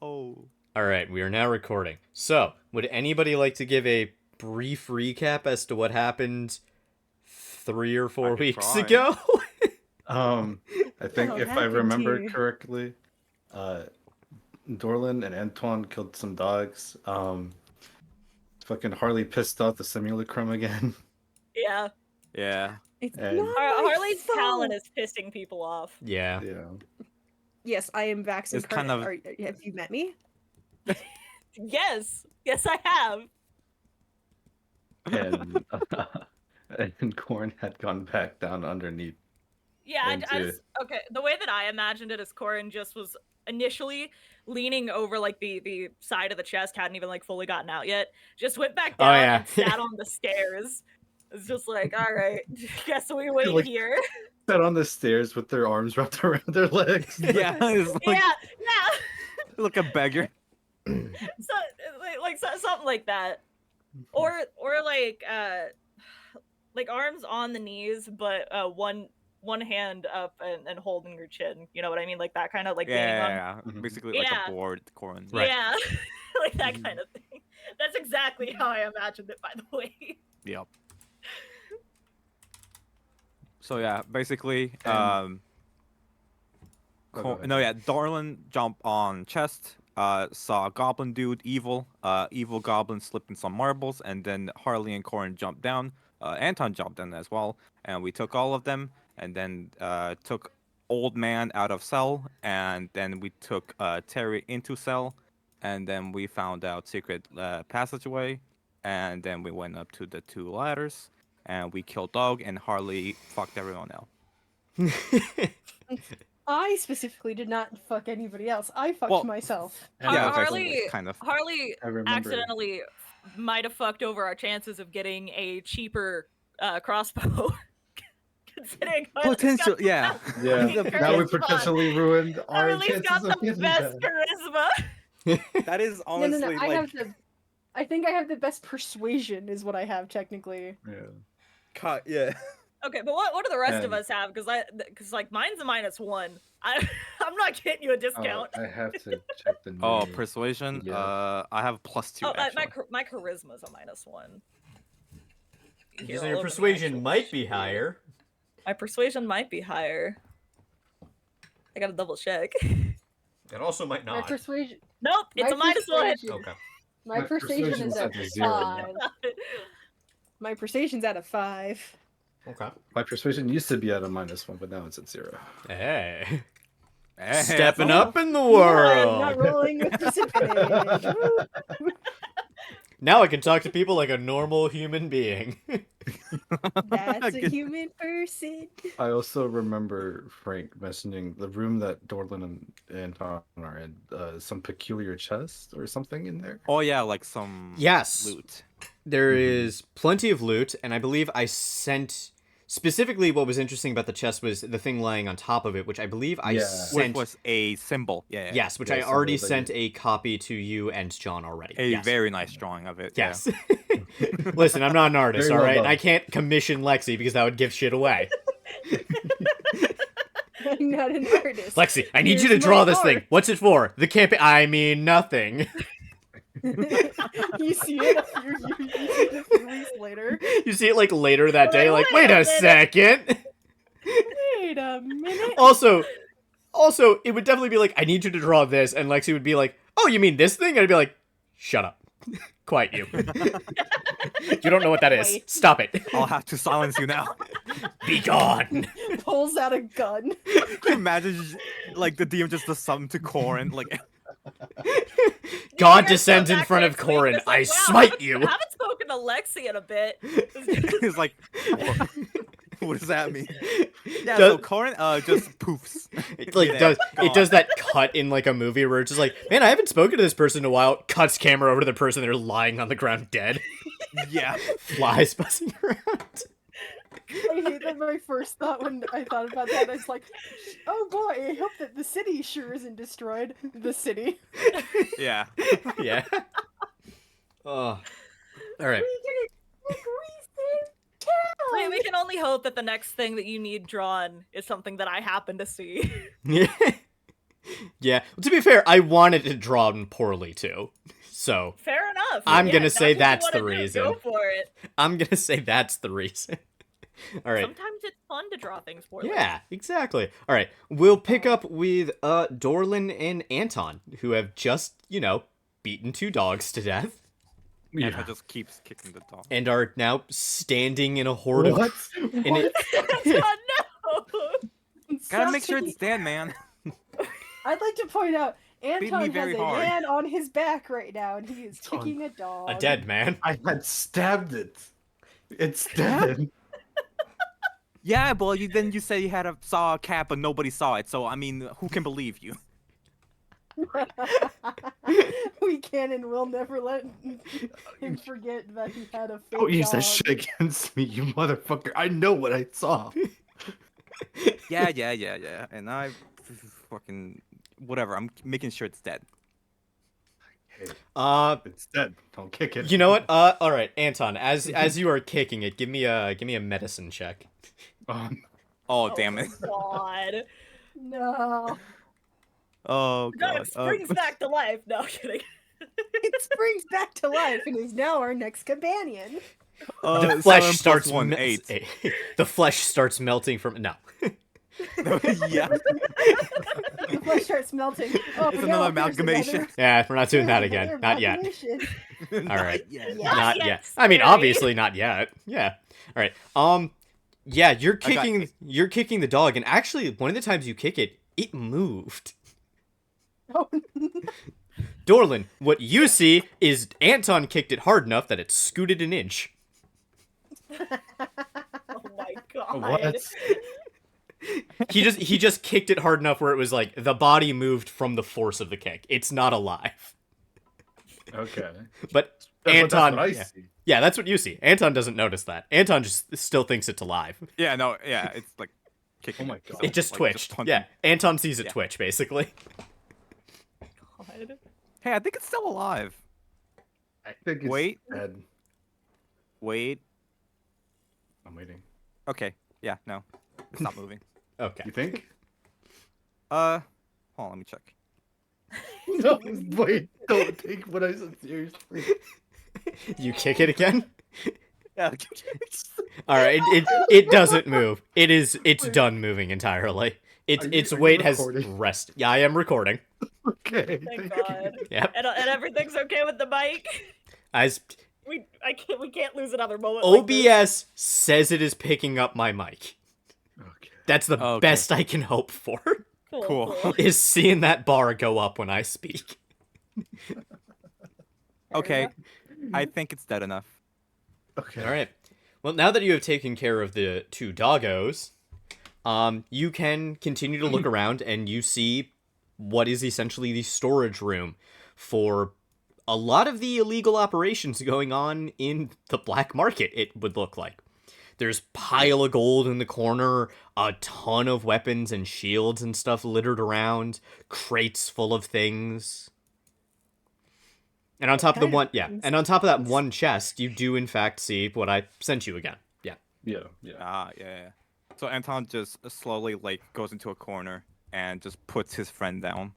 Oh. All right, we are now recording. So, would anybody like to give a brief recap as to what happened 3 or 4 weeks try. ago? I think What if I happened remember here? correctly, Dorlin and Antoine killed some dogs. Fucking Harley pissed off the simulacrum again. Yeah. Yeah. It's And- not my Harley's fault. talent is pissing people off. Yeah. Yeah. Yes, I am Vax It's kind incarnate. Have you met me? Yes. Yes, I have. And and Corn had gone back down underneath. Yeah, I into- just, okay, the way that I imagined it is Corin just was initially leaning over like the side of the chest, hadn't even like fully gotten out yet, just went back Oh, down yeah. and sat on the stairs. It's just like, all right, guess we wait Like- here. Sat on the stairs with their arms wrapped around their legs. Yeah. It's like, Yeah, Look a beggar. so, something like that, or like arms on the knees, but one hand up and holding your chin. You know what I mean? Like that kind of like leaning on. Yeah. Mhm. Basically like Yeah. a board corn. Right. Yeah, like that Mhm. kind of thing. That's exactly how I imagined it, by the way. Yep. So yeah, basically, And- Oh, go ahead. no, yeah, Darlin jumped on chest, saw a goblin dude, evil goblin slipped in some marbles, and then Harley and Corin jumped down. Anton jumped in as well, and we took all of them, and then took old man out of cell, and then we took Terry into cell, and then we found out secret passageway, and then we went up to the 2 ladders, and we killed Dog, and Harley fucked everyone else. I specifically did not fuck anybody else. I fucked Well, myself. And Yeah, Harley- exactly, kind of. Harley I remember. accidentally might have fucked over our chances of getting a cheaper crossbow. Considering Harley's Potential, got yeah. Yeah. fucking Now we charisma. potentially ruined our Harley's chances got of the getting best that. charisma. That is No, honestly no, no. like I think I have the best persuasion, is what I have technically. Yeah. yeah. Okay, but what do the rest of And- us have? Because like mine's a -1. I'm not getting you a discount. I have to check the. Oh, new- persuasion. Yeah. I have +2 Oh, actually. my charisma's a -1. Here, So I'll your open the persuasion actual might be sheet. higher. My persuasion might be higher. I gotta double check. It also might My not. persuasion. Nope, it's a my -1. persuasion- Okay. My persuasion persuasion's is at at a 0. 5. My persuasion's at a 5. Okay. My persuasion used to be at a -1, but now it's at 0. Hey. Hey, Stepping that's up in the I'm not world. rolling with disadvantage. Woo. Now I can talk to people like a normal human being. That's a Good. human person. I also remember Frank mentioning the room that Dorlin and Anton are in, some peculiar chest or something in there. Oh yeah, like some Yes. loot. There Mhm. is plenty of loot, and I believe I sent... Specifically, what was interesting about the chest was the thing lying on top of it, which I believe I Yeah. Which sent... was a symbol. Yeah. Yes, which Yeah, I already symbol that sent a copy to you and John already. A Yes. very nice drawing of it. Yes. Listen, I'm not an artist, Very well alright? done. I can't commission Lexi because that would give shit away. I'm not an artist. Lexi, I need you to Here's draw my this thing. art. What's it for? The campaign... I mean, nothing. You see it a few weeks later. You see it, like, later that day, like, Wait wait a a minute." second! Wait a minute. Also, it would definitely be like, I need you to draw this, and Lexi would be like, oh, you mean this thing? And I'd be like, shut up. Quiet you. You don't know what that is. Wait. Stop it. I'll have to silence you now. Be gone. Pulls out a gun. Can you imagine, like the DM just does something to Corin, like God You're gonna descends come in back front of next week Corin. and it's I like, wow, smite you. I haven't spoken to Lexi in a bit. he's like, what does that mean? Yeah, Does- so Corin just poofs. It like Yeah, does gone. it does that cut in like a movie where it's just like, man, I haven't spoken to this person in a while. Cuts camera over to the person, they're lying on the ground dead. Yeah. Flies buzzing around. I hate that my first thought when I thought about that, I was like, oh boy, I hope that the city sure isn't destroyed. The city. Yeah. Yeah. Oh. All right. We can only hope that the next thing that you need drawn is something that I happen to see. Yeah. Yeah. To be fair, I wanted to draw him poorly too. So Fair enough. I'm Yeah, gonna if say that's that's what you the wanna do, Go reason. for it. I'm gonna say that's the reason. All right. Sometimes it's fun to draw things poorly. Yeah, exactly. All right. We'll pick up with Dorlin and Anton, who have just, beaten 2 dogs to death Anton just keeps kicking the dog. and are now standing in a horde What? of in a- Oh no! Gotta make sure it's dead, man. I'd like to point out, me Anton has very a hard. man on his back right now, and he is It's on kicking a dog. a dead man. I had stabbed it. It's dead. Yeah, well, then you said you saw a cat, but nobody saw it. So I mean, who can believe you? We can and will never let him forget that he had a fake Don't use dog. that shit against me, you motherfucker. I know what I saw. Yeah. And I fucking whatever. I'm making sure it's dead. Hey, Uh, it's dead. Don't kick it. you know what? All right, Anton. As you are kicking it, give me a medicine check. Oh damn it. God. No. Oh God, god. it springs back to life. No, kidding. It springs back to life and is now our next companion. The flesh 7 starts plus 1, me- 8. The flesh starts melting from no. Yeah. The flesh starts melting. Oh, It's no, another here's amalgamation. another- Yeah, we're not doing that here's again. another Not yet. amalgamation. All right. Yeah. Yeah. Not yet, yet. I mean, scary. obviously not yet. Yeah. All right. Yeah, you're I got- kicking the dog, and actually, one of the times you kick it, it moved. Oh, Dorlin, what you see is Anton kicked it hard enough that it scooted an inch. Oh my god. What? He just kicked it hard enough where it was like the body moved from the force of the kick. It's not alive. Okay. But That's Anton, what I yeah. see. Yeah, that's what you see. Anton doesn't notice that. Anton just still thinks it's alive. Yeah, no, yeah, it's like kicking. Oh my God. It just like, twitched. punching. Yeah, Anton sees it Yeah. twitch, basically. God. Hey, I think it's still alive. I think it's Wait. dead. Wait. I'm waiting. Okay. Yeah, no. It's not moving. Okay. You think? Hold on, let me check. No, wait. Don't take what I said seriously. You kick it again? Yeah. All right, it doesn't move. It's done moving entirely. Its Are you weight has recording? rest. Yeah, I am recording. Okay. Thank you. God. Yep. And everything's okay with the mic. As We can't lose another moment. like this. OBS says it is picking up my mic. Okay. That's the Okay. best I can hope for. Cool. Is seeing that bar go up when I speak. Okay. I think it's dead enough. Okay. All right. Well, now that you have taken care of the 2 doggos, you can continue to look around and you see what is essentially the storage room for a lot of the illegal operations going on in the black market, it would look like. There's pile of gold in the corner, a ton of weapons and shields and stuff littered around, crates full of things. And on top of the one, yeah, and on top of that one chest, you do in fact see what I sent you again. Yeah. Yeah. Yeah. Yeah. So Anton just slowly like goes into a corner and just puts his friend down,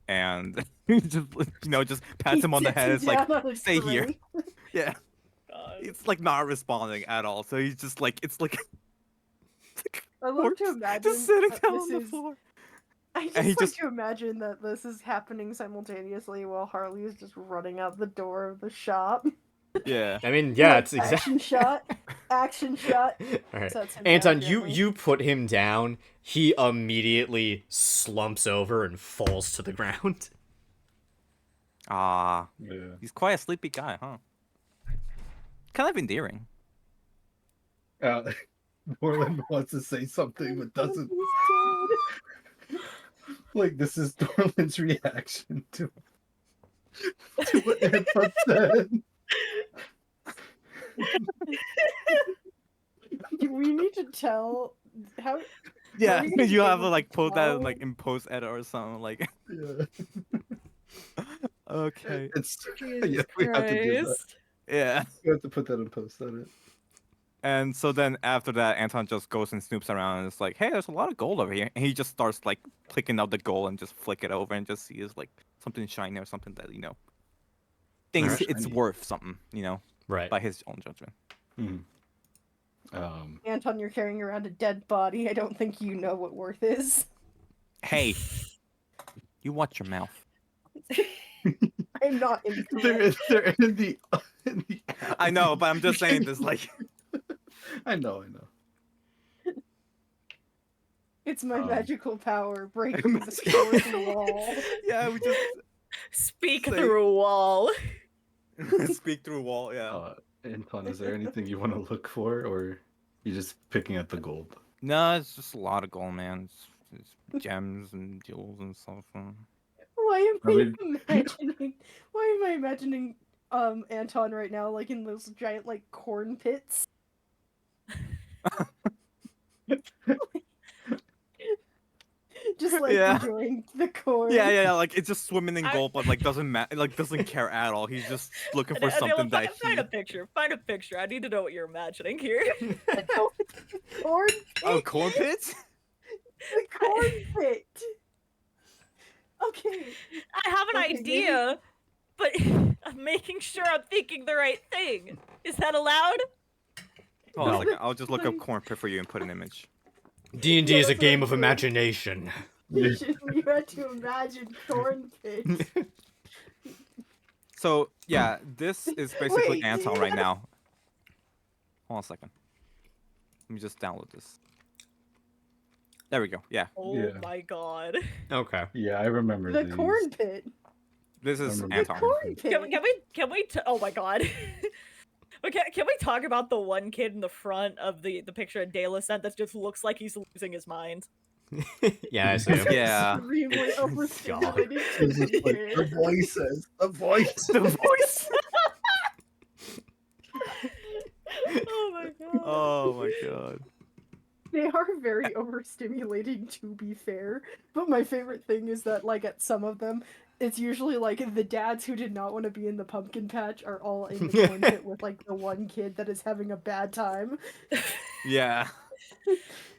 and just just pats He him on the sits head. him It's like, down on his stay here. throne. Yeah. God. It's like not responding at all. So he's just like it's like I love to corpse imagine just sitting that down this on the is- floor. I just And he like just- to imagine that this is happening simultaneously while Harley is just running out the door of the shop. Yeah. I mean, yeah, Like, it's exactly. action shot, action shot. All right. Sets him Anton, down you gently. you put him down. He immediately slumps over and falls to the ground. Ah, Yeah. he's quite a sleepy guy, huh? Kind of endearing. Dorland wants to say something but doesn't. He's dead. Like, this is Dorland's reaction to what Anton said. Do we need to tell how? Yeah, Are we gonna you be have to able like to put that tell? like in post edit or something. Like, Yeah. okay, It's Jesus yeah, we have to do that. Christ. yeah. We have to put that in post edit. And so then after that, Anton just goes and snoops around and it's like, hey, there's a lot of gold over here. And he just starts like clicking out the gold and just flick it over and just sees like something shiny or something that, thinks Alright. it's Shiny. worth something, Right. by his own judgment. Anton, you're carrying around a dead body. I don't think you know what worth is. Hey, you watch your mouth. I'm not they're in the I know, but I'm just saying this like, I know. It's my Um, magical power breaking the fourth wall. yeah, we just Speak Say- through a wall. speak through a wall. Yeah. Anton, is there anything you want to look for, or you're just picking at the gold? No, it's just a lot of gold, man. It's gems and jewels and stuff. Why am I mean- imagining? Why am I imagining Anton right now, like in those giant like corn pits? Just like Yeah. enjoying the corn. Yeah, like it's just swimming in I- gold, but like doesn't care at all. He's just looking for Adela, something that find a he. picture. Find a picture. I need to know what you're imagining here. Corn Oh, pit. corn pits? The corn pit. Okay. I have an Okay, maybe- idea, but I'm making sure I'm thinking the right thing. Is that allowed? Hold on a No. second. I'll just look up Fine. corn pit for you and put an image. D&D Yeah, is a that's what game I'm of doing. imagination. You had to imagine corn pit. So yeah, this is basically Wait, Anton yeah. right now. Hold on a second. Let me just download this. There we go. Yeah, Oh Yeah. my god. Okay. Yeah, I remember The these. corn pit. this is remember The Anton. corn pit. Can we oh my god. Okay, can we talk about the one kid in the front of the picture Dela sent that just looks like he's losing his mind? Yeah, I see him. Yeah. Extremely It's- overstimulated. It's just like, the voices, the voice. The voice. Oh my god. Oh my god. They are very overstimulating, to be fair. But my favorite thing is that, like, at some of them, it's usually like the dads who did not want to be in the pumpkin patch are all in the corn pit with like the one kid that is having a bad time. Yeah.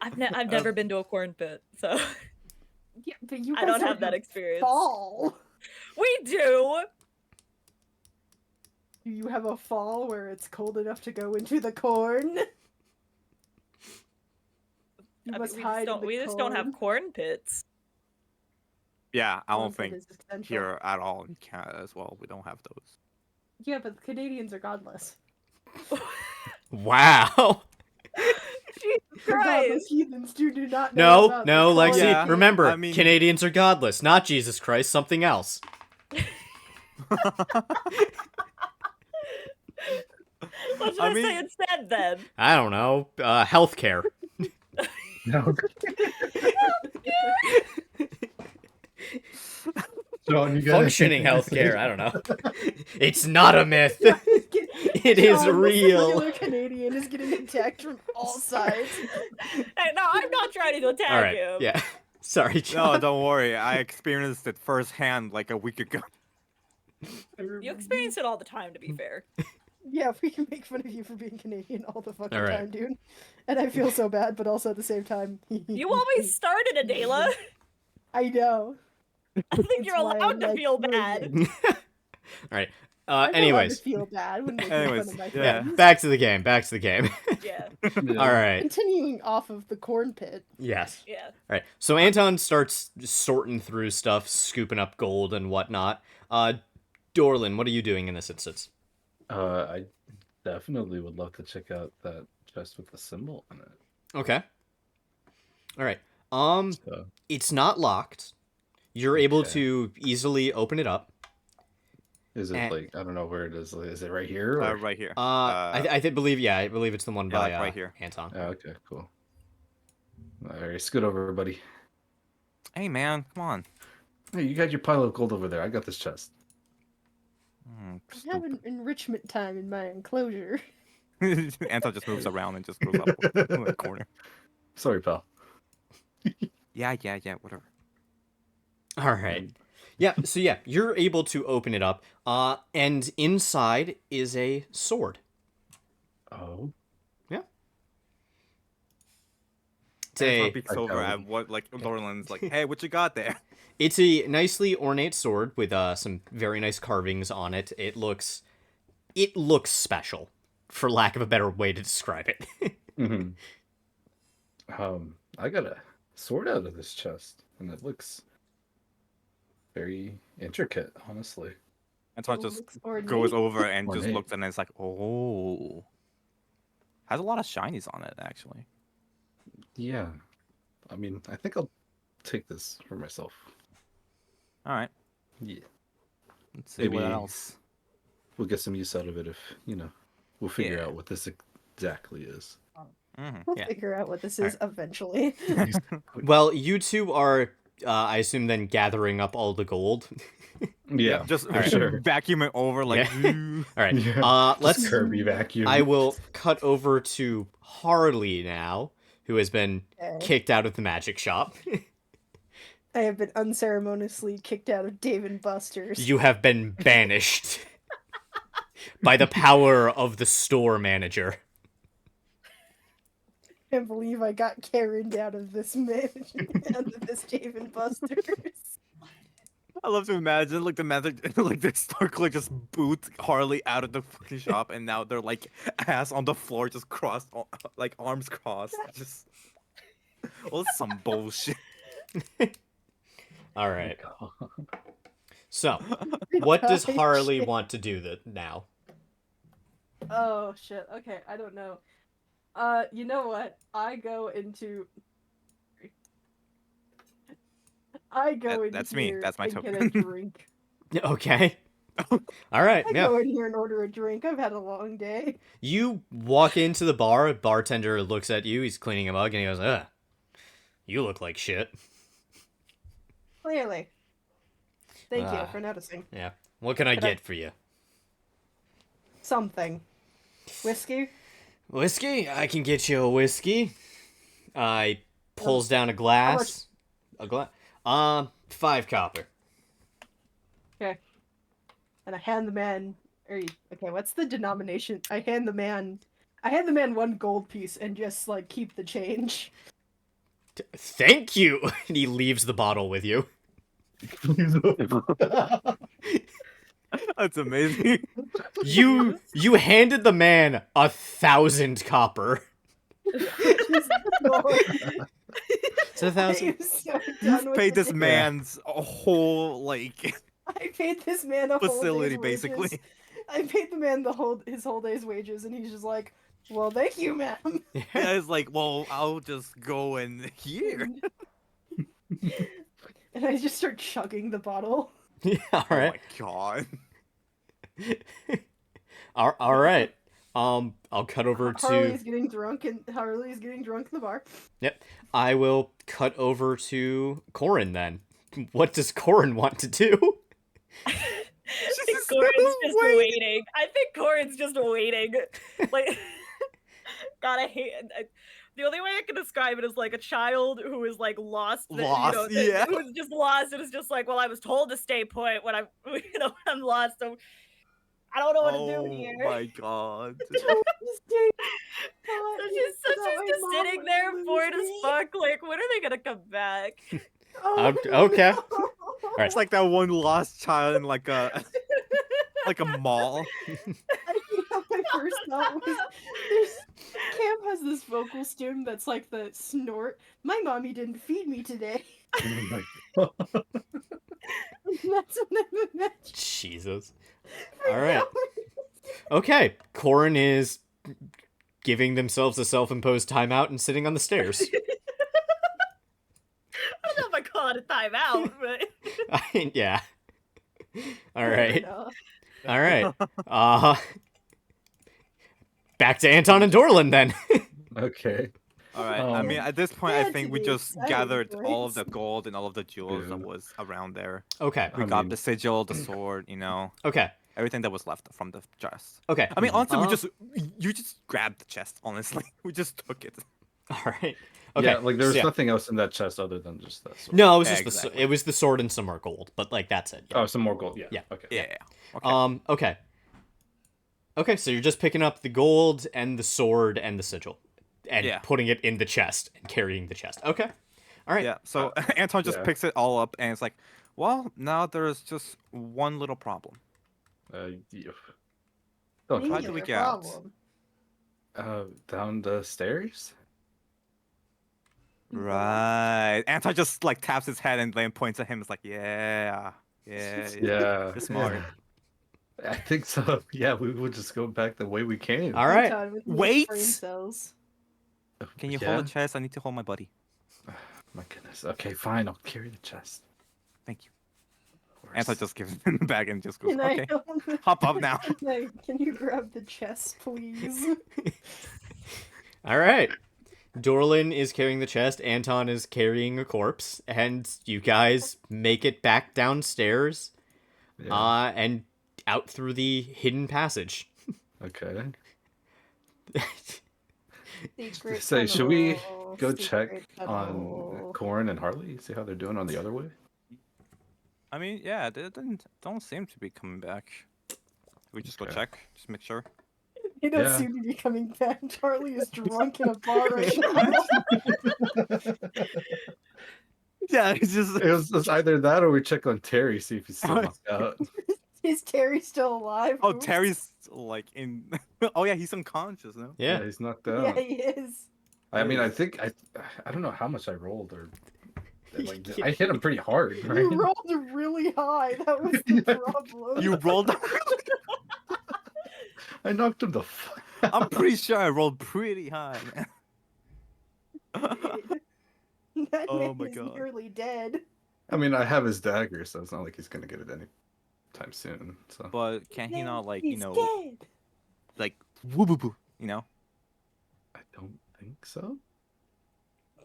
I've never been to a corn pit, so Yeah, but you I guys don't have that experience. fall. We do. Do you have a fall where it's cold enough to go into the corn? You I mean, must we hide. just, don't, we just don't have corn pits. Yeah, I don't Corn pit think is essential. here at all in Canada as well. We don't have those. Yeah, but the Canadians are godless. Wow. Jesus They're Christ. godless heathens who do not know No, about no, the Lexi. corn Yeah, pit. Remember, I mean- Canadians are godless, not Jesus Christ, something else. What should I I, mean- say instead then? I don't know. Healthcare. No. John, you gotta Functioning healthcare. I don't know. It's not a myth. It It is real. Regular Canadian is getting attacked from all sides. Hey, no, I'm not trying to attack All right. him. Yeah. Sorry, No, John. don't worry. I experienced it firsthand like a week ago. You experience it all the time, to be fair. Yeah, we can make fun of you for being Canadian all the fucking All right. time, dude. And I feel so bad, but also at the same time. You always started, Adela. I know. I think you're It's why allowed I to feel like bad. All right. I'm allowed Anyways. to feel bad when making Anyways, fun of my yeah. friends. Back to the game. Back to the game. Yeah, All right. Continuing off of the corn pit. Yes. yeah. All right. So Anton starts sorting through stuff, scooping up gold and whatnot. Dorlin, what are you doing in this instance? I definitely would love to check out that chest with the symbol on it. Okay. All right. So, It's not locked. You're able Okay. to easily open it up. is it Eh. like, I don't know where it is. Is it right here? Or? Right here. I believe it's the one yeah, by like right here. Anton. Oh, okay, cool. All right, scoot over, buddy. Hey, man, come on. Hey, you got your pile of gold over there. I got this chest. I have an enrichment time in my enclosure. Anton just moves around and just goes up in the corner. Sorry, pal. Yeah, whatever. All right. Yeah, so yeah, you're able to open it up. And inside is a sword. Oh. Yeah. Anton a peeks I over don't. at what like Dorland's like, hey, what you got there? it's a nicely ornate sword with some very nice carvings on it. It looks special, for lack of a better way to describe it. Hmm. I got a sword out of this chest, and it looks very intricate, honestly. Anton Oh, just looks ornate. goes over and just Ornate. looks and it's like, oh, has a lot of shinies on it actually. Yeah. I mean, I think I'll take this for myself. All right, Yeah. let's see what Maybe- else. We'll get some use out of it if, we'll figure Yeah. out what this exactly is. We'll Yeah. figure out what this is eventually. Well, you two are, I assume, then gathering up all the gold. Yeah, just for sure. vacuum it over like. Yeah. All right. Yeah. Let's. Just Kirby vacuum. I will cut over to Harley now, who has been Okay. kicked out of the magic shop. I have been unceremoniously kicked out of Dave and Buster's. You have been banished by the power of the store manager. I can't believe I got Karen out of this out of this Dave and Buster's. I love to imagine like the method, like the Star Killer just boots Harley out of the fucking shop, and now they're like ass on the floor, just crossed, like arms crossed. Just, well, it's some bullshit. All right. So, what does Harley want to do now? Oh shit. Okay, I don't know. You know what? I go into That's me. here That's my and token. get a drink. Okay. All right. I Yeah. go in here and order a drink. I've had a long day. You walk into the bar. A bartender looks at you. He's cleaning a mug, and he goes, "Ugh, you look like shit." Clearly. Thank you Ah. for noticing. Yeah. What can I But I- get for you? Something. Whiskey? Whiskey? I can get you a whiskey. I pulls down a glass. A glass. 5 copper. Okay. And I hand the man okay, what's the denomination? I hand the man 1 gold piece and just like keep the change. Thank you. And he leaves the bottle with you. That's amazing. You handed the man 1,000 copper. Just Lord, It's 1,000. I am so done You've with paid this day. man's a whole like I paid this man a facility whole day's basically. wages. I paid the man his whole day's wages, and he's just like, "Well, thank you, ma'am." Yeah, it's like, well, I'll just go in here. And I just start chugging the bottle. Yeah, all Oh right. my god. All right. I'll cut over to. Harley's getting drunk in the bar. Yep. I will cut over to Corin then. What does Corin want to do? I think Corin's just waiting. I think Corin's just waiting. Like, God, I hate. The only way I can describe it is like a child who is like lost. Lost, yeah. Who's just lost and is just like, well, I was told to stay put when I'm, when I'm lost. So I don't know what to do here. Oh my god. So she's just sitting there bored as fuck. Like, when are they gonna come back? Okay. Right. It's like that one lost child in like a mall. I think how my first thought was Cam has this vocal stim that's like the snort. My mommy didn't feed me today. That's what I'm imagining. Jesus. for All right. now. Okay. Corin is giving themselves a self-imposed timeout and sitting on the stairs. I don't know if I call it a timeout, but Yeah. All Fair right. enough. All right. Back to Anton and Dorlin then. Okay. All right. I mean, at this point, I Glad think to we be just excited, gathered all of boys. the gold and all of the jewels that Yeah. was around there. Okay. We I got mean- the sigil, the sword, Okay. everything that was left from the chest. Okay. I mean, honestly, Uh, you just grabbed the chest. Honestly, we just took it. All right. Okay. Yeah, like there's so yeah. nothing else in that chest other than just that sword. No, it was Yeah, just exactly. it was the sword and some more gold, but like that's it. Yeah. Oh, some more gold. Yeah. Yeah. Okay. Yeah. Okay. Okay. Okay, so you're just picking up the gold and the sword and the sigil. and Yeah. putting it in the chest and carrying the chest. Okay. All right. Yeah, so Anton just yeah. picks it all up and it's like, well, now there's just one little problem. Yeah. Don't How tell do me. we Singular get out? problem. Down the stairs. Right. Anton just like taps his head and then points at him. It's like, yeah, yeah, Yeah. You're smart. I think so. Yeah, we will just go back the way we came. All right. Anton with his Wait! brain cells. Can you Yeah? hold the chest? I need to hold my buddy. My goodness. Okay, fine. I'll carry the chest. Thank you. Of course. Anton just gives him the bag and just goes, Can I okay, hold the- hop up now. Can you grab the chest, please? All right. Dorlin is carrying the chest. Anton is carrying a corpse, and you guys make it back downstairs, Yeah. and out through the hidden passage. Okay. Secret Say, should we tunnel, go secret check on tunnel. Corin and Harley? See how they're doing on the other way? I mean, yeah, they don't seem to be coming back. We just go Okay. check, just make sure. They don't Yeah. seem to be coming back. Charlie is drunk in a bar right now. Yeah, it's just It's either that or we check on Terry, see if he's still knocked out. Is Terry still alive? oh, Oops. Terry's like in. Oh yeah, he's unconscious, no? Yeah. He's knocked Yeah, out. he is. I mean, I think I don't know how much I rolled or like Yeah. I hit him pretty hard, right? You rolled really high. That was the Yeah. problem. You rolled. I knocked him the fuck out. I'm pretty sure I rolled pretty high. That Oh man my is God. nearly dead. I mean, I have his dagger, so it's not like he's gonna get it anytime soon. So But can he not like He's dead. like woo boo boo? I don't think so.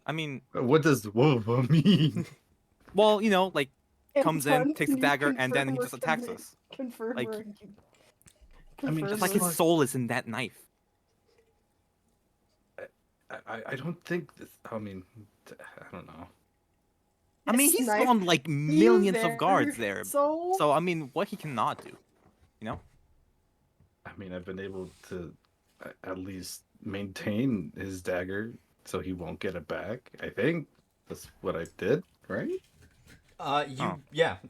I mean, What does whoa mean? well, like comes in, Anton, takes the can you dagger, and then he confirm or just attacks commit- us. Confirm Like- or I mean, confirm It's like or- his soul is in that knife. I don't think this. I mean, I don't know. I mean, This he's knife- on like You millions of guards there. Soul? So I mean, what he cannot do, I mean, I've been able to at least maintain his dagger so he won't get it back. I think that's what I did, right?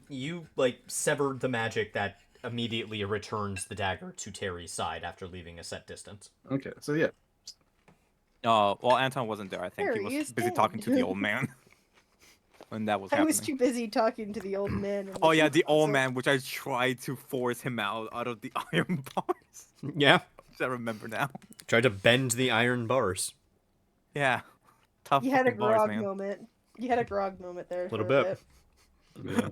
You like severed the magic that immediately returns the dagger to Terry's side after leaving a set distance. Okay, so yeah. well, Anton wasn't there. I think he Harry was is busy dead. talking to the old man when that was I happening. was too busy talking to the old man. in Oh yeah, food the old closet. man, which I tried to force him out of the iron bars. Yeah. Which I remember now. Tried to bend the iron bars. Yeah, tough. You had a fucking bars, grog man. moment. You had a grog moment there. Little for a bit. Yeah.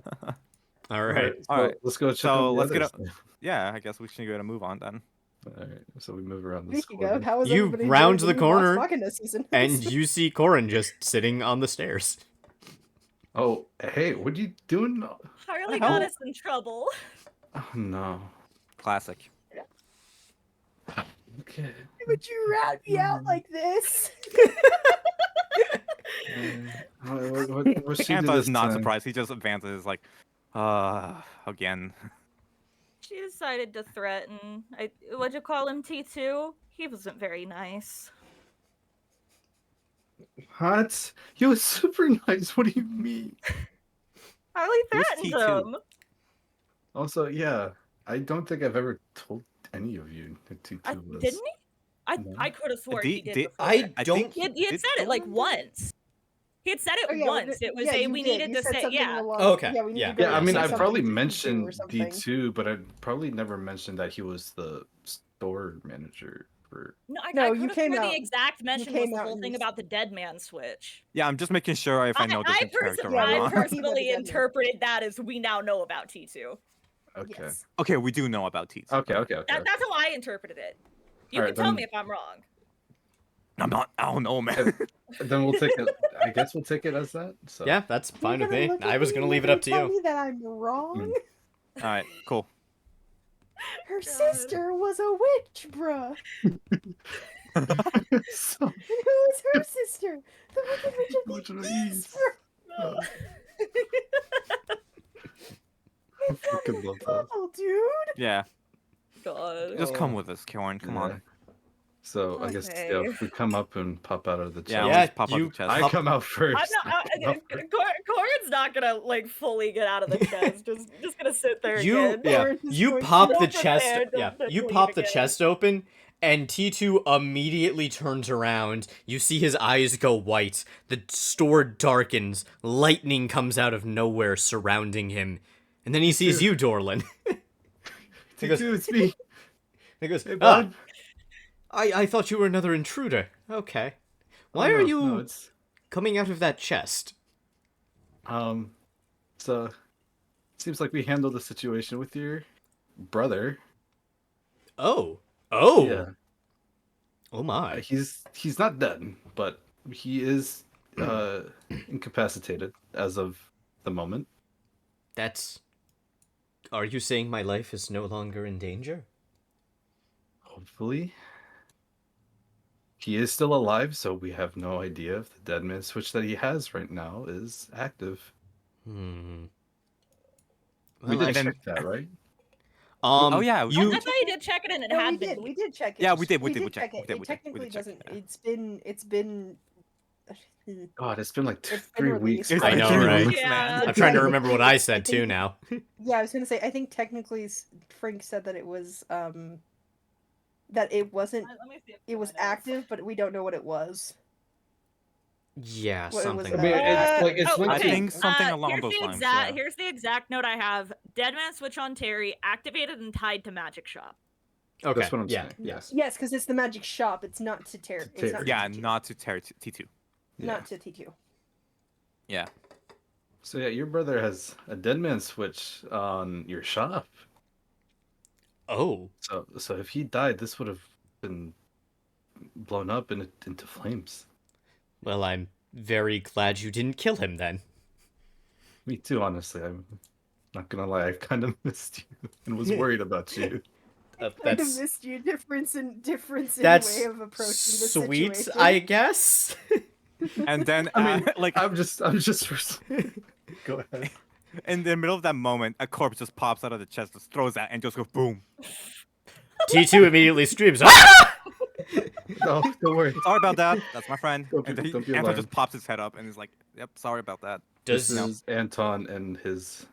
All right. Alright, Let's go check so on the let's get others. Yeah, I guess we should go to move on then. Alright, so we move around There this you go. corner. How was You everybody round enjoying the new Vox corner, Machina season? And you see Corin just sitting on the stairs. Oh, hey, what are you doing? Harley hell? got us in trouble. Oh no. Classic. Okay. Would you rat me out like this? What she do Anton's this not time? surprised. He just advances like, again. She decided to threaten. What'd you call him, T2? He wasn't very nice. What? He was super nice. What do you mean? Harley Who's threatened T2? him. Also, yeah, I don't think I've ever told any of you that T2 was. Didn't he? No. I could have sworn he did. before. I I don't. think He had did said it like Dorlin? once. He had said it Oh, yeah, once. It was yeah, a you we did. needed You to said say something yeah. along- Oh, okay. Yeah, we need Yeah. to go Yeah, I and mean, say I something probably to D2 or mentioned something. D2, but I probably never mentioned that he was the store manager for. No, I No, could you have came sworn out- the exact mention was came the out whole and thing you- about the dead man switch. Yeah, I'm just making sure if I know this in character yeah, or I we're not. talking about the personally dead man. interpreted that as we now know about T2. Okay. Yes. Okay, we do know about Teats. Okay. That's how I interpreted it. You Alright, can tell then- me if I'm wrong. I'm not. I don't know, man. Then we'll take it. I guess we'll take it as that. So. Yeah, that's You're fine with gonna me. look at I was me gonna and leave it you're up to gonna tell you. me that I'm wrong. All right, cool. Her sister was a witch, bruh. So, And who is her sister? The Wicked Witch of Witch the of the East, East. bruh. I fucking love that. Oh, dude. Yeah, God. just come with us, Karen. Come on. So I guess yeah, Okay. if we come up and pop out of the chest. Yeah, we'll Yeah, just pop out you the chest. I come out first. I'm not. Corin's not gonna like fully get out of the chest. Just gonna sit there again. Orange is You going pop to- the Don't sit chest. there, Yeah, don't you leave pop the again. chest open, and T2 immediately turns around. You see his eyes go white. The store darkens. Lightning comes out of nowhere, surrounding him, and then he sees T2. you, Dorlin. He goes- T2, it's me. He goes, Hey, "Ah, bud. I thought you were another intruder. Okay, why Oh, are no, you No, it's coming out of that chest?" So seems like we handled the situation with your brother. Oh, Yeah. oh my. He's not dead, but he is incapacitated as of the moment. That's. Are you saying my life is no longer in danger? Hopefully. He is still alive, so we have no idea if the dead man switch that he has right now is active. Hmm. We Well, did then- check that, right? Oh, yeah, we- you I thought you did check it and it No, had we been. did. We did check it. Yeah, we did We check it. it. It technically doesn't. Yeah. It's been. God, it's been like It's been 3 released. weeks. It's I been know, 3 right? weeks, Yeah. man. I'm trying to Yeah, remember what I said too now. Yeah, I was gonna say. I think technically, Frank said that it was that it wasn't. Let me see if It was my notes. active, but we don't know what it was. Yeah, What it was something. I mean, like that. it's linked I to- think something along here's those the lines, exact, yeah. Here's the exact note I have. Dead man switch on Terry, activated and tied to magic shop. Okay. That's what I'm yeah. saying. Yes. Yes, because it's the magic shop. It's not to tear. To It's not Terry. to Yeah, T2. not to tear T2. Not to T2. Yeah. So yeah, your brother has a dead man switch on your shop. Oh. So if he died, this would have been blown up into flames. Well, I'm very glad you didn't kill him then. Me too, honestly. I'm not gonna lie, I kind of missed you and was worried about you. Kind of That's missed you. Difference in that's way of approaching the sweet, situation. I guess. And then, I mean, like, I'm just. Go ahead. in the middle of that moment, a corpse just pops out of the chest, just throws that, and just goes boom. T2 immediately screams, "Ah!" No, don't worry. Sorry about that. That's my friend. Don't And be- then don't be Anton alarmed. just pops his head up and is like, "Yep, sorry about that." This Does is Anton and his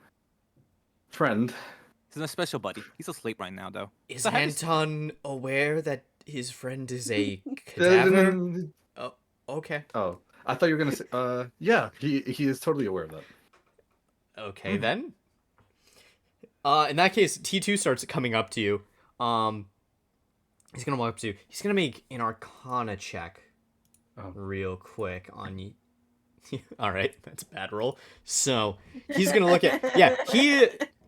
friend. He's a special buddy. He's asleep right now, though. is So have you- Anton aware that his friend is a cadaver? Okay. Oh, I thought you were gonna say. Yeah, he is totally aware of that. Okay then. In that case, T2 starts coming up to you. He's gonna walk up to you. He's gonna make an Arcana check, Oh. real quick on you. All right, that's a bad roll. So he's gonna look at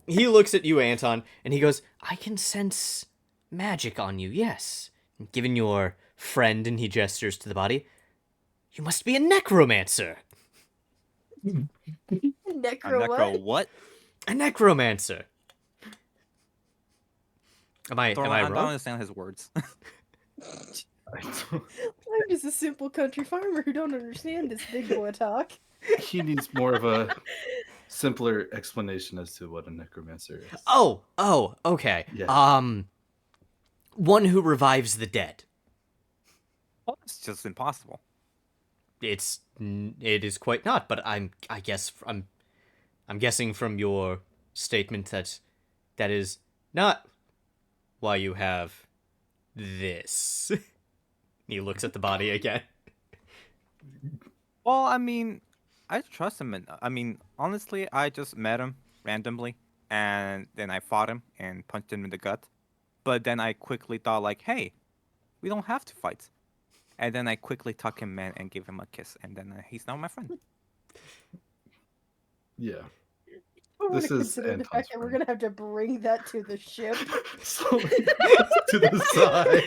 he looks at you, Anton, and he goes, "I can sense magic on you. Yes, and given your friend," and he gestures to the body. "You must be a necromancer." A Necro what? necro what? A necromancer. Am I Thorlin, I don't wrong? understand his words. I'm just a simple country farmer who don't understand this big boy talk. He needs more of a simpler explanation as to what a necromancer is. Oh, okay. Yeah. One who revives the dead. Well, it's just impossible. It is quite not, but I'm guessing from your statement that is not why you have this. He looks at the body again. Well, I mean, I trust him. I mean, honestly, I just met him randomly, and then I fought him and punched him in the gut. But then I quickly thought, like, hey, we don't have to fight. And then I quickly tuck him in and give him a kiss, and then he's now my friend. Yeah. I wanna This is consider the Anton's fact that we're friend. gonna have to bring that to the ship. So to the side.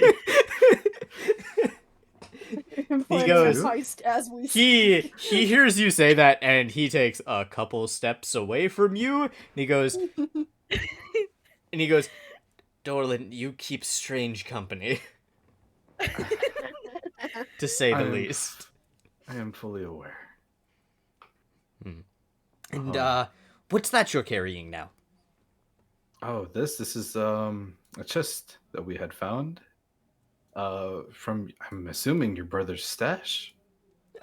And plan goes- a heist as we He hears you say that, and he takes a couple steps away from you, and he goes, "Dorlin, you keep strange company, to say the I'm- least." I am fully aware. And what's that you're carrying now? Oh, this is a chest that we had found. I'm assuming your brother's stash,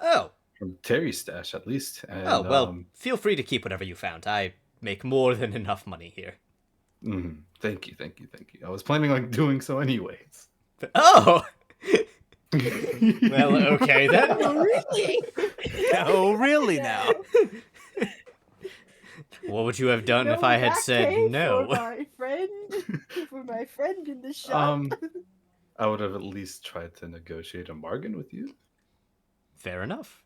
Oh, from Terry's stash at least. oh, And well, feel free to keep whatever you found. I make more than enough money here. thank you, thank you, thank you. I was planning on doing so anyways. Oh! Well, okay then. Really? Oh, really now? What would you have done if No I had back said pay no? For my friend, for my friend in the shop. I would have at least tried to negotiate a bargain with you. Fair enough.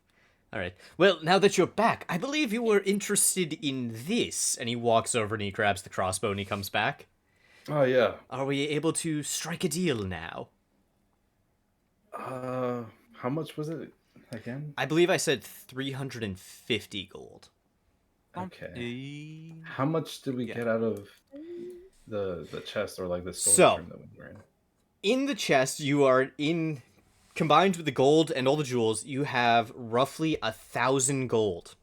All right. Well, now that you're back, I believe you were interested in this. And he walks over and he grabs the crossbow and he comes back. Oh yeah. Are we able to strike a deal now? How much was it again? I believe I said 350 gold. Okay. How much did we get out of the chest or like the storage So, room that we were in? In the chest, you are in... Combined with the gold and all the jewels, you have roughly 1,000 gold.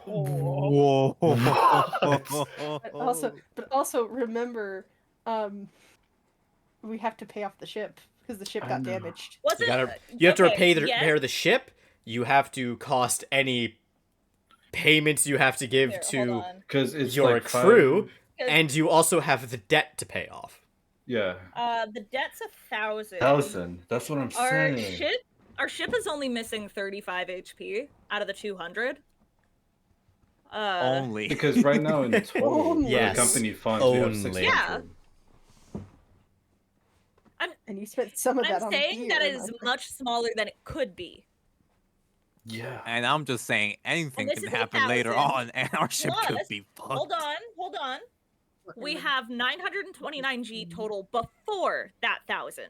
Whoa. But also remember, we have to pay off the ship because the ship I got know. damaged. What's You, it? you have to okay, repair the ship. You have to cost any payments you have to give Here, hold to on. Because it's your like crew, 'Cause, and you also have the debt to pay off. Yeah. the debt's 1,000. 1,000. That's what I'm Our saying. ship is only missing 35 HP out of the 200. Only. Because right now in total, for Yes, the company funds, we have only. 600. Yeah. And you spent some of that I'm on saying that beer, is and much smaller than it could be. Yeah. And I'm just saying anything this can is happen later 1,000 on, and our ship could plus- be fucked. Hold on. We have 929G total before that 1,000.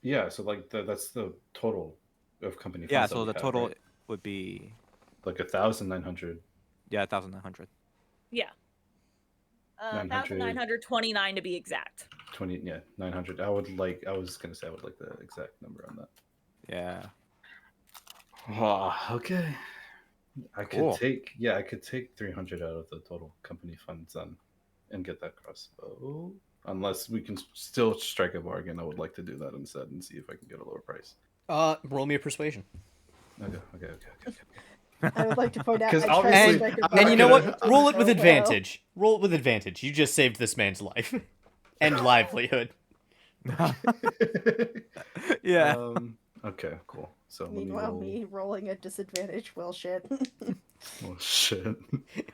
Yeah, so like that's the total of company funds. Yeah, that so we the have, total right? would be Like 1,900. 1,900. Yeah. 1,929 to be exact. 20, yeah, 900. I was gonna say I would like the exact number on that. Yeah. Okay. I Cool. could take 300 out of the total company funds and get that crossbow. Unless we can still strike a bargain, I would like to do that instead and see if I can get a lower price. Roll me a persuasion. Okay. I would like to point out. 'Cause I tried to obviously- strike a I'm And you know gonna- what? Roll it with Oh, well. advantage. Roll it with advantage. You just saved this man's life and livelihood. Yeah. Okay, cool. So let me Meanwhile, roll. me rolling at disadvantage. Well, shit. Oh shit.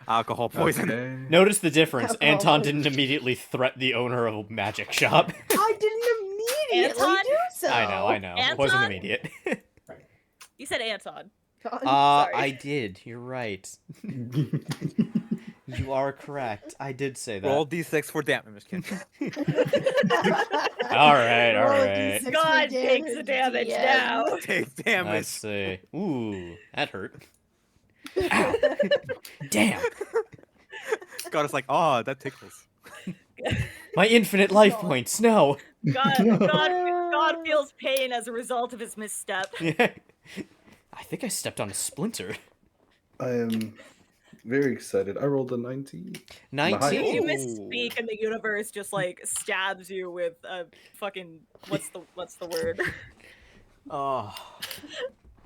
Alcohol poison. Okay. Notice the difference. Alcohol Anton poison. didn't immediately threat the owner of a magic shop. I didn't immediately Anton? do so. I know. It wasn't Anton? immediate. You said Anton. God. I did. You're right. You are correct. I did say that. Roll d6 for damage. I'm just kidding. All right. Roll a D6 for God takes the damage DM. now. Take damage. Let's see. Ooh, that hurt. Ow. Damn. God is like, oh, that tickles. My infinite life points. No. God feels pain as a result of his misstep. I think I stepped on a splinter. I am very excited. I rolled a 19. 19. You Ooh. misspeak and the universe just like stabs you with a fucking what's the word? Oh.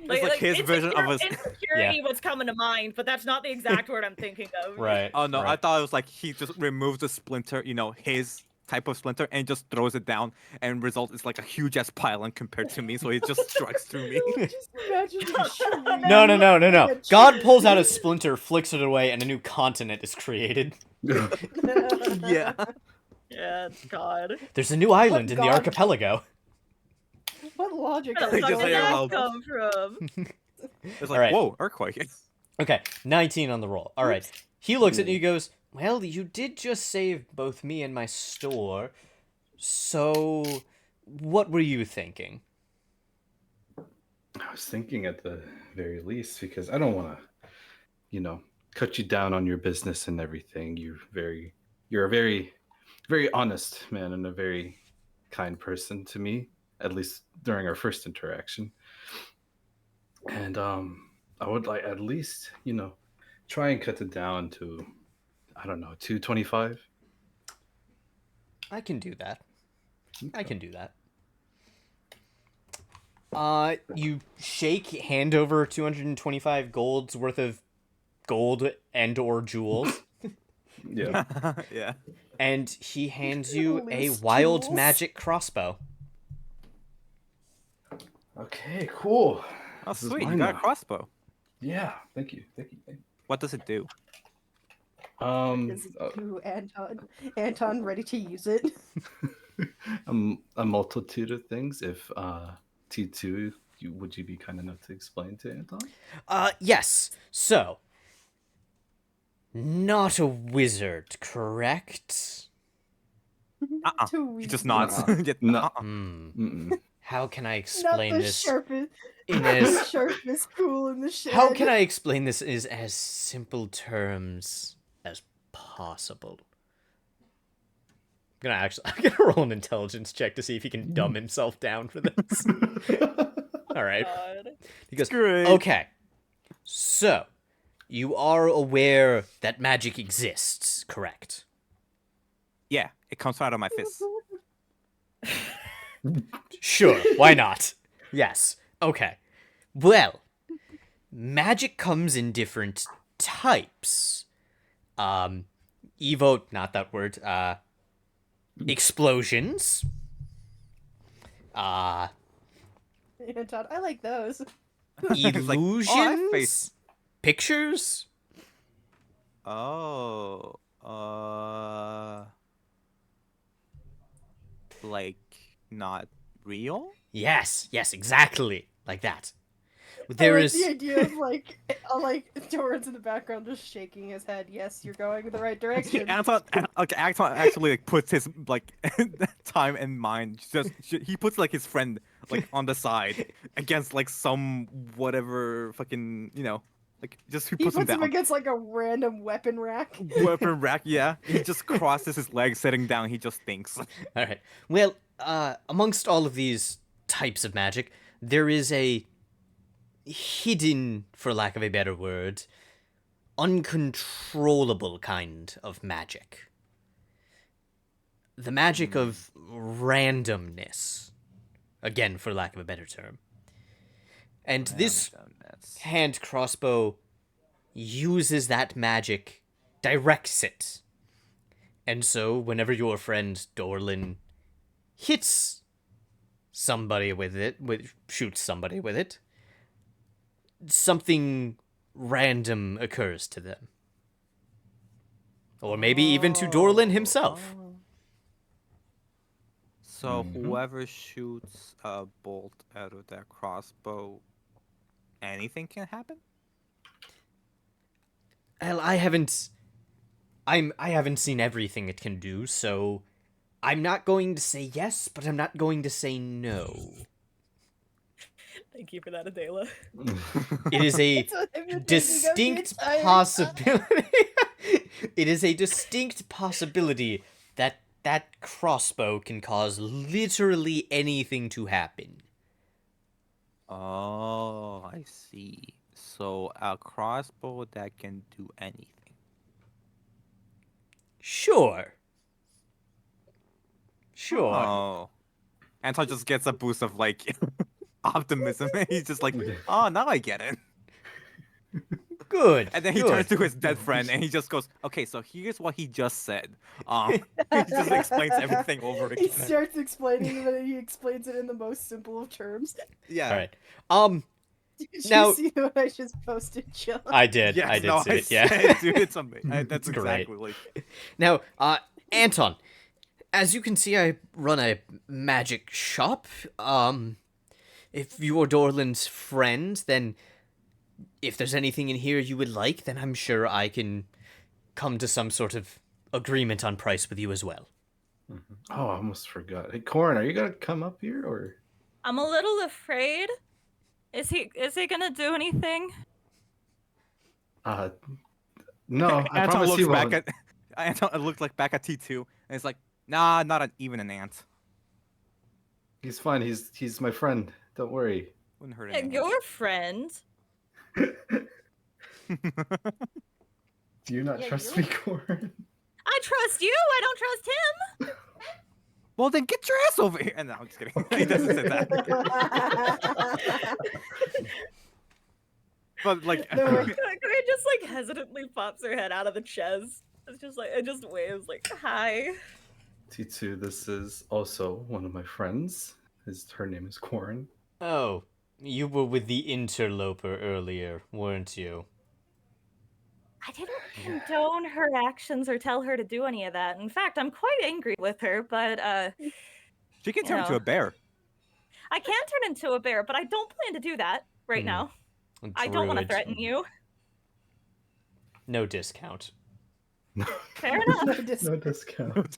It's like his version of us. Insecurity was coming to mind, but that's not the exact word I'm thinking of. Right. Oh no, I right. thought it was like he just removes the splinter, his type of splinter, and just throws it down, and result is like a huge ass pylon compared to me, so it just strikes through me. Just imagine the shooting No. and God pulls out a splinter, flicks it away, and a new continent is created. Yeah. Yeah, God. There's a new island in the God? archipelago. What logic Where are the They fuck just did say it that loud. come from? It's like, Alright. whoa, earthquake. Okay, 19 on the roll. All right. He looks at you and he goes, well, you did just save both me and my store. So, what were you thinking? I was thinking at the very least, because I don't want to, cut you down on your business and everything. You're a very, very honest man and a very kind person to me, at least during our first interaction. And I would like at least, try and cut it down to, I don't know, 225. I can do that. I can do that. You hand over 225 gold's worth of gold and or jewels, Yeah. Yeah. and he hands you a Loose wild jewels. magic crossbow. Okay, cool. Oh, This is sweet. You mine got a now. crossbow. Yeah, thank you. Thank you. Thank you. What does it do? Is it to Anton? Anton ready to use it? A multitude of things. If T2, would you be kind enough to explain to Anton? Yes. So, not a wizard, correct? To He use just it. nods. Yeah, No. uh-uh. Mm-mm. How can I Not explain the this sharpest. in The as sharpest tool in the shed. How can I explain this in as simple terms as possible? I'm gonna roll an intelligence check to see if he can dumb himself down for this. All right. God. He goes, Great. okay. So, you are aware that magic exists, correct? Yeah, it comes out of my fist. Sure, why not? Yes. Okay. Well, magic comes in different types. Not that word. Explosions. Anton, I like those. It's like, oh, Illusions. I have faith. Pictures. Oh, like not real? Yes, exactly. Like that. I There like is the idea of like Torrance in the background just shaking his head. Yes, you're going in the right direction. Anton actually like puts his like time and mind. He puts like his friend like on the side against like some whatever fucking like just he He puts him puts him down. against like a random weapon rack. Weapon rack, yeah. He just crosses his legs, sitting down. He just thinks. All right. Well, amongst all of these types of magic, there is a hidden, for lack of a better word, uncontrollable kind of magic. The magic of randomness. Again, for lack of a better term. And this hand crossbow uses that magic, directs it. And so, whenever your friend Dorlin hits somebody with it, shoots somebody with it, something random occurs to them. Or maybe even to Dorlin himself. So whoever shoots a bolt out of that crossbow, anything can happen? Well, I haven't seen everything it can do, so I'm not going to say yes, but I'm not going to say no. Thank you for that, Adela. It is a That's what I've been thinking of the distinct entire time. possibility. It is a distinct possibility that that crossbow can cause literally anything to happen. Oh, I see. So a crossbow that can do anything. Sure. Oh. Anton just gets a boost of like optimism. He's just like, oh, now I get it. Good. And then he turns to his dead friend and he just goes, okay, so here's what he just said. He just explains everything over He again. starts explaining it, and he explains it in the most simple of terms. Yeah. All right. Did Now- you see what I just posted, John? I did. Yes, I did no, see I it. Yeah. said, dude, it's amazing. That's It's great. exactly like. Now, Anton, as you can see, I run a magic shop. If you're Dorlin's friend, then if there's anything in here you would like, then I'm sure I can come to some sort of agreement on price with you as well. Oh, I almost forgot. Hey, Corin, are you gonna come up here or? I'm a little afraid. Is he gonna do anything? No. I Anton promise looks he back won't. at. Anton looks like back at T2 and it's like, nah, not even an ant. He's fine. He's my friend. Don't worry. Wouldn't hurt Yeah, anyone. your friend. Do you not Yeah, trust you're- me, Corin? I trust you. I don't trust him. Well, then get your ass over here. And no, I'm just kidding. He doesn't say that. But like, No, wait. Corinne just like hesitantly pops her head out of the chest. It's just like it just waves like hi. T2, this is also one of my friends. Her name is Corin. Oh, you were with the interloper earlier, weren't you? I didn't condone her actions or tell her to do any of that. In fact, I'm quite angry with her, but she can you turn into know. a bear. I can turn into a bear, but I don't plan to do that right now. I don't want to Druid. threaten you. No discount. Fair enough. No discount.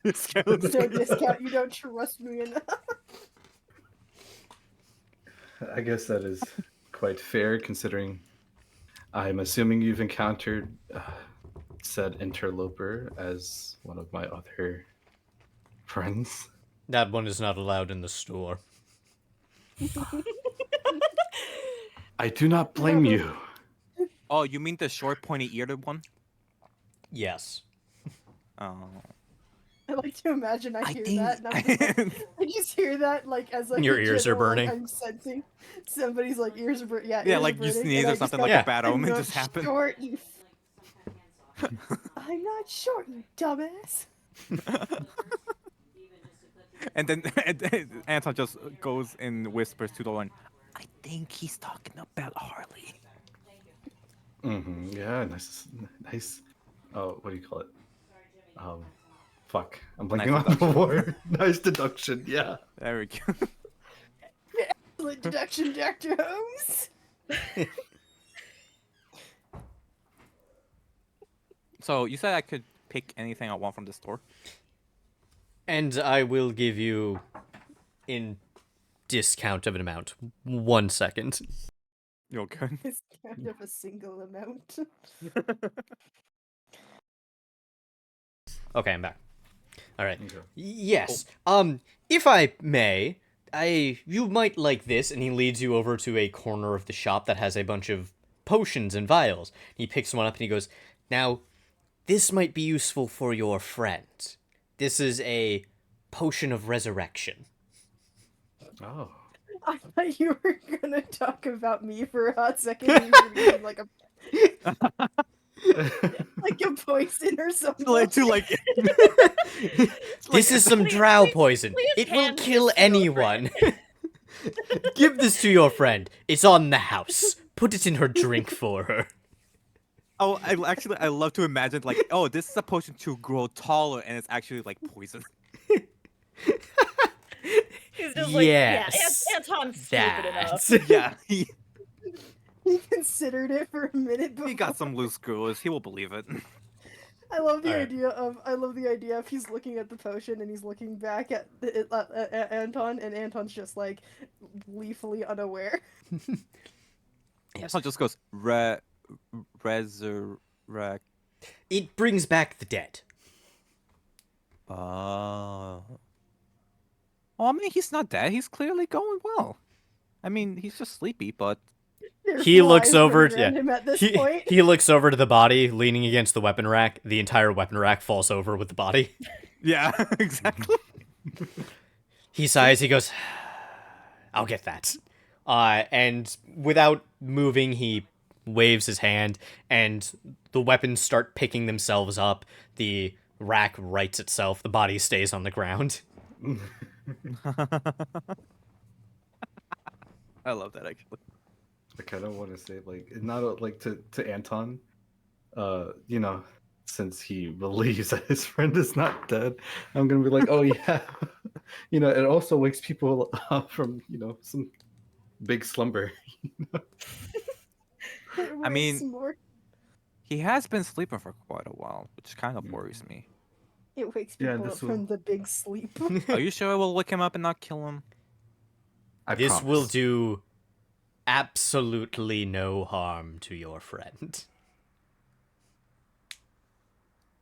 discount. No discount. You don't trust me enough. I guess that is quite fair, considering I'm assuming you've encountered said interloper as one of my other friends. That one is not allowed in the store. I do not blame you. Oh, you mean the short, pointy-eared one? Yes. Oh. I like to imagine I hear think- that, and I'm just like, I just hear that as like Your a ears are general, like, burning. I'm sensing somebody's like ears are burning. Yeah, Yeah, ears are like you burning, sneeze and or I just something go, like Yeah. a bad "I'm omen not just happened. Short, you. I'm not short, you dumbass. And then Anton just goes and whispers to the one. I think he's talking about Harley. Yeah, nice. Oh, what do you call it? Fuck. I'm blanking Nice on the word. Nice deduction. Yeah. There we go. Excellent deduction, Dr. Holmes. So you said I could pick anything I want from the store. And I will give you in discount of an amount. 1 second. You're good. It's kind of a single amount. Okay, I'm back. All right. Okay. Yes. If I may, you might like this, and he leads you over to a corner of the shop that has a bunch of potions and vials. He picks one up and he goes, "Now, this might be useful for your friend. This is a potion of resurrection." Oh. I thought you were gonna talk about me for a hot second. And you were gonna give me, like a poison or something. This is some drow poison. please It will hand kill this to your anyone. Give this to your friend. It's on the house. Put it in her drink for her. Oh, I love to imagine like, oh, this is a potion to grow taller, and it's actually like poison. He's just like, Yes, yeah, Anton's stupid enough. Yeah, He considered it for a minute. he got some loose screws. He will believe it. I love the Alright. idea of he's looking at the potion and he's looking back at Anton, and Anton's just like gleefully unaware. Yes. So it just goes resurrect. It brings back the dead. Oh. Well, I mean, he's not dead. He's clearly going well. I mean, he's just sleepy, but There's He looks flies over. running around him at this point. He looks over to the body leaning against the weapon rack. The entire weapon rack falls over with the body. yeah, exactly. He sighs. He goes, "I'll get that." And without moving, he waves his hand, and the weapons start picking themselves up. The rack rights itself. The body stays on the ground. I love that actually. I kind of want to say, like, not like to Anton, since he believes that his friend is not dead, I'm gonna be like, oh yeah, it also wakes people up from some big slumber. I mean- Some more. He has been sleeping for quite a while, which kind of worries me. It wakes Yeah, people up this from will- the big sleep. Are you sure it will wake him up and not kill him? I This will promise. do absolutely no harm to your friend.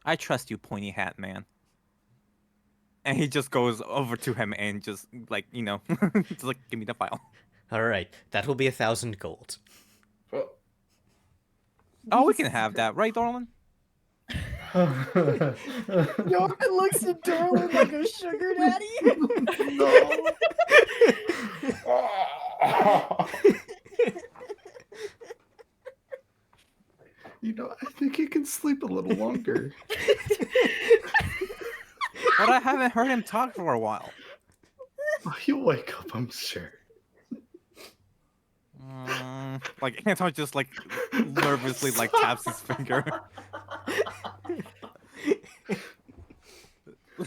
I trust you, pointy hat man. And he just goes over to him and just like, just like, give me the file. All right, that will be 1,000 gold. Oh, Oh, we can have that, right, darling? Jordan looks at Dorlin like a sugar daddy. You know, I think he can sleep a little longer. But I haven't heard him talk for a while. He'll wake up, I'm sure. Like Anton just like nervously like taps his finger.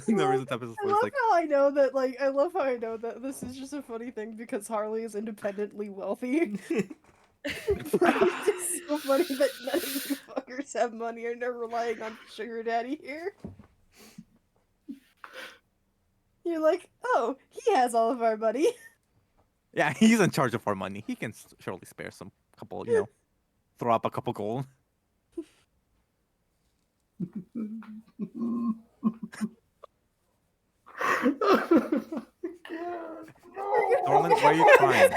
Nervously taps his I voice love like. how I know that. Like, I love how I know that this is just a funny thing because Harley is independently wealthy. It's just so funny that none of you fuckers have money and are relying on sugar daddy here. You're like, oh, he has all of our money. Yeah, he's in charge of our money. He can surely spare some couple, you know, throw up a couple gold. Norman, why are you crying?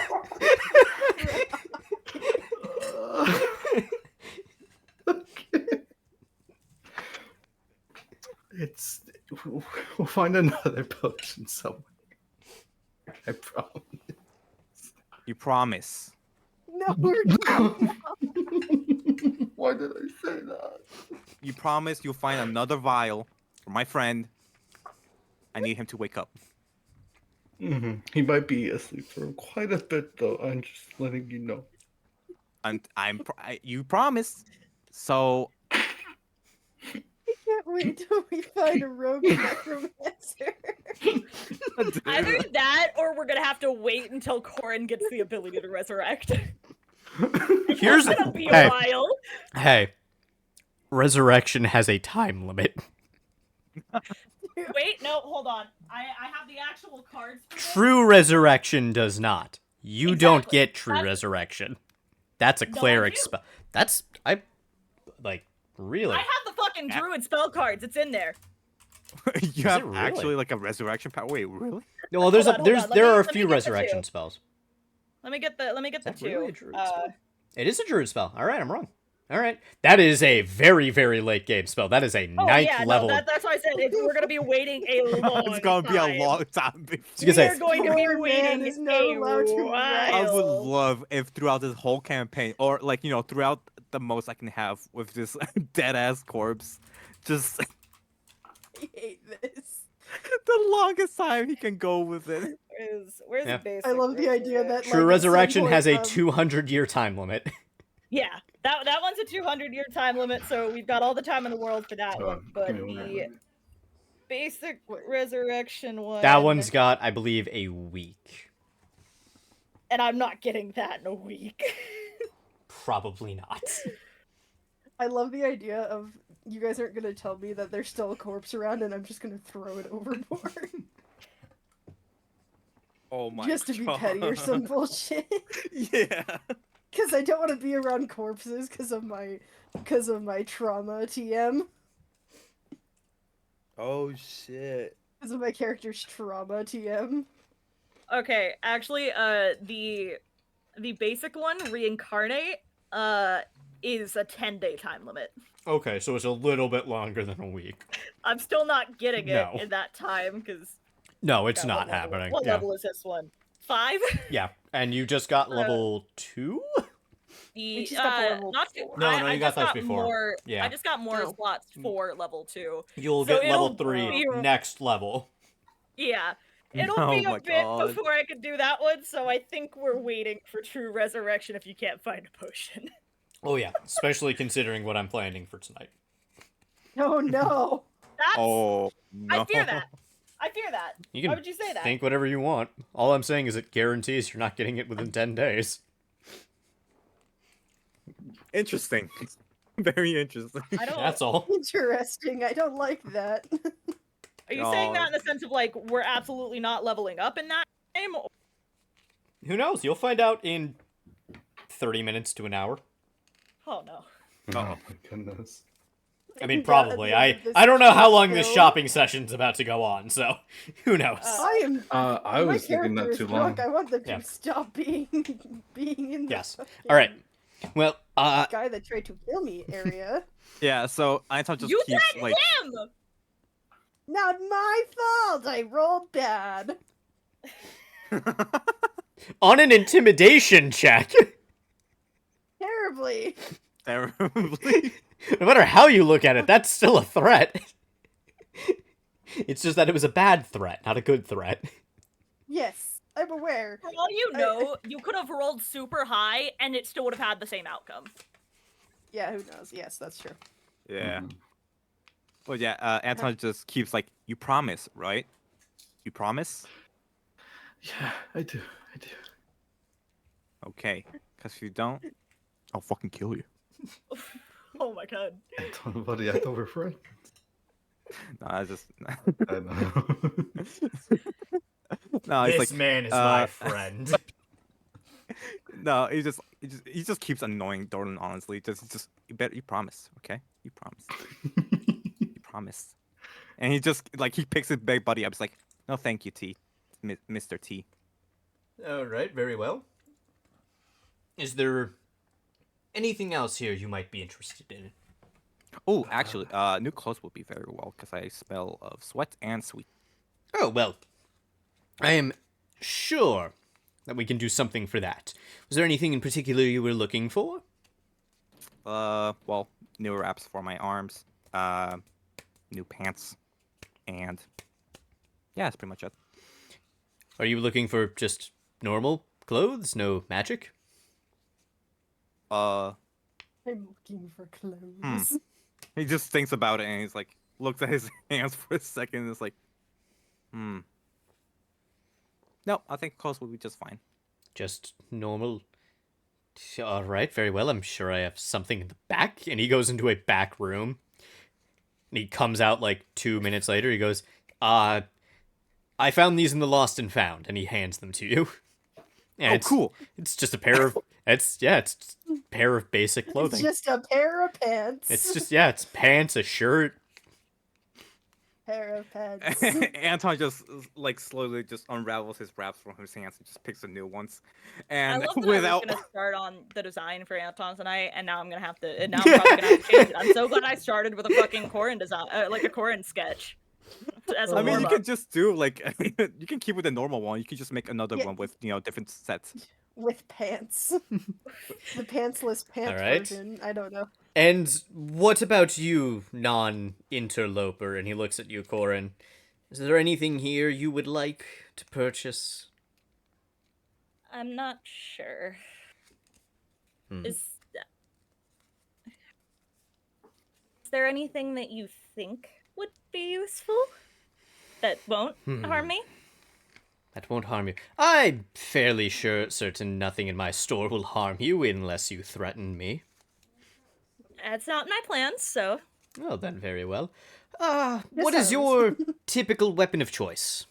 It's we'll find another potion somewhere. I promise. You promise. No, we're not. Why did I say that? You promise you'll find another vial for my friend. I need him to wake up. He might be asleep for quite a bit, though. I'm just letting you know. You promise. So Can't wait till we find a rogue necromancer. Either that, or we're gonna have to wait until Corin gets the ability to resurrect. Here's It's gonna be hey, a while. hey, resurrection has a time limit. Wait, no, hold on. I have the actual cards. For this. True resurrection does not. You don't Exactly. get true That's- resurrection. That's a No, I cleric do. spell. That's really. I have the fucking druid spell cards. It's in there. you it have really? actually like a resurrection power. Wait, really? Well, there's Hold on, hold on. there are a Let me few get the resurrection two. spells. Let me get the that two. really a druid spell? It is a druid spell. All right, I'm wrong. All right, that is a very, very late game spell. That is a Oh ninth yeah, level. no, that's why I said we're gonna be waiting a long It's gonna be a time. long time before. I was gonna We are say, going to be Poor man waiting is not a allowed to while. I would love if throughout this whole campaign, or like you know, throughout the most I can have with this dead ass corpse, just I hate this. the longest time he can go with it. Where's Yeah. the basic? I love the idea that true like, at resurrection some has a point, 200-year time limit. Yeah, that one's a 200-year time limit, so we've got all the time in the world for that Hold one. on, But give me one the moment. basic resurrection one. That one's got, I believe, a week. And I'm not getting that in a week. Probably not. I love the idea of you guys aren't gonna tell me that there's still a corpse around and I'm just gonna throw it overboard. Oh my! Just to be petty or some bullshit. Yeah. Because I don't want to be around corpses because of my trauma TM. Oh shit. Because of my character's trauma TM. Okay, actually, the basic one, reincarnate, is a 10-day time limit. Okay, so it's a little bit longer than a week. I'm still not getting it No. in that time because No, it's not happening. What Yeah. level is this one? 5? Yeah, and you just got level 2? We just got to level not 4. No, I you got just those before. More, Yeah. I just got more No. slots for level 2. You'll So get level it'll 3 be- next level. Yeah. It'll Oh be a my bit God. before I can do that one, so I think we're waiting for true resurrection if you can't find a potion. Oh yeah, especially considering what I'm planning for tonight. Oh no! That's Oh no. I fear that. I fear that. You can Why would you say that? think whatever you want. All I'm saying is it guarantees you're not getting it within 10 days. Interesting. Very interesting. I don't That's all. Interesting. I don't like that. Are you saying No. that in the sense of like we're absolutely not leveling up in that game? Who knows? You'll find out in 30 minutes to an hour. Oh no. Oh my goodness. I mean, Yeah, probably. at the end of this I don't know how long this show, shopping session's about to go on, so who knows? I am. I my was thinking character not is too drunk. long. I want them Yeah. to stop being in the Yes. fucking All right. Well, guy that tried to kill me area. Yeah, so Anton just You keeps said like him! Not my fault. I rolled bad. On an intimidation check. Terribly. terribly. No matter how you look at it, that's still a threat. It's just that it was a bad threat, not a good threat. Yes, I'm aware. For all you know, you could have rolled super high and it still would have had the same outcome. Yeah, who knows? Yes, that's true. Yeah. Mhm. Well, yeah. Anton just keeps like, "You promise, right? You promise? Yeah, I do. I do. Okay. Because if you don't, I'll fucking kill you." Oh my god. Anton, buddy, I thought we're friends. No, I just. I know. No, he's like, man is my friend. no, he just keeps annoying Dorlan. Honestly, just you promise, okay? You promise. You promise. And he just like he picks his big buddy up. He's like, "No, thank you, T, Mr. T." Alright, very well. Is there anything else here you might be interested in? Oh, actually, new clothes would be very well because I smell of sweat and sweet. Oh, well. I am sure that we can do something for that. Was there anything in particular you were looking for? Well, new wraps for my arms, new pants, and yeah, that's pretty much it. Are you looking for just normal clothes? No magic? Uh, I'm looking for clothes. he just thinks about it and he's like, looks at his hands for a second and is like, No, I think clothes will be just fine. Just normal. Alright, very well. I'm sure I have something in the back. And he goes into a back room. And he comes out like 2 minutes later. He goes, I found these in the Lost and Found. And he hands them to you. And Oh, cool. It's just a pair of. It's just a pair of basic clothing. It's just a pair of pants. It's pants, a shirt. Pair of pants. Anton just like slowly just unravels his wraps from his hands and just picks the new ones. I And love that without I was gonna start on the design for Anton tonight, and now I'm gonna have to. And now I'm probably gonna have to change it. I'm so glad I started with a fucking Corin design, like a Corin sketch. As a I mean, you warm-up. can just do like you can keep with the normal one. You can just make another Yeah. one with different sets. With pants. The pantsless pant Alright. version. I don't know. And what about you, non-interloper? And he looks at you, Corin. Is there anything here you would like to purchase? I'm not sure. Is there anything that you think would be useful that won't harm me? That won't harm you. I'm fairly certain nothing in my store will harm you unless you threaten me. That's not my plans, so Well, then, very well. What is sounds- your typical weapon of choice?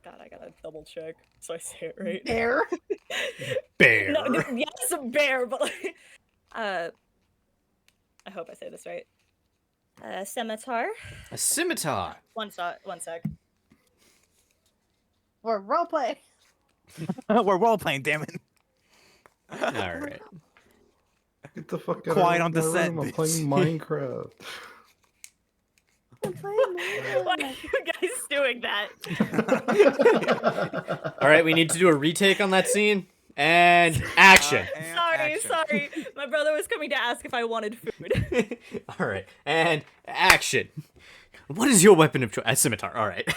God, I gotta double check so I say it right. Bear. Bear. No, yes, a bear, but like, I hope I say this right. Scimitar. A scimitar. One sec. Or roleplay. We're role playing, damn it. All right. Get the fuck out Quiet of on the my set, room. I'm bitch. playing Minecraft. I'm playing Why are you guys doing that? All right, we need to do a retake on that scene. And action. And Sorry, action. sorry. My brother was coming to ask if I wanted food. All right, and action. What is your weapon of choice? A scimitar. All right.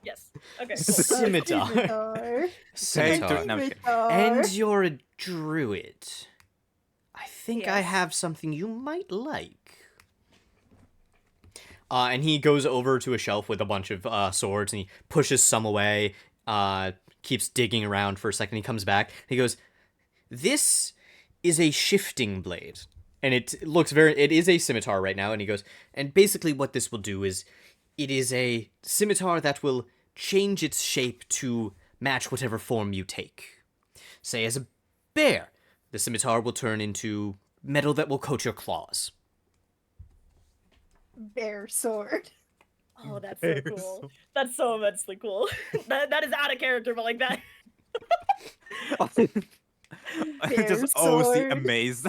Yes. Okay. Scimitar. Scimitar. Scimitar. No, I'm kidding. And you're a druid. I think I Yes. have something you might like. And he goes over to a shelf with a bunch of swords, and he pushes some away, keeps digging around for a second. He comes back. He goes, "This is a shifting blade." And it is a scimitar right now. And he goes, and basically what this will do is, it is a scimitar that will change its shape to match whatever form you take. Say, as a bear, the scimitar will turn into metal that will coat your claws. Bear sword. Oh, that's so cool. That's so immensely cool. that is out of character, but like that. Just Bear OC sword. amazed.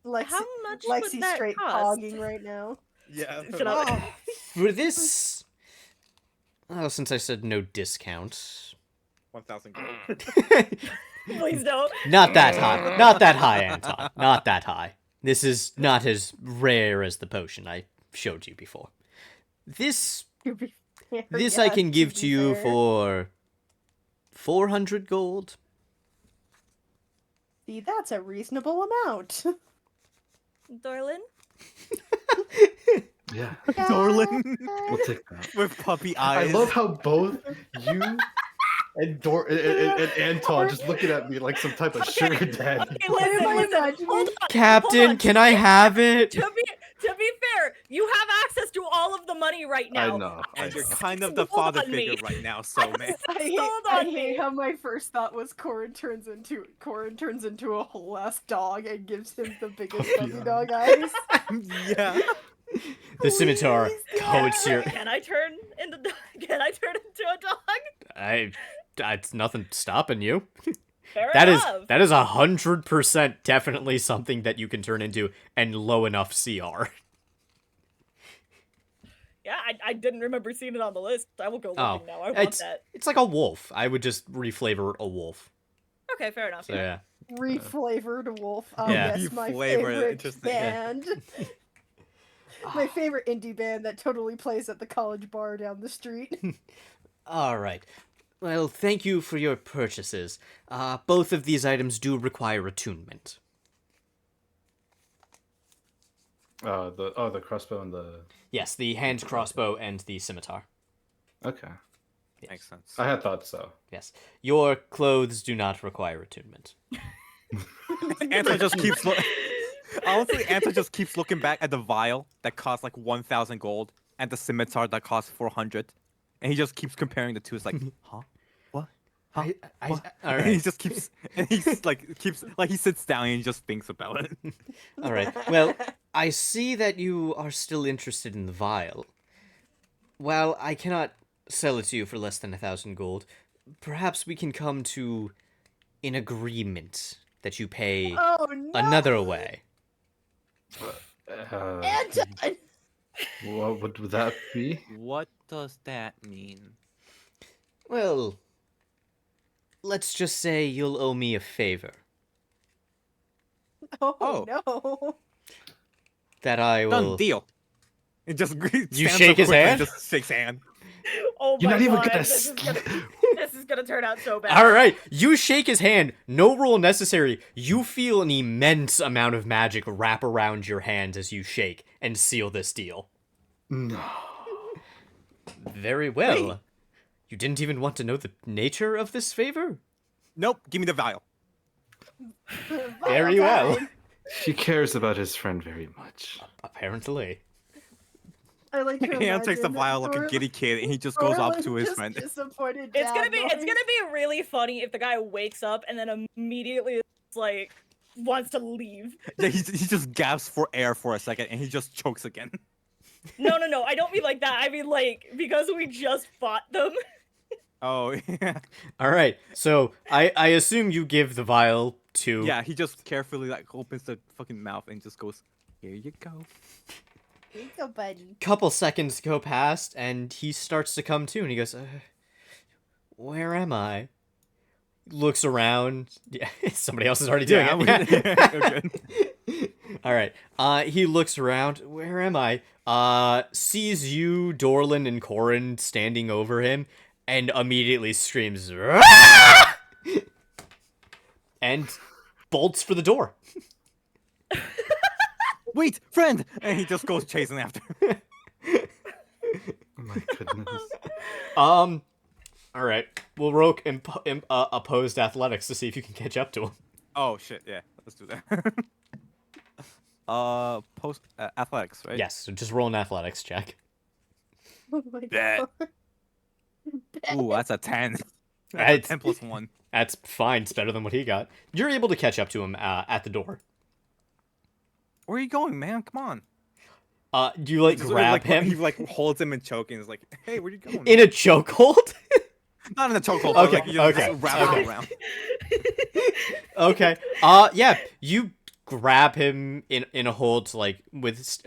How much would Lexi's that straight cost? pogging right now. Yeah. Shut up. For this, oh, since I said no discount, 1,000 gold. Please don't. not that high, not that high, Anton, not that high. This is not as rare as the potion I showed you before. This To be fair, I yeah, can give to be you fair. for 400 gold. See, that's a reasonable amount. Darlin? Yeah, Dorlin we'll take that. with puppy I eyes. love how both you and and Anton just looking at me like some type of sugar daddy. Okay, What am I listen. imagining? Hold on. Captain, hold on. can I have it? To be fair, you have access to all of the money right now. I know. and you're I know. kind of the Hold father on me. figure right now, so man. I hate how my first thought was Corin turns into a whole ass dog and gives him the biggest Puppy puppy eyes. dog eyes. Yeah. The scimitar Please, coats your. Can I turn into a dog? It's nothing stopping you. Fair That is enough. 100% definitely something that you can turn into and low enough CR. Yeah, I didn't remember seeing it on the list. I will go looking Oh, now. I want it's that. it's like a wolf. I would just reflavor a wolf. Okay, fair enough. So yeah. Reflavored wolf. Oh Yeah. yes, my Reflavored, favorite interesting, yeah. band. My favorite indie band that totally plays at the college bar down the street. All right. Well, thank you for your purchases. Both of these items do require attunement. The crossbow and the Yes, the hand crossbow and the scimitar. okay. Yes. Makes sense. I had thought so. Yes. Your clothes do not require attunement. Anton just keeps honestly, Anton just keeps looking back at the vial that costs like 1,000 gold and the scimitar that costs 400, and he just keeps comparing the two. It's like, huh? What? Huh? All And he right. just keeps, and he's like, he sits down and he just thinks about it. All right. Well, I see that you are still interested in the vial. While I cannot sell it to you for less than 1,000 gold, perhaps we can come to an agreement that you pay Oh no! another way. Anton! What would that be? What does that mean? Well, let's just say you'll owe me a favor. Oh no! That I Done will. deal. It just You stands shake up his quickly and hand? Just shakes hand. Oh You're my not even god, gonna this is gonna turn out so bad. All right, you shake his hand. No roll necessary. You feel an immense amount of magic wrap around your hand as you shake and seal this deal. No. Very well. Wait. You didn't even want to know the nature of this favor? Nope. Give me the vial. Very well. She cares about his friend very much. Apparently. I like to Anton takes the imagine vial like a Dorlin- giddy kid, and he just goes up Dorlin to his just friend. Disappointed It's gonna dad be noise. really funny if the guy wakes up and then immediately is like wants to leave. Yeah, he just gasps for air for a second, and he just chokes again. No, I don't mean like that. I mean like because we just fought them. Oh, yeah. All right. So I assume you give the vial to. Yeah, he just carefully like opens the fucking mouth and just goes, "Here you go." Here you go, buddy. Couple seconds go past, and he starts to come to, and he goes, "Where am I?" Looks around. Yeah, somebody else is already doing Yeah, it. we're good. All right. He looks around. Where am I? Sees you, Dorlin, and Corin standing over him, and immediately screams, "Ah!" and bolts for the door. Wait, friend! And he just goes chasing after. Oh my goodness. All right. We'll roll opposed athletics to see if you can catch up to him. Oh shit! Yeah, let's do that. Post athletics, right? Yes. So just roll an athletics check. Oh my Bet. god. Ooh, that's a 10. That's Right. a 10 plus 1. That's fine. It's better than what he got. You're able to catch up to him at the door. Where are you going, man? Come on. You like Just, grab like, him He like holds him and choking. Is like, hey, where are you going? in a chokehold. Not in a chokehold. Okay, Like, you just okay, wrap him okay. around. Okay. Yeah. You grab him in a hold to, like,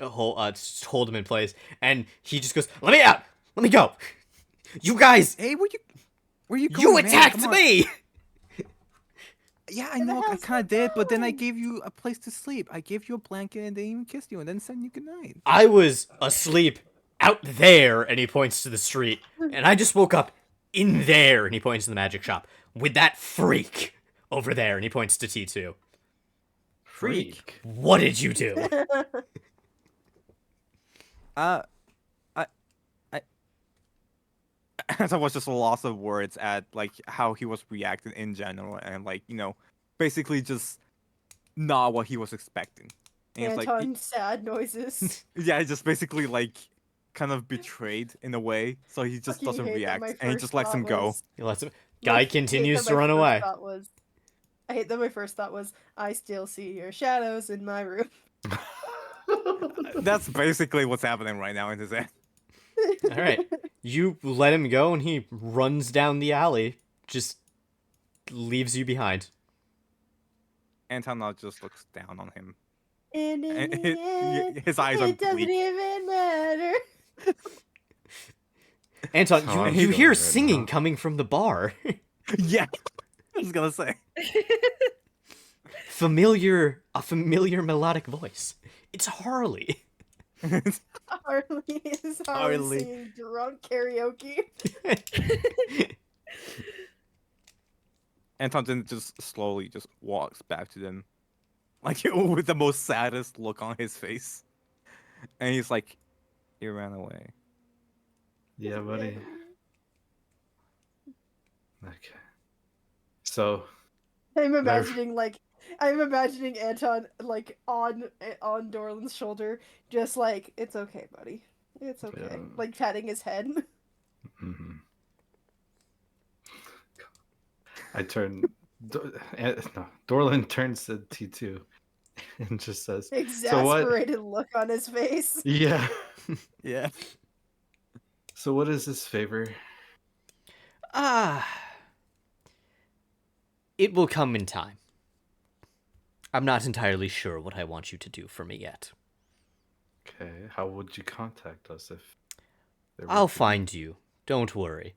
hold him in place, and he just goes, "Let me out! Let me go! You guys, Hey, where you going, you man? attacked Come on." me!" Yeah, I Where the know, I hell's kind he of did, but then I going? gave you a place to sleep. I gave you a blanket, and they even kissed you, and then said you goodnight. I was asleep out there, and he points to the street, and I just woke up in there, and he points to the magic shop, with that freak over there, and he points to T2. Freak. What did you do? I, as I was just a loss of words at like how he was reacting in general, and like basically just not what he was expecting. And it's like, Anton sad noises. yeah, he just basically like kind of betrayed in a way, so he just Fucking doesn't hate that my react, and he first just lets thought him go. was. He lets him. my- Guy hate continues that to my run first away. thought was- I hate that my first thought was, I still see your shadows in my room. That's basically what's happening right now in his head. All right, you let him go, and he runs down the alley, just leaves you behind. Anton now just looks down on him. And in And the end, his eyes are it doesn't bleak. even matter. Anton, How I'm you feeling hear right singing now. coming from the bar. Yeah, I was gonna say. A familiar melodic voice. It's Harley. Harley is Harley. Harley singing drunk karaoke. Anton then just slowly just walks back to them, like with the most saddest look on his face, and he's like, "He ran away." Yeah, buddy. Okay. So I'm And I- imagining Anton like on Dorland's shoulder, just like, it's okay, buddy. It's okay. Yeah. Like patting his head. mhm. I turn. No, Dorland turns to T2 and just says, "So what?" Exasperated look on his face. Yeah. Yeah. So what is this favor? Ah. It will come in time. I'm not entirely sure what I want you to do for me yet. Okay. How would you contact us if? there I'll were to be- find you. Don't worry.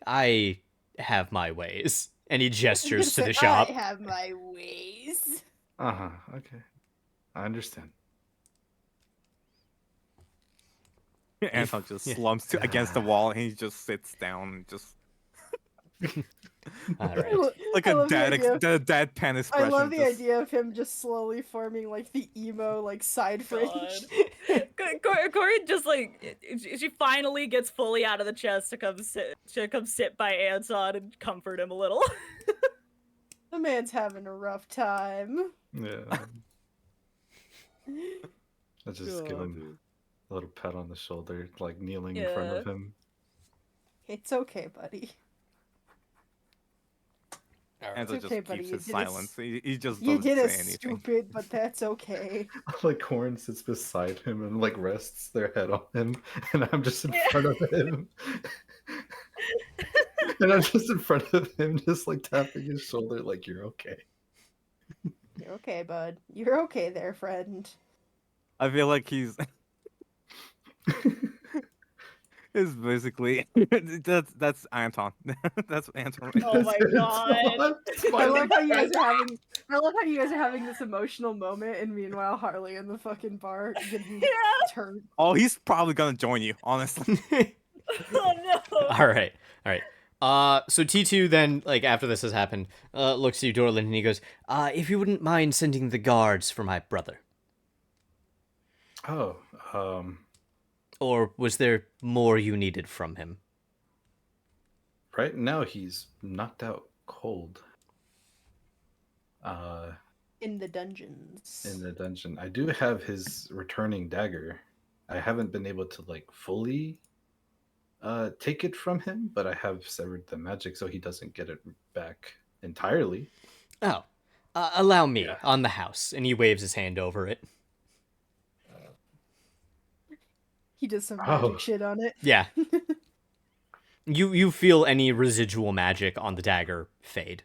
I have my ways. And he gestures to the shop. I have my ways. Uh-huh. Okay. I understand. Anton just Yeah. slumps against the wall, and he just sits down, and just All I right. lo- like I a love the idea. deadpan I expression. love the just- idea of him just slowly forming like the emo like side fringe. Corin just like she finally gets fully out of the chest to come sit by Anton and comfort him a little. The man's having a rough time. Yeah. I just give him a little pat on the shoulder, like kneeling in front of him. It's okay, buddy. Anton It's just okay, buddy, keeps you his did it silence. He just You doesn't did it, say anything. stupid, but that's okay. Like Corn sits beside him and like rests their head on him, and I'm just in front of him. And I'm just in front of him, just like tapping his shoulder, like, "You're okay." You're okay, bud. You're okay there, friend. I feel like he's is basically that's Anton. That's Anton. Right Oh my It's god. not- it's I fine. love how you guys are having. I love how you guys are having this emotional moment, and meanwhile Harley in the fucking bar getting Yeah. turned. Oh, he's probably gonna join you, honestly. Oh no. All right. So T2 then, like, after this has happened, looks to you, Dorland, and he goes, if you wouldn't mind sending the guards for my brother. Oh, Or was there more you needed from him? right now he's knocked out cold. In the dungeons. In the dungeon. I do have his returning dagger. I haven't been able to like fully take it from him, but I have severed the magic so he doesn't get it back entirely. Oh, allow me, Yeah. on the house. And he waves his hand over it. He does some Oh. magic shit on it. Yeah. You feel any residual magic on the dagger fade.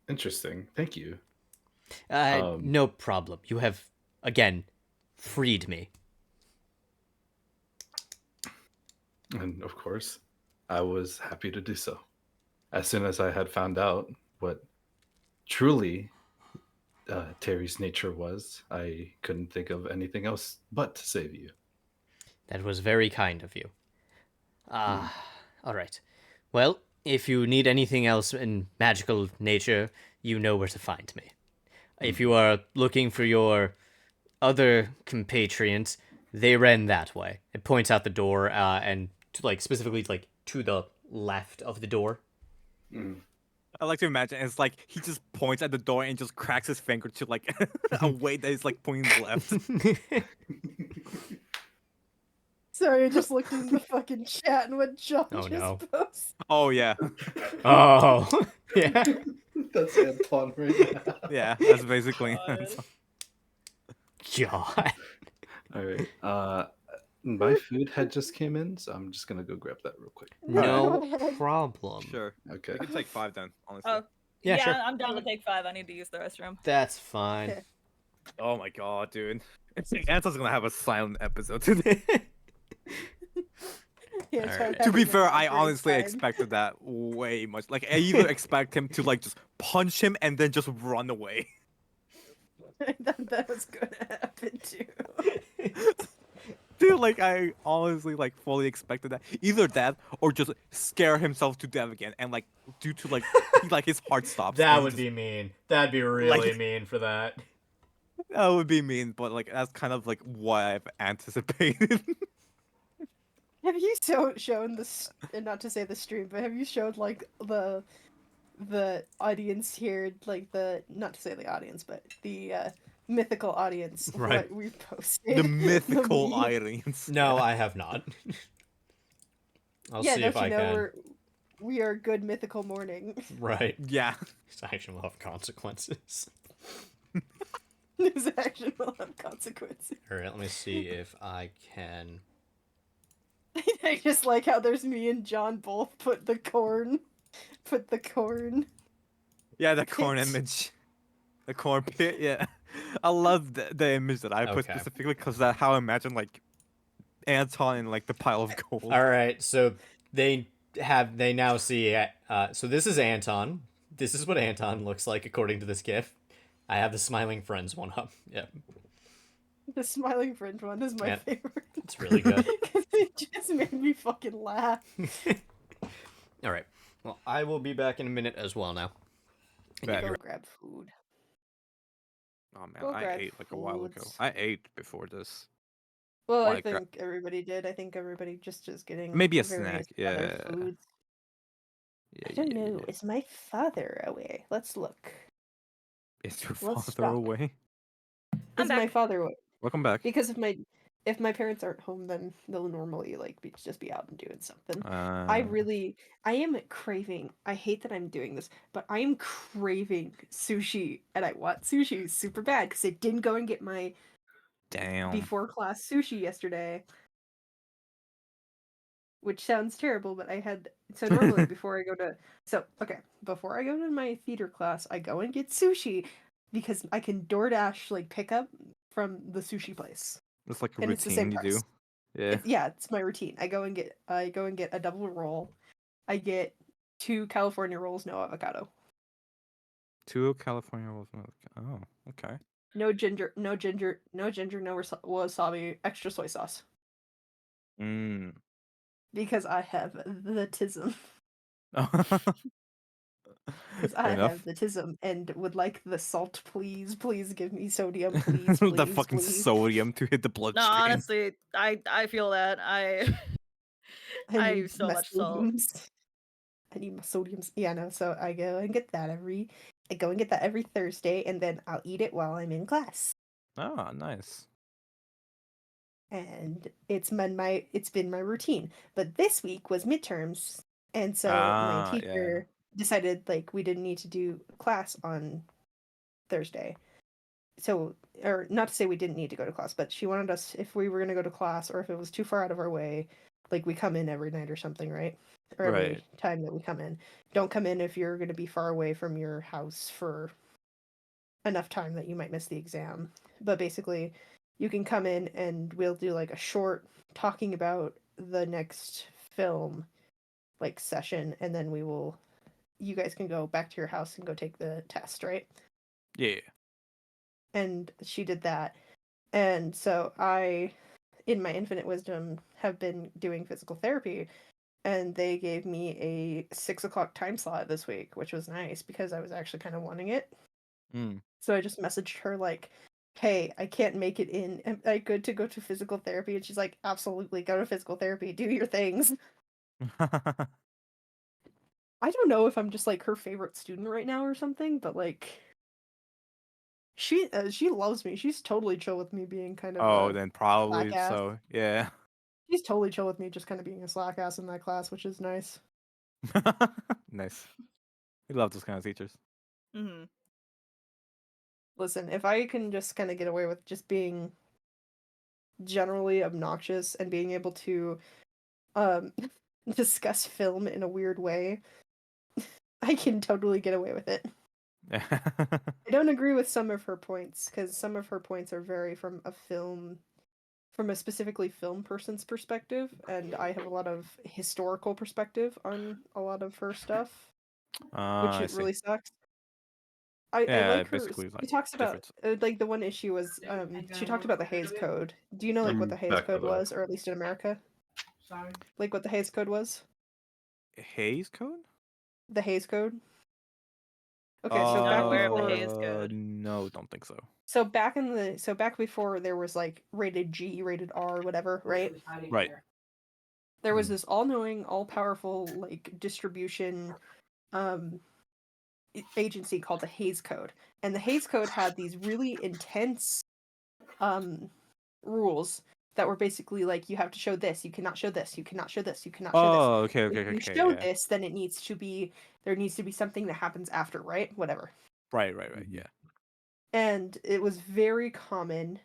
Interesting. Thank you. No problem. You have, again, freed me. And of course, I was happy to do so. As soon as I had found out what truly Terry's nature was, I couldn't think of anything else but to save you. That was very kind of you. All right. Well, if you need anything else in magical nature, you know where to find me. If you are looking for your other compatriots, they ran that way. It points out the door, and specifically to the left of the door. I like to imagine it's like he just points at the door and just cracks his finger to like a way that is like pointing left. Sorry, I just looked into the fucking chat and what John Oh, just no. posted. Oh yeah, Oh, yeah. That's Anton right now. yeah. That's basically. God. All right. My food had just came in, so I'm just gonna go grab that real quick. No Go ahead. problem. Sure. Okay. We can take 5 then. Honestly. Oh, Yeah, yeah, sure. I'm down to take 5. I need to use the restroom. That's fine. Okay. Oh my god, dude. Anton's gonna have a silent episode today. Yeah, Alright. John To be having a fair, I great honestly time. expected that way much. Like, I either expect him to like just punch him and then just run away. that was gonna happen too. Dude, like I honestly like fully expected that. Either that or just scare himself to death again and like due to like his heart stops. That and would just- be mean. That'd be really Like- mean for that. that would be mean, but like that's kind of like what I've anticipated. Have you shown this, and not to say the stream, but have you showed like the audience here, like the, not to say the audience, but the mythical audience, Right. what we posted? The mythical meme? audience. No, I have not. I'll Yeah, see don't if you I know can. we are good mythical morning. Right. Yeah. This action will have consequences. This action will have consequences. Alright, let me see if I can. I just like how there's me and John both put the corn. Yeah, the corn Pit. image. The corn pit, yeah. I love the image that I put Okay. specifically because that how I imagine like Anton in like the pile of gold. Alright, so they now see. So this is Anton. This is what Anton looks like according to this GIF. I have the smiling friends one up. Yep, The smiling friend one is my Yeah. favorite. it's really good. Because it just made me fucking laugh. Alright, well, I will be back in a minute as well now. Bet. Go grab food. Oh man, Go I grab ate like a while ago. foods. I ate before this. Well, I Like, think everybody did. I think everybody just is getting Maybe a various snack, other yeah. foods. Yeah, I don't yeah, know. yeah. Is my father away? Let's look. Is your Let's father stop. away? I'm Is my back. father away? Welcome back. Because if my parents aren't home, then they'll normally like just be out and doing something. I am craving. I hate that I'm doing this, but I am craving sushi, and I want sushi super bad because I didn't go and get my damn. before class sushi yesterday. Which sounds terrible, but I had so normally before I go to my theater class, I go and get sushi because I can DoorDash like pick up from the sushi place. It's like a And it's the same routine you do. price. Yeah. It's my routine. I go and get a double roll. I get 2 California rolls, no avocado. 2 California rolls. Oh, okay. No ginger, no wasabi, extra soy sauce. Mm. Because I have the tism. Because Fair I enough. have the tism and would like the salt, please. Please give me sodium, please, The please, fucking please. sodium to hit the No, bloodstream. honestly, I feel that. I I use so my much salt. sodiums. I need my sodiums. Yeah, no, so I go and get that every Thursday, and then I'll eat it while I'm in class. Ah, nice. And it's been my routine. But this week was midterms, and so Ah, my yeah. teacher decided like we didn't need to do class on Thursday. So, or not to say we didn't need to go to class, but she wanted us, if we were going to go to class or if it was too far out of our way, like we come in every night or something, right? Or every Right. time that we come in. Don't come in if you're going to be far away from your house for enough time that you might miss the exam. But basically, you can come in and we'll do like a short talking about the next film like session, and then you guys can go back to your house and go take the test, right? Yeah. And she did that. And so I, in my infinite wisdom, have been doing physical therapy, and they gave me a 6 o'clock time slot this week, which was nice because I was actually kind of wanting it. Mm. So I just messaged her like, hey, I can't make it in. Am I good to go to physical therapy? And she's like, absolutely, go to physical therapy, do your things. I don't know if I'm just like her favorite student right now or something, but like she loves me. She's totally chill with me being kind of Oh, a then slack probably ass. so. Yeah. She's totally chill with me just kind of being a slack ass in that class, which is nice. Nice. We love those kind of teachers. Mm-hmm. Listen, if I can just kind of get away with just being generally obnoxious and being able to um discuss film in a weird way, I can totally get away with it. I don't agree with some of her points because some of her points are very from a specifically film person's perspective, and I have a lot of historical perspective on a lot of her stuff, which I it see. really sucks. I Yeah, like her. basically She like talks about difference. like the one issue was she talked about the Hays Code. Do you know like what the Hays Back Code that up. was, or at least in America, like what the Hays Code was? Hays Code? The Hays Code. Okay, so Not back aware of the before Hays Code. No, don't think so. back before there was like rated G, rated R, whatever, right? Right. There was this all-knowing, all-powerful like distribution um agency called the Hays Code. And the Hays Code had these really intense rules that were basically like you have to show this, you cannot show this, you cannot show this, you cannot show this. Oh, okay, If you okay, show yeah. this, then there needs to be something that happens after, right? Whatever. Right, yeah. And it was very common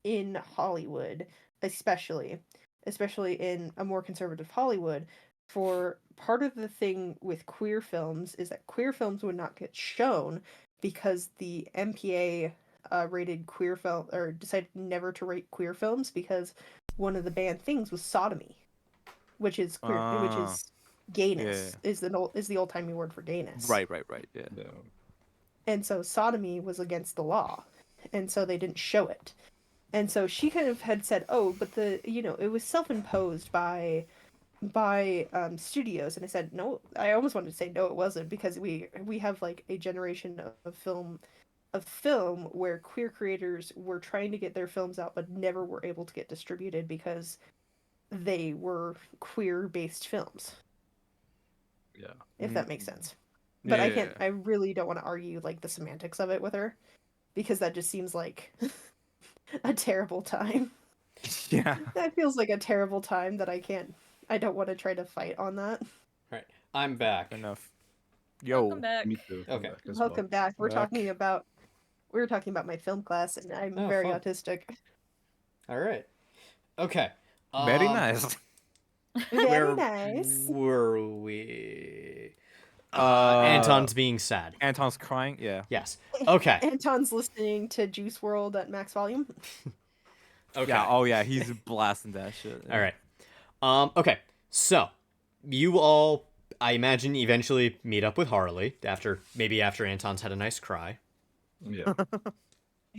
in Hollywood, especially in a more conservative Hollywood, for part of the thing with queer films is that queer films would not get shown because the MPA rated queer film or decided never to rate queer films because one of the banned things was sodomy, which is queer, which is gayness, yeah. is the old timey word for gayness. Right, yeah. And so sodomy was against the law, and so they didn't show it. And so she kind of had said, "Oh, but it was self-imposed by studios." And I said, "No." I almost wanted to say no, it wasn't, because we have like a generation of film where queer creators were trying to get their films out but never were able to get distributed because they were queer-based films. Yeah. If that makes sense. But yeah. I really don't want to argue like the semantics of it with her, because that just seems like a terrible time. Yeah. That feels like a terrible time that I don't want to try to fight on that. Right. I'm back. Enough. Yo. Welcome back. Me too. I'm Okay. back as Welcome back. We were Back. talking about my film class, and I'm Oh, very fun. autistic. All right. Okay. Very nice. Very Where nice. were we? Uh, Anton's being sad. Anton's crying. Yeah. Yes. Okay. Anton's listening to Juice World at max volume. Okay. Yeah. Oh yeah, he's blasting that shit. All right. Okay. So, you all, I imagine, eventually meet up with Harley after Anton's had a nice cry. well. Yeah.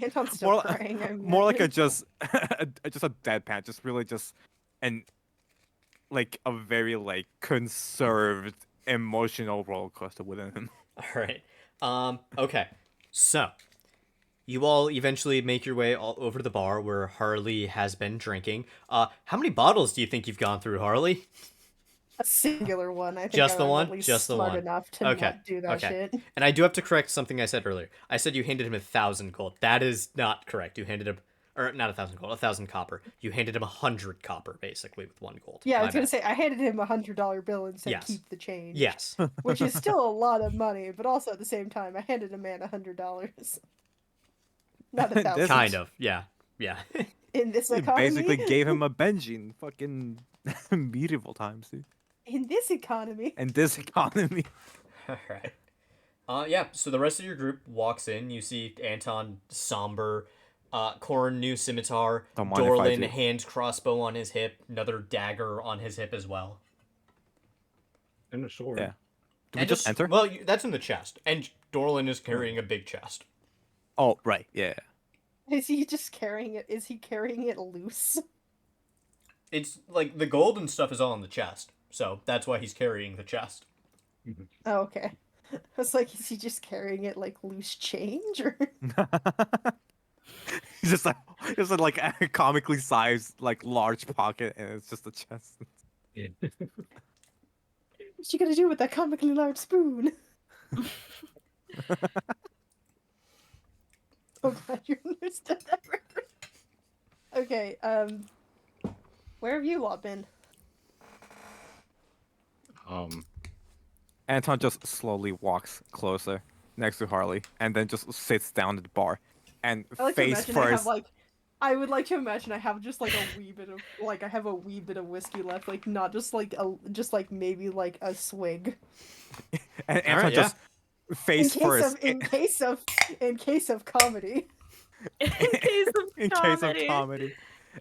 Anton's still More, crying. I more like a imagine. just, just a deadpan, just really just, and like a very like conserved emotional roller coaster within him. All right. Okay. So, you all eventually make your way all over to the bar where Harley has been drinking. How many bottles do you think you've gone through, Harley? A singular one. I think Just the I'm one? at least Just the smart one. enough to Okay. not do that shit. And I do have to correct something I said earlier. I said you handed him 1,000 gold. That is not correct. You handed him, or not 1,000 gold, 1,000 copper. You handed him 100 copper, basically, with 1 gold. Yeah, I My was gonna bad. say I handed him $100 bill and said Yes. keep the change. Yes. Which is still a lot of money, but also at the same time, I handed a man $100. Not This 1,000. is- Kind of. Yeah. Yeah. In this You economy. basically gave him a Benji in fucking medieval times, dude. In this economy. And this economy. All right. Yeah, so the rest of your group walks in. You see Anton, somber, Korn, new scimitar, Don't mind if I Dorlin, do. hand crossbow on his hip, another dagger on his hip as well. And a sword. Yeah. Do we And just enter? Well, that's in the chest. And Dorlin is carrying a big chest. Oh, right. Yeah. Is he just carrying it? Is he carrying it loose? It's like the gold and stuff is all in the chest, so that's why he's carrying the chest. Oh, okay. I was like, is he just carrying it like loose change? Or... It's just like a comically sized, like large pocket, and it's just a chest. Yeah. What you gonna do with that comically large spoon? So glad you understood that reference. Okay, where have you lot been? Anton just slowly walks closer next to Harley, and then just sits down at the bar, and I like to face imagine I have first. like, I would like to imagine I have just like a wee bit of like I have a wee bit of whiskey left, like not just like just like maybe like a swig. And Anton Alright, yeah. just face first. In case of comedy. In case of In case of comedy.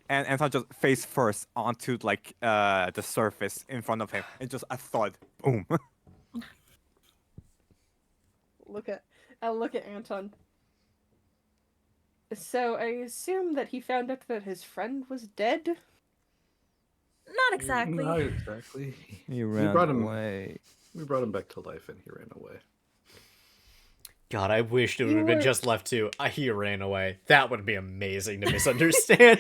And Anton just face first onto like the surface in front of him, and just a thud, boom. I'll look at Anton. So I assume that he found out that his friend was dead? Not exactly. Not exactly. He We brought him away. We brought him back to life, and he ran away. God, I wished it would You have been were- just left to, he ran away. That would be amazing to misunderstand.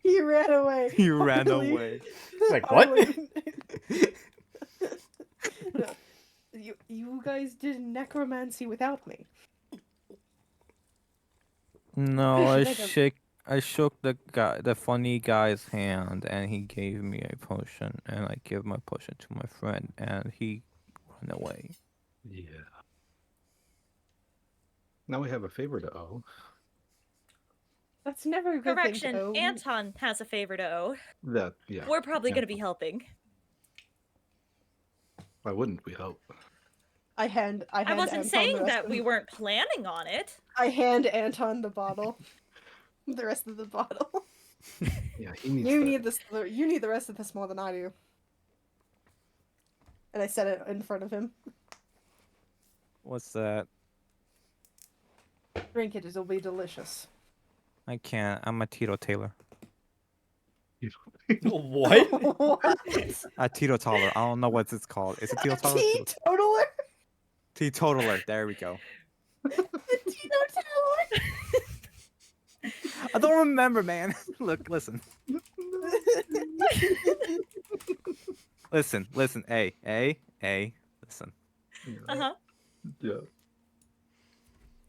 He ran away. He ran Harley- away. Like, what? Harley- No, you guys did necromancy without me. No, I I should I shook the funny guy's hand, and he gave me a potion, and I gave my potion to my friend, and he ran away. Yeah. Now we have a favor to owe. That's never a good Correction, thing to owe. Anton has a favor to owe. That, yeah. We're probably going to be helping. Why wouldn't we help? I hand I wasn't Anton saying the rest that of- we weren't planning on it. I hand Anton the bottle. The rest of the bottle. Yeah, he needs You that. need this. You need the rest of this more than I do. And I set it in front of him. What's that? Drink it. It'll be delicious. I can't. I'm a teetotaler. What? What? A teetotaler. I don't know what it's called. Is it A teetotaler? teetotaler? Teetotaler. There we go. A teetotaler? I don't remember, man. Look, listen. Listen. Hey, listen. Uh-huh. Yeah.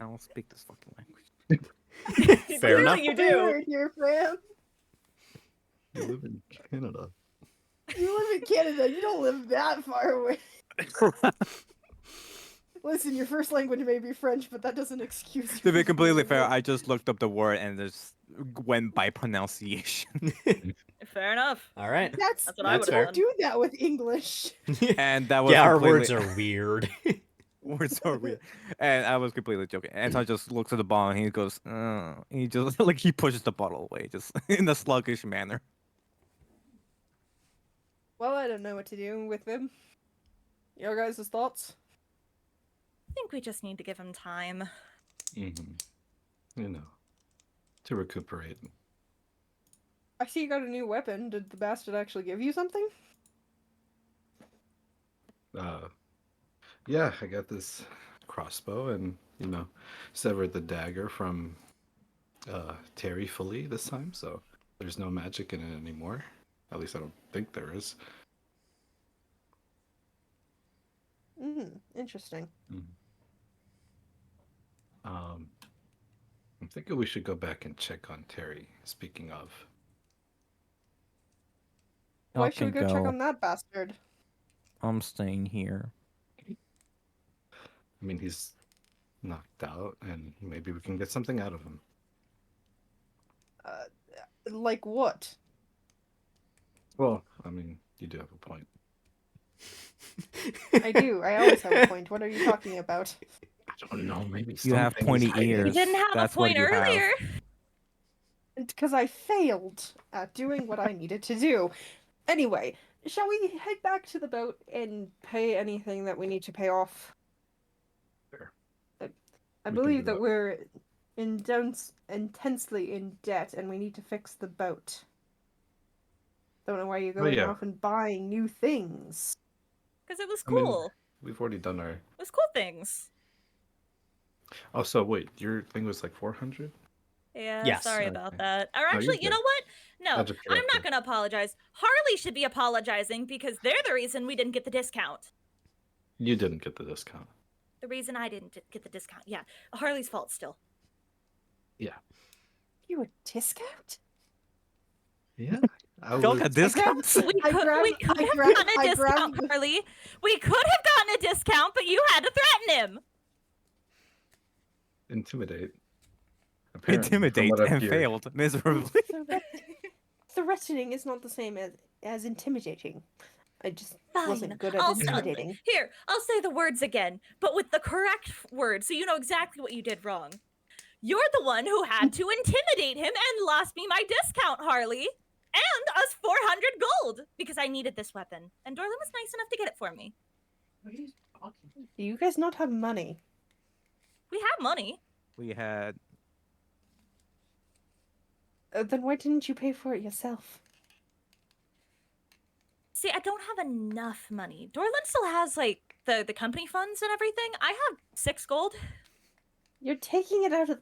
I don't speak this fucking language. Fair Clearly enough. you do. Weird here, fam. You live in Canada. You live in Canada. You don't live that far away. Listen, your first language may be French, but that doesn't excuse you. To be from completely being fair, a- I just looked up the word and just went by pronunciation. Fair enough. All right. That's That's what I That's you would fair. have don't done. do that with English. And that was Yeah, our completely- words are weird. Words are weird. And I was completely joking. Anton just looks at the bottle and he goes, he just like he pushes the bottle away, just in a sluggish manner. Well, I don't know what to do with him. Your guys' thoughts? I think we just need to give him time. Mm-hmm. You know, to recuperate. I see you got a new weapon. Did the bastard actually give you something? Yeah, I got this crossbow and, severed the dagger from Terry fully this time, so there's no magic in it anymore. At least I don't think there is. Interesting. I'm thinking we should go back and check on Terry, speaking of. Why I should we can go check on that bastard? I'm staying here. I mean, he's knocked out, and maybe we can get something out of him. Like what? Well, I mean, you do have a point. I do. I always have a point. What are you talking about? I don't know. Maybe You have something pointy is hiding. You ears. didn't have That's a what point you have. earlier. Because I failed at doing what I needed to do. Anyway, shall we head back to the boat and pay anything that we need to pay off? Sure. I We can believe do that that. we're intensely in debt and we need to fix the boat. Don't know why you're Oh, going yeah. off and buying new things. Because it was I mean, cool. we've already done our. It was cool things. Oh, so wait, your thing was like 400? Yeah, Yes. sorry Okay. about that. Or No, you're actually, you good. know what? No, I'll just I'm correct not it. going to apologize. Harley should be apologizing because they're the reason we didn't get the discount. You didn't get the discount. The reason I didn't get the discount. Yeah, Harley's fault still. Yeah. You a discount? Yeah. I Y'all was. got discounts? We could have gotten a discount, Harley. We could have gotten a discount, but you had to threaten him. Intimidate. Apparently, from Intimidate what I've and heard. failed miserably. Threatening is not the same as intimidating. I just Fine. wasn't good at I'll intimidating. Here, I'll say the words again, but with the correct words so you know exactly what you did wrong. You're the one who had to intimidate him and lost me my discount, Harley. And us 400 gold because I needed this weapon. And Dorlin was nice enough to get it for me. Do you guys not have money? We have money. We had Then why didn't you pay for it yourself? See, I don't have enough money. Dorlin still has, like, the company funds and everything. I have 6 gold. You're taking it out of...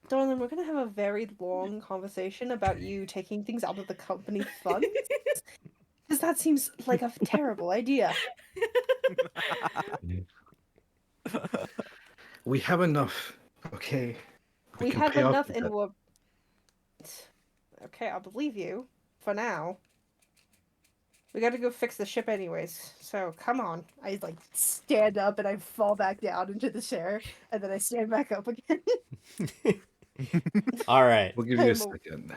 Darling, we're gonna have a very long conversation about you taking things out of the company funds. Because that seems like a terrible idea. We have enough. Okay. We can have pay off enough the and debt. we're... Okay, I'll believe you. For now. We gotta go fix the ship anyways. So, come on. I, like, stand up and I fall back down into the chair. And then I stand back up again. All right. We'll give you a I'm a- second.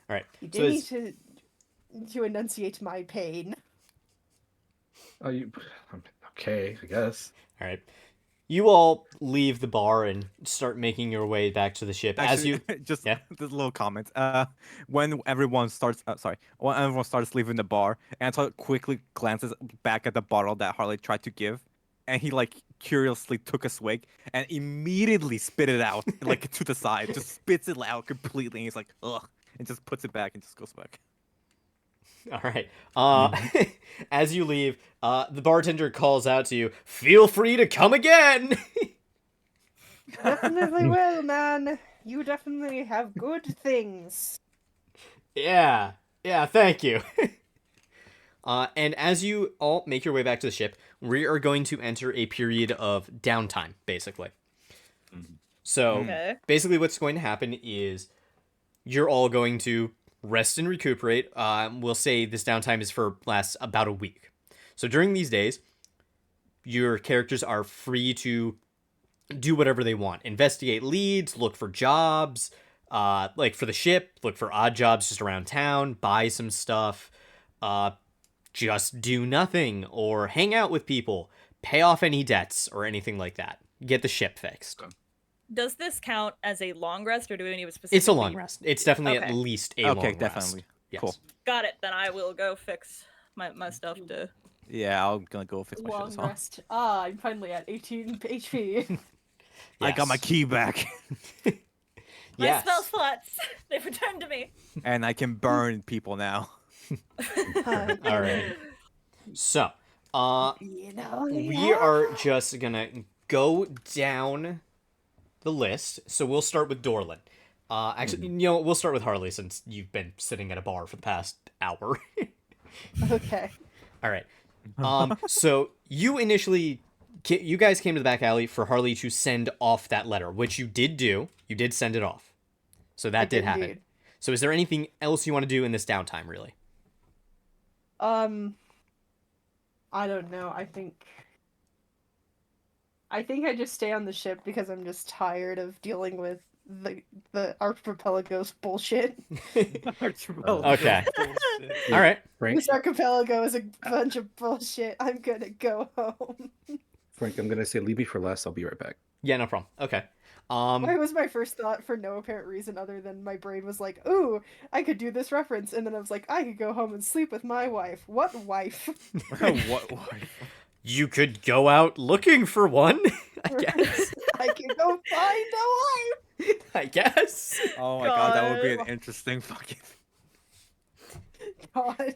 All right. You So did need it's- to enunciate my pain. Oh, okay, I guess. all right. You all leave the bar and start making your way back to the ship. As you just Yeah. this little comment. When everyone starts, when everyone starts leaving the bar, Anton quickly glances back at the bottle that Harley tried to give, and he like curiously took a swig and immediately spit it out like to the side, just spits it out completely. And he's like, ugh, and just puts it back and just goes back. All right. As you leave, the bartender calls out to you, "Feel free to come again." Definitely will, man. You definitely have good things. Yeah. Yeah, thank you. And as you all make your way back to the ship, we are going to enter a period of downtime, basically. So, Okay. basically what's going to happen is you're all going to rest and recuperate. We'll say this downtime is lasts about a week. So during these days, your characters are free to do whatever they want. Investigate leads, look for jobs, like for the ship, look for odd jobs just around town, buy some stuff, just do nothing, or hang out with people, pay off any debts, or anything like that. Get the ship fixed. Does this count as a long rest, or do we need a specific? It's a long rest. It's definitely Okay. at least a long Okay, rest. definitely. Yes. Cool. Got it. Then I will go fix my stuff to. Yeah, I'm gonna go fix my shit Long as well. rest. Ah, I'm finally at 18 HP. I got my Yes. key back, My Yes. spell slots. They've returned to me. and I can burn people now. All right. So, You know, we are just gonna go down the list. So we'll start with Dorlin. Actually, we'll start with Harley since you've been sitting at a bar for the past hour. Okay. All right. So you guys came to the back alley for Harley to send off that letter, which you did do. You did send it off. So that did happen. Indeed. So is there anything else you want to do in this downtime, really? I don't know. I think I just stay on the ship because I'm just tired of dealing with the the archipelago's bullshit. Okay. All right. Frank, This archipelago is a bunch of bullshit. I'm gonna go home. Frank, I'm gonna say leave me for last. I'll be right back. Yeah, no problem. Okay. Why was my first thought for no apparent reason other than my brain was like, ooh, I could do this reference, and then I was like, I could go home and sleep with my wife. What wife? What? You could go out looking for one, I guess. I could go find a wife. I guess. Oh my god, that would be an God. interesting fucking. God.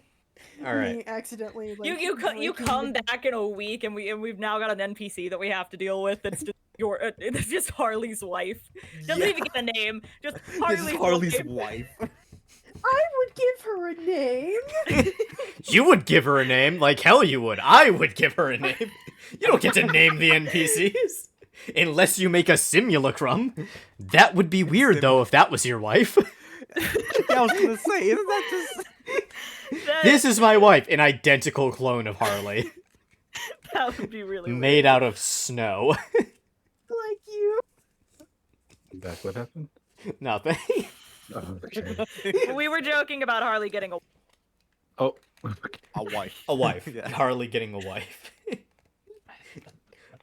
All right. Me accidentally like You breaking come the- back in a week, and we've now got an NPC that we have to deal with. That's just it's just Harley's wife. Doesn't even get a name. Just This is Harley's Harley's wife. I would give her a name. You would give her a name, like hell you would. I would give her a name. You don't get to name the NPCs. Unless you make a simulacrum. That would be weird, though, if that was your wife. I was gonna say, isn't that just? This is my wife, an identical clone of Harley. That would be really Made out of snow. Like you. Back, what happened? Nothing. Oh, okay. weird. We were joking about Harley getting a. Oh, A wife. A wife. Yeah. Harley getting a wife.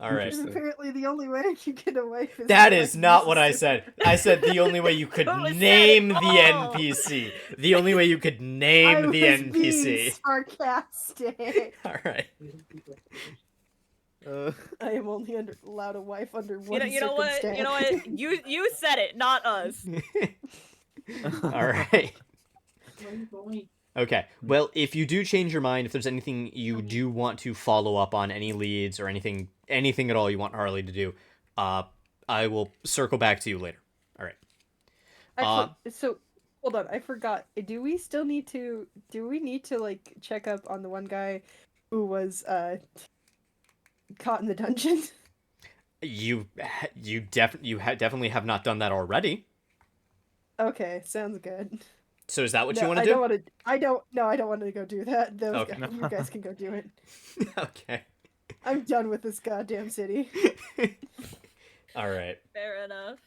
Alright. And apparently the only way I can get a wife is That to, is like, not what I Mississippi. said. I said the only way you could What was said? name the Oh. NPC. The only way you could name I the was NPC. being sarcastic. Alright. I am only allowed a wife under one You know what? circumstance. You know what? You said it, not us. Alright. Okay. Well, if you do change your mind, if there's anything you do want to follow up on, any leads or anything at all you want Harley to do, I will circle back to you later. Alright. So hold on, I forgot. Do we still need to? Do we need to like check up on the one guy who was caught in the dungeon? You definitely have not done that already. Okay, sounds good. So is that what you No, want to I do? don't want to. I don't. No, I don't want to go do that. Those Okay. guys, you guys can go do it. Okay. I'm done with this goddamn city. All right. Fair enough.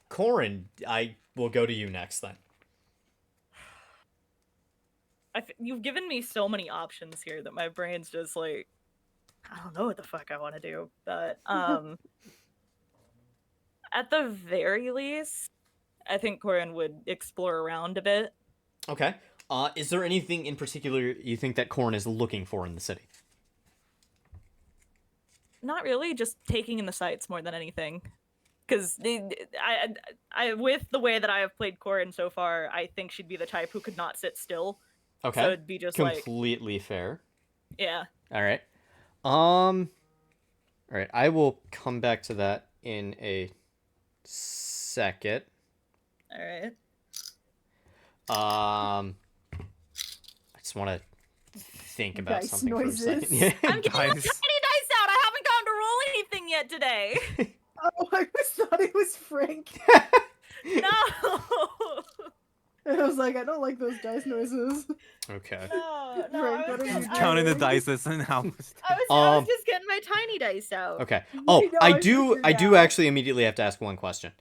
Corin, I will go to you next then. You've given me so many options here that my brain's just like, I don't know what the fuck I want to do. But at the very least, I think Corin would explore around a bit. Okay. Is there anything in particular you think that Corin is looking for in the city? Not really, just taking in the sights more than anything. Because I, with the way that I have played Corin so far, I think she'd be the type who could not sit still. Okay. So it'd be just like, Completely fair. yeah. All right. All right. I will come back to that in a second. All right. I just want to think about Dice something for a second. noises. Yeah. I'm getting my tiny Dice. dice out. I haven't gotten to roll anything yet today. Oh, I thought it was Frank. No. And I was like, I don't like those dice noises. Okay. No, Frank, I what was, are just, you I, Counting the doing? dice and how. I was Um, just getting my tiny dice out. Okay. You Oh, know I I do. figured I do out. actually immediately have to ask one question.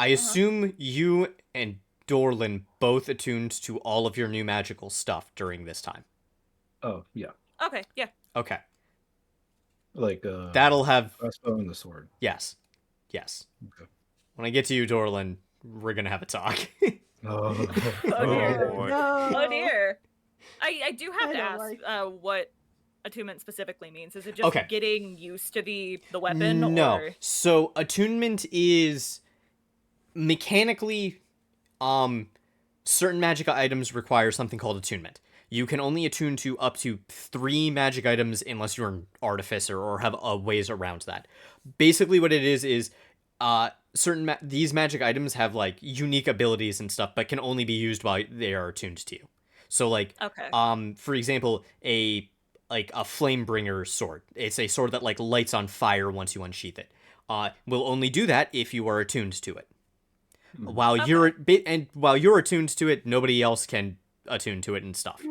I assume you and Dorlin both attuned to all of your new magical stuff during this time. oh yeah, Okay, yeah. Okay. like That'll have. crossbow and the sword. Yes. Yes. Okay. When I get to you, Dorlin, we're gonna have a talk. Oh, Oh, dear. boy. No. Oh dear. I do have I to don't ask like- what attunement specifically means. Is it just Okay. getting used to the weapon? No. Or... So attunement is mechanically, certain magic items require something called attunement. You can only attune to up to 3 magic items unless you're an artificer or have ways around that. Basically, what it is these magic items have like unique abilities and stuff, but can only be used while they are attuned to you. So like, Okay. for example, a Flamebringer sword. It's a sword that like lights on fire once you unsheath it. Will only do that if you are attuned to it. While you're attuned to it, nobody else can attune to it and stuff.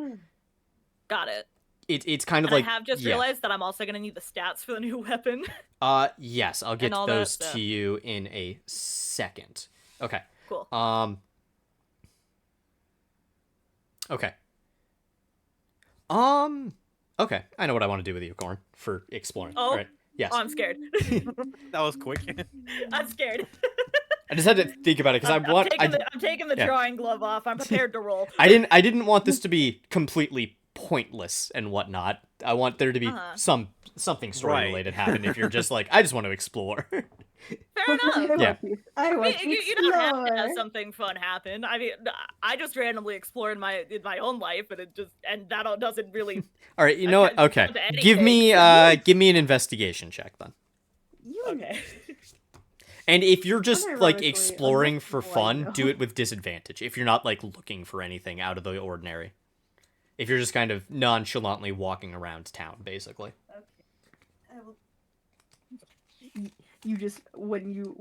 Got it. it's kind of And like I have just realized that I'm also gonna need the stats for the new weapon. Yes, I'll get all that those stuff. to you in a second. Okay. Cool. Okay. Okay. I know what I want to do with you, Corn, for exploring. Oh. All right. Yes. Oh, I'm scared. That was quick. I'm scared. I just had to think about it because I'm taking the yeah. drawing glove off. I'm prepared to roll. I didn't want this to be completely pointless and whatnot. I want there to be something story related happen. If you're just like, I just want to explore. Fair enough. Yeah. I want to You don't have to have explore. something fun happen. I mean, I just randomly explore in my own life, and that doesn't really. All right, you know what? Okay, to anything, give me so- give me an investigation check then. Okay. And if you're just like Unironically, exploring for unless you fun, know. do it with disadvantage. If you're not like looking for anything out of the ordinary. If you're just kind of nonchalantly walking around town, basically. You just when you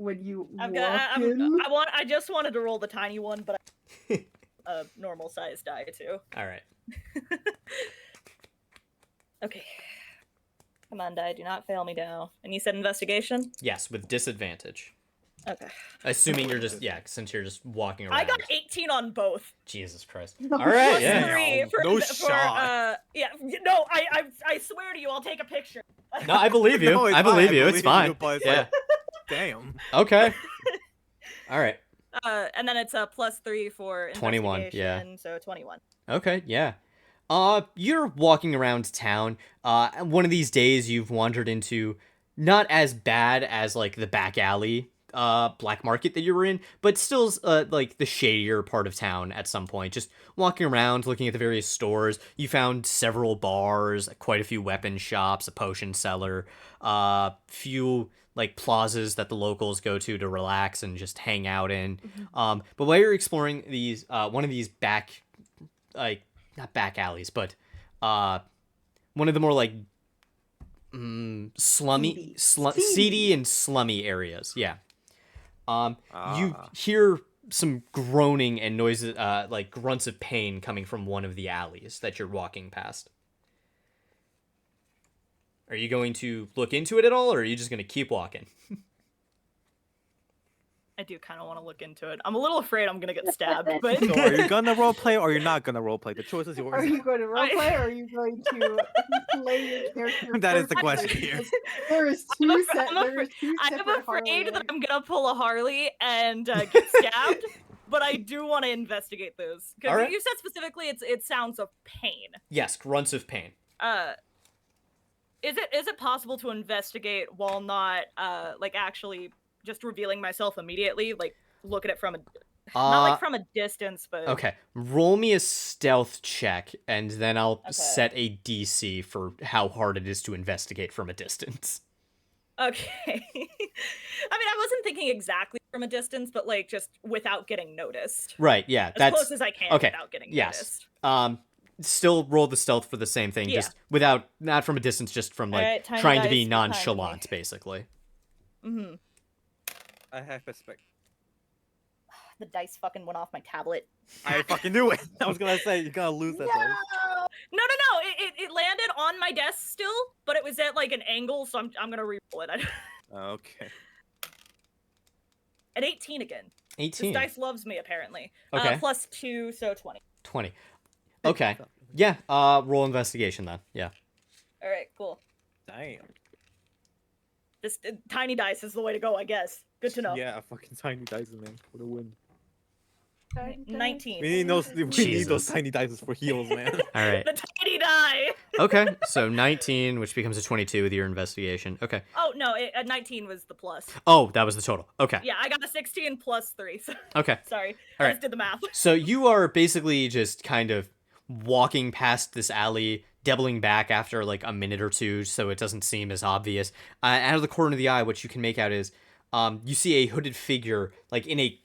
walk I just wanted to roll the tiny one, but a normal size die too. All right. Okay. Come on, die. Do not fail me now. And you said investigation? Yes, with disadvantage. Okay. Assuming you're just since you're just walking around. I got 18 on both. Jesus Christ. No All right, Plus yeah. 3 for, No for shot. yeah. No, I swear to you, I'll take a picture. No, I believe you. No, it's I believe fine. you. I It's believe fine. you, but it's Yeah. like, damn. Okay. All right. And then it's a plus 3 for 21, yeah. investigation, so 21. Okay, yeah. You're walking around town. One of these days you've wandered into not as bad as like the back alley black market that you were in, but still like the shadier part of town at some point. Just walking around, looking at the various stores. You found several bars, quite a few weapon shops, a potion cellar, few like plazas that the locals go to relax and just hang out in. But while you're exploring these one of these back like not back alleys, but one of the more like slummy, seedy and slummy areas. Yeah. You hear some groaning and noises, like grunts of pain coming from one of the alleys that you're walking past. Are you going to look into it at all, or are you just going to keep walking? I do kind of want to look into it. I'm a little afraid I'm gonna get stabbed, but So are you gonna roleplay or you're not gonna roleplay? The choice is yours. Are you going to roleplay or are you going to play your character? That is the perfectly? question here. There is I'm two afraid- I'm there is two I'm separate afraid Harley that I'm gonna pull a Harley and get stabbed. But I do want to investigate those because Alright. you said specifically it sounds of pain. Yes, grunts of pain. Is it possible to investigate while not like actually just revealing myself immediately? Like look at it from a not like from a distance, but Okay, roll me a stealth check, and then I'll set a DC for how hard it is to investigate from a distance. Okay. I mean, I wasn't thinking exactly from a distance, but like just without getting noticed. Right, yeah, As that's close as I can okay. without getting Yes. noticed. Still roll the stealth for the same thing, Yeah. just without, not from a distance, just from like Alright, tiny trying to dice be for tiny. nonchalant, basically. Mm-hmm. I have respect. The dice fucking went off my tablet. I fucking knew it. I was gonna say you're gonna lose that. Though. No. It landed on my desk still, but it was at like an angle, so I'm gonna re-roll it. Okay. At 18 again. 18. This dice loves me apparently. Okay. Plus 2, so 20. 20. Okay. Yeah, roll investigation then. Yeah. All right, cool. Damn. This tiny dice is the way to go, I guess. Good to know. Yeah, fucking tiny dice, man. For the win. 19. We need those. We need Jesus. those tiny dice for heals, man. All right. The tiny die. Okay, so 19, which becomes a 22 with your investigation. Okay. Oh no, 19 was the plus. Oh, that was the total. Okay. Yeah, I got a 16 plus 3. So Okay. sorry, All I right. just did the math. So you are basically just kind of walking past this alley, doubling back after like a minute or two so it doesn't seem as obvious. Out of the corner of the eye, what you can make out is you see a hooded figure like in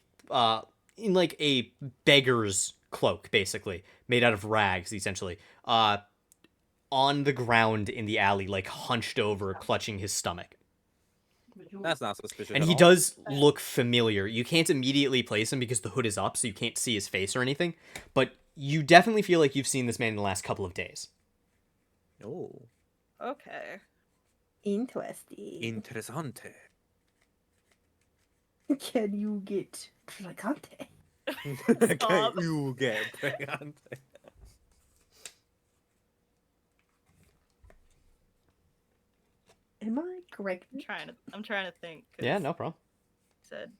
like a beggar's cloak, basically, made out of rags, essentially, on the ground in the alley, like hunched over, clutching his stomach. That's not suspicious. And at he all. does look familiar. You can't immediately place him because the hood is up, so you can't see his face or anything. But you definitely feel like you've seen this man in the last couple of days. Oh, Okay. Interesting. interessante. Can you get picante? Can you get pregante? Am I correct? I'm trying to think. 'cause Yeah, no problem. Said.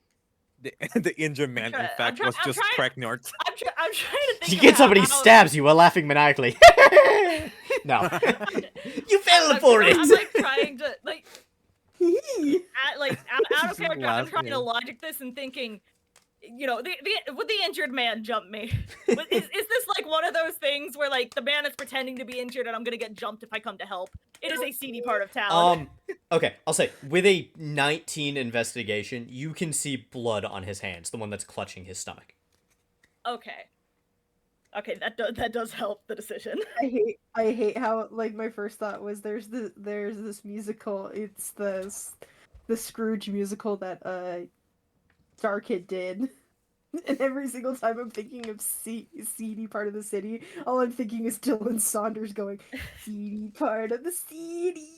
The injured man, try- in I'm fact, try- was I'm just trying- Cracknort. I'm trying to think. He of gets up and he how- stabs you while laughing maniacally. No. You fell for it! I'm like trying to like Hee. out of Just character. I'm laugh, trying yeah. to logic this and thinking. Would the injured man jump me? Is this like one of those things where like the man is pretending to be injured and I'm gonna get jumped if I come to help? It is a seedy part of town. Okay, I'll say, with a 19 investigation, you can see blood on his hands, the one that's clutching his stomach. Okay, that does help the decision. I hate how like my first thought was there's this musical. It's the Scrooge musical that Star Kid did. And every single time I'm thinking of seedy part of the city, all I'm thinking is Dylan Saunders going, seedy part of the city.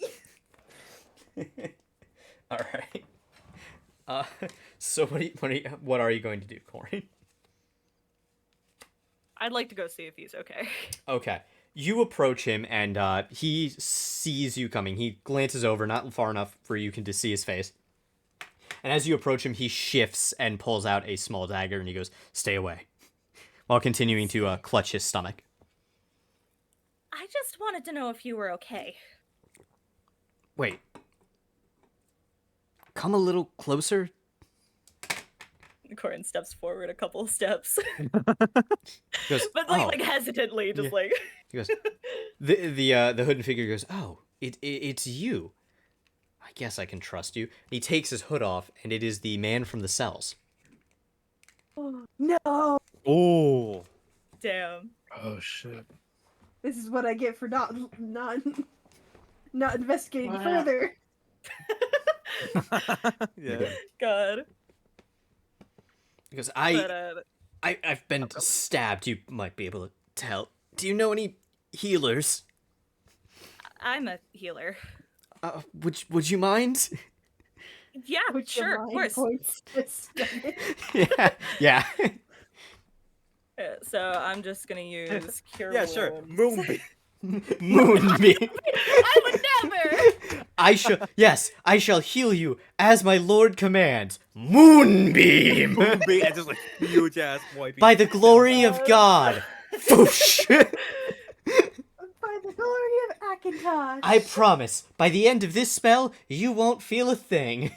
All right. So what are you going to do, Corin? I'd like to go see if he's okay. Okay. You approach him, and he sees you coming. He glances over, not far enough for you to see his face. And as you approach him, he shifts and pulls out a small dagger, and he goes, "Stay away," while continuing to clutch his stomach. I just wanted to know if you were okay. Wait. Come a little closer. Corin steps forward a couple of steps, He goes, but "Oh." like hesitantly, just Yeah. like. He goes, the hooded figure goes, "Oh, it's you. I guess I can trust you." He takes his hood off, and it is the man from the cells. No, Oh. Damn. Oh shit. this is what I get for not investigating Wow. further. Yeah. God. Because But, I've been stabbed. You might be able to tell. Do you know any healers? I'm a healer. Would you mind? Yeah, Which sure, of mind course. points to stomach. Yeah. So I'm just gonna use cure Yeah, sure. wounds. Moonbeam. Moonbeam. I would never. I shall heal you as my lord commands. Moonbeam. Moonbeam, and just like huge ass boy. By the glory of God. Foosh. By the glory of Akintosh. I promise, by the end of this spell, you won't feel a thing.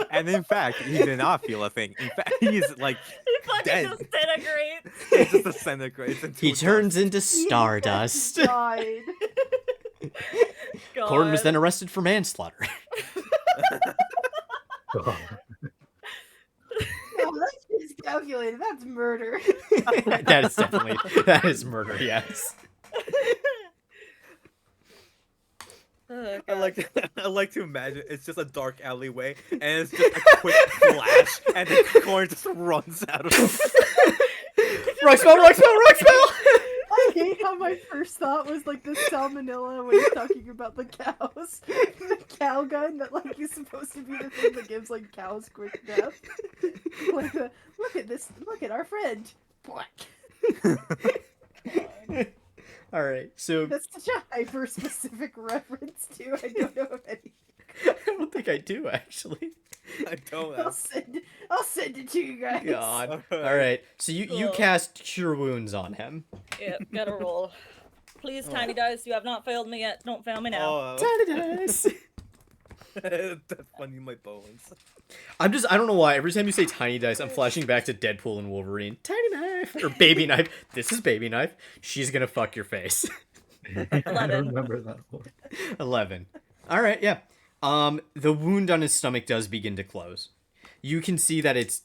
And in fact, he did not feel a thing. In fact, he's like He fucking dead. disintegrates. He just disintegrates into He turns dust. into stardust. Died. Corin was God. then arrested for manslaughter. God. No, that's just calculated. That's murder. That is murder, yes. Oh, I God. I like to imagine it's just a dark alleyway and it's just a quick flash and the corn just runs out of Rock spell! I hate how my first thought was like the salmonella when you're talking about the cows. The cow gun that like is supposed to be the thing that gives like cows quick death. Like look at this, look at our friend. Alright, so That's such a hyper specific reference to I don't know if any I don't think I do, actually. I don't I'll know. send it to you guys. God. Alright, so you Cool. cast Cure Wounds on him. Yep, gotta roll. Please, Tiny Dice, you have not failed me yet. Don't fail me now. Oh, Tiny dice! that's funny, my bones. I don't know why, every time you say Tiny Dice, I'm flashing back to Deadpool and Wolverine. Tiny Knife! Or Baby Knife. This is Baby Knife. She's gonna fuck your face. I 11. remember that one. 11. Alright, yeah. The wound on his stomach does begin to close. You can see that it's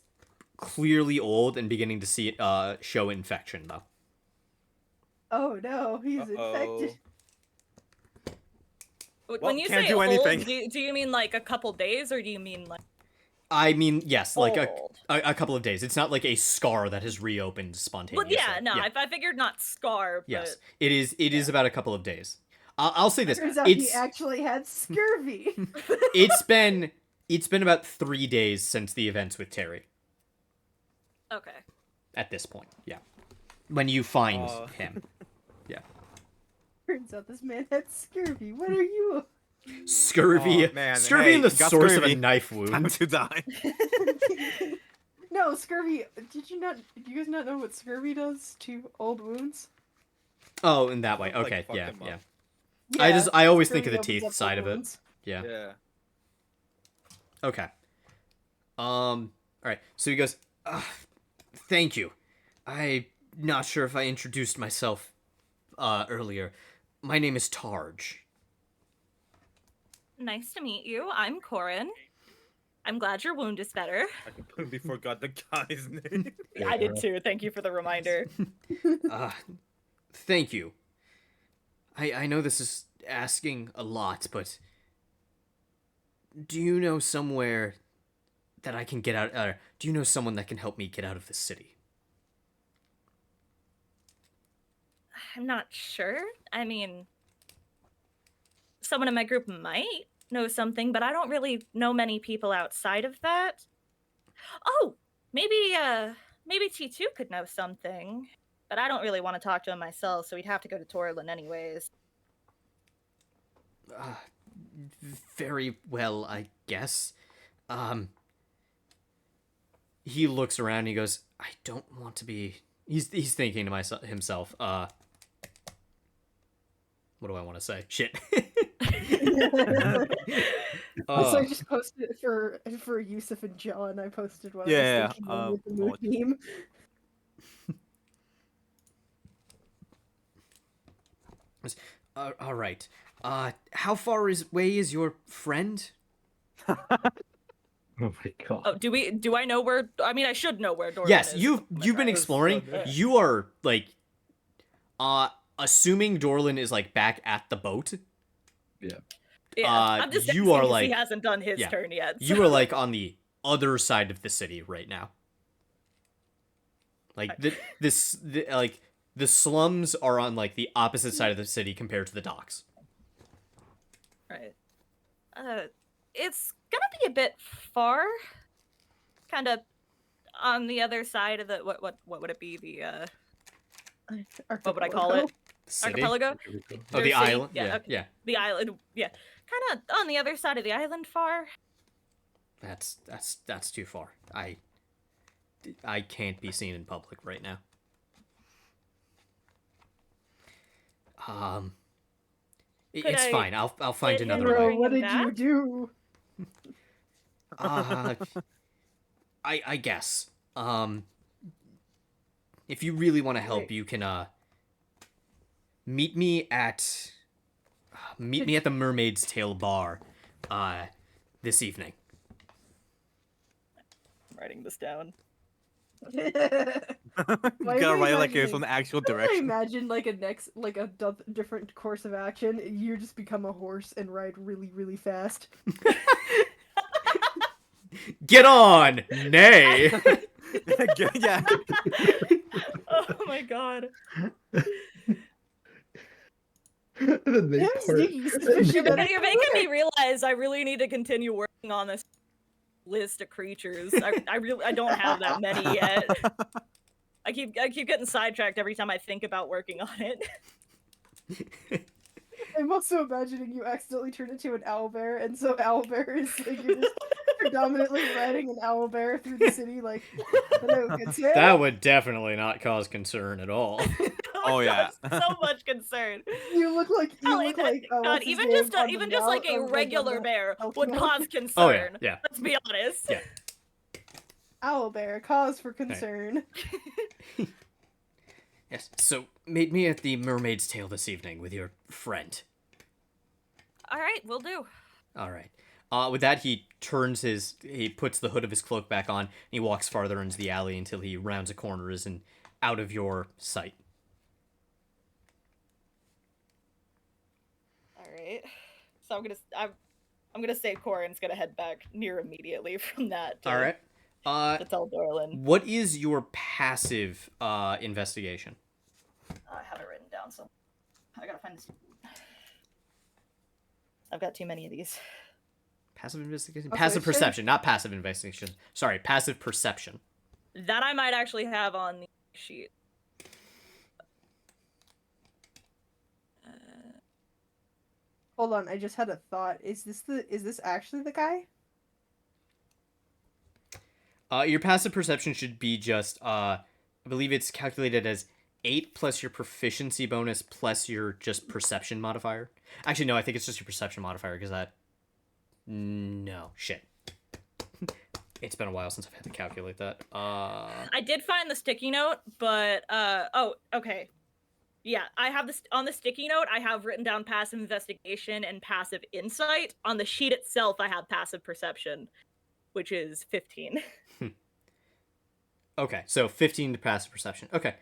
clearly old and beginning to see it show infection, though. Oh no, he's infected. When you can't say do old, anything. do you mean like a couple days or do you mean like I mean, yes, like old? a couple of days. It's not like a scar that has reopened Well, spontaneously. yeah, no, I figured not scar, but Yes, it is about a couple of days. I'll say this. Turns out he actually had scurvy. It's been about 3 days since the events with Terry. Okay. At this point, yeah. When you find him. Yeah. Turns out this man had scurvy. What are you? Scurvy. Oh, man. Scurvy Hey, in the you got source scurvy. of a knife Time wound. to die. No, scurvy. Did you guys not know what scurvy does to old wounds? Oh, in that way. Like, Okay, fuck yeah, him up. yeah. I always think of scurvy the opens teeth up side old of it. wounds. Yeah. Yeah. Okay. All right. So he goes, thank you. I'm not sure if I introduced myself earlier. My name is Tarj. Nice to meet you. I'm Corin. I'm glad your wound is better. I completely forgot the guy's name. Yeah, I did too. Thank you for the reminder. Thank you. I know this is asking a lot, but do you know somewhere that I can get out? Do you know someone that can help me get out of the city? I'm not sure. I mean, someone in my group might know something, but I don't really know many people outside of that. Oh, maybe T2 could know something. But I don't really want to talk to him myself, so we'd have to go to Torlin anyways. Very well, I guess. He looks around and he goes, I don't want to be... He's thinking to himself, what do I want to say? Shit. So I just posted it for Yusuf and John. I posted what I was thinking with the mood meme. All right. How far away is your friend? Oh my god. Oh, do I know where? I mean, I should know where Dorlan Yes, is. you've been exploring. You are like, assuming Dorlan is like back at the boat. Yeah. Yeah, I'm just you are because like he hasn't done his yeah, turn yet. You are like on the other side of the city right now. Like the slums are on like the opposite side of the city compared to the docks. Right. It's gonna be a bit far. Kind of on the other side of the what would it be? The what would I call it? City? Archipelago? Oh, the City? island. Yeah, Yeah, okay. yeah. The island. Yeah, kind of on the other side of the island far. That's too far. I can't be seen in public right now. It's fine. I'll find fit in another or way. bring What him did you back? do? I guess. If you really want to help, Wait. you can meet me at the Mermaid's Tail bar this evening. I'm writing this down. You gotta write it like it's an actual I direction. imagine like a different course of action. You just become a horse and ride really, really fast. Get on, nay. Yeah. Oh my god. And then they Damn, part. sneaky suspicion. You're making me realize I really need to continue working on this list of creatures. I don't have that many yet. I keep getting sidetracked every time I think about working on it. I'm also imagining you accidentally turn into an owlbear, and so owlbear is like you're just predominantly riding an owlbear through the city, like hello, good sir. That would definitely not cause concern at all. Oh, yeah. So much concern. You look like God, what's his even name just on the even just like a Mel- on regular the bear Elk would Milk. cause concern. Oh yeah, yeah. Let's be honest. Yeah. Owlbear, cause for concern. Yes. So meet me at the Mermaid's Tail this evening with your friend. All right, we'll do. All right. With that, he puts the hood of his cloak back on, and he walks farther into the alley until he rounds a corner and out of your sight. All right. So I'm gonna say Corin's gonna head back near immediately from that. All right. To tell Dorlan. What is your passive investigation? I have it written down, so I gotta find this. I've got too many of these. Passive investigation? Okay, Passive sure. perception, not passive investigation. Sorry, passive perception. That I might actually have on the sheet. Hold on, I just had a thought. Is this actually the guy? Your passive perception should be just, I believe it's calculated as 8 plus your proficiency bonus plus your just perception modifier. Actually, no, I think it's just your perception modifier because that. No, shit. It's been a while since I've had to calculate that. I did find the sticky note, but oh, okay. Yeah, I have this on the sticky note. I have written down passive investigation and passive insight. On the sheet itself, I have passive perception, which is 15. Okay, so 15 to passive perception. Okay.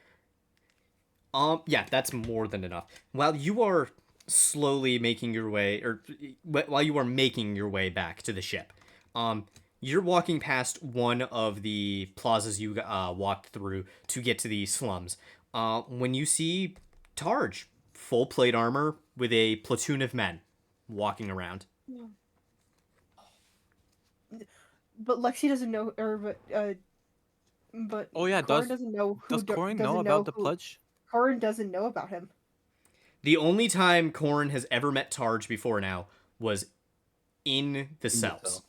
Yeah, that's more than enough. While you are slowly making your way, or while you are making your way back to the ship, you're walking past one of the plazas you walked through to get to the slums. When you see Targe, full plate armor with a platoon of men walking around. But Lexi doesn't know, or but Oh yeah, Corin doesn't know who. does Corin know doesn't about the who- pledge? Corin doesn't know about him. The only time Corin has ever met Targe before now was in the cell. cells.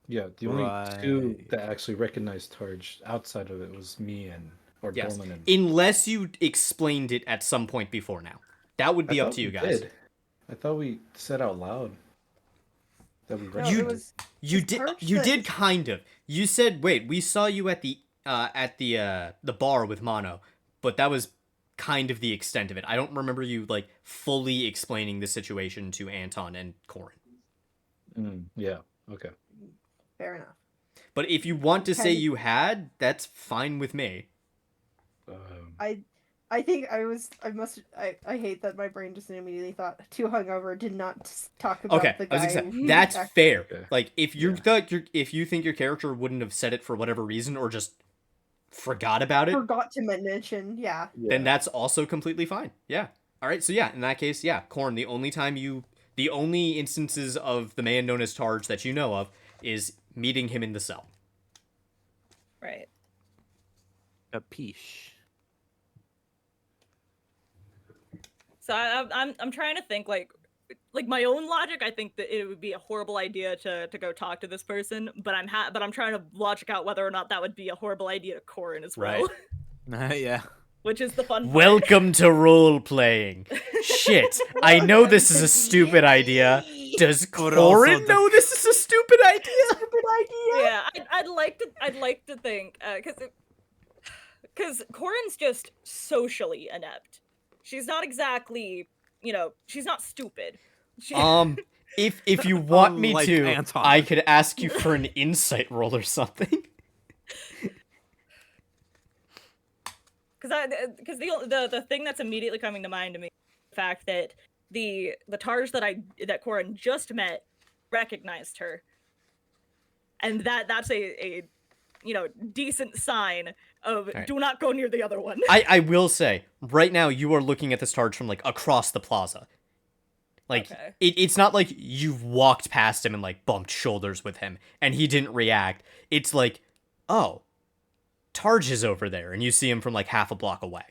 Yeah, the only two Right. that actually recognized Targe outside of it was me and Yes. Dorman and Unless you explained it at some point before now. That would be I up thought to you we guys. did. I thought we said out loud that we No, recognized. it was You it's did Targe you that- did kind of. You said, "Wait, we saw you at the bar with Mono," but that was kind of the extent of it. I don't remember you like fully explaining the situation to Anton and Corin. Yeah. Okay. Fair enough. But if you want to say Kind of- you had, that's fine with me. I think I hate that my brain just immediately thought too hungover, did not talk about Okay, the I was guy. gonna say who that's act- fair. Okay. Like if you Yeah. thought if you think your character wouldn't have said it for whatever reason or just forgot about it, Forgot to mention, yeah. then that's also completely fine. Yeah. All right. So yeah, in that case, yeah, Corn. The only instances of the man known as Targe that you know of is meeting him in the cell. Right. Capiche. So I'm trying to think like my own logic. I think that it would be a horrible idea to go talk to this person, but I'm trying to logic out whether or not that would be a horrible idea to Corin as well. Right. Yeah. Which is the fun part. Welcome to role playing. Shit, I know this is a stupid idea. Does But also Corin the- know this is a stupid idea? Stupid idea. Yeah, I'd like to think because Corin's just socially inept. She's not exactly, she's not stupid. She, If you want me Unlike to, Anton. I could ask you for an insight roll or something. because the thing that's immediately coming to mind to me is the fact that the Targe that Corin just met recognized her, and that's a decent sign of Right. do not go near the other one. I will say, right now you are looking at this Targe from like across the plaza. Like Okay. it's not like you've walked past him and like bumped shoulders with him and he didn't react. It's like, oh, Targe is over there, and you see him from like half a block away.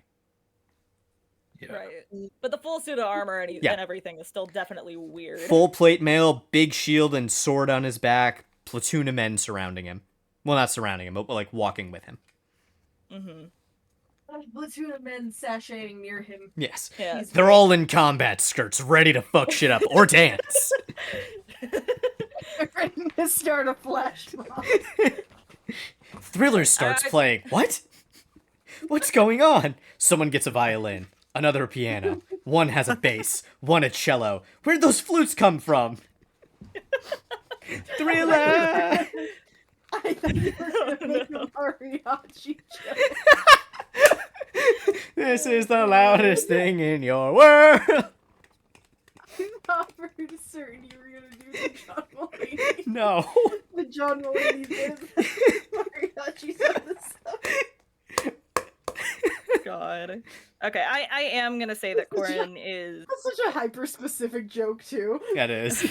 Yeah. Right, but the full suit of armor and Yeah. everything is still definitely weird. Full plate mail, big shield and sword on his back, platoon of men surrounding him. Well, not surrounding him, but like walking with him. Mm-hmm. Platoon of men sashaying near him. Yes. Yeah. They're all in combat skirts, ready to fuck shit up or dance. Ready to start a flash mob. Thriller starts playing. What? What's going on? Someone gets a violin, another a piano, one has a bass, one a cello. Where'd those flutes come from? Thriller! I thought you were gonna make a mariachi joke. This is the loudest thing in your world. I thought for certain you were gonna do the John Mulaney. No. The John Mulaney bit. Mariachi's on the side. God. Okay, I am gonna say that Corin is. That's such a hyper-specific joke, too. That is.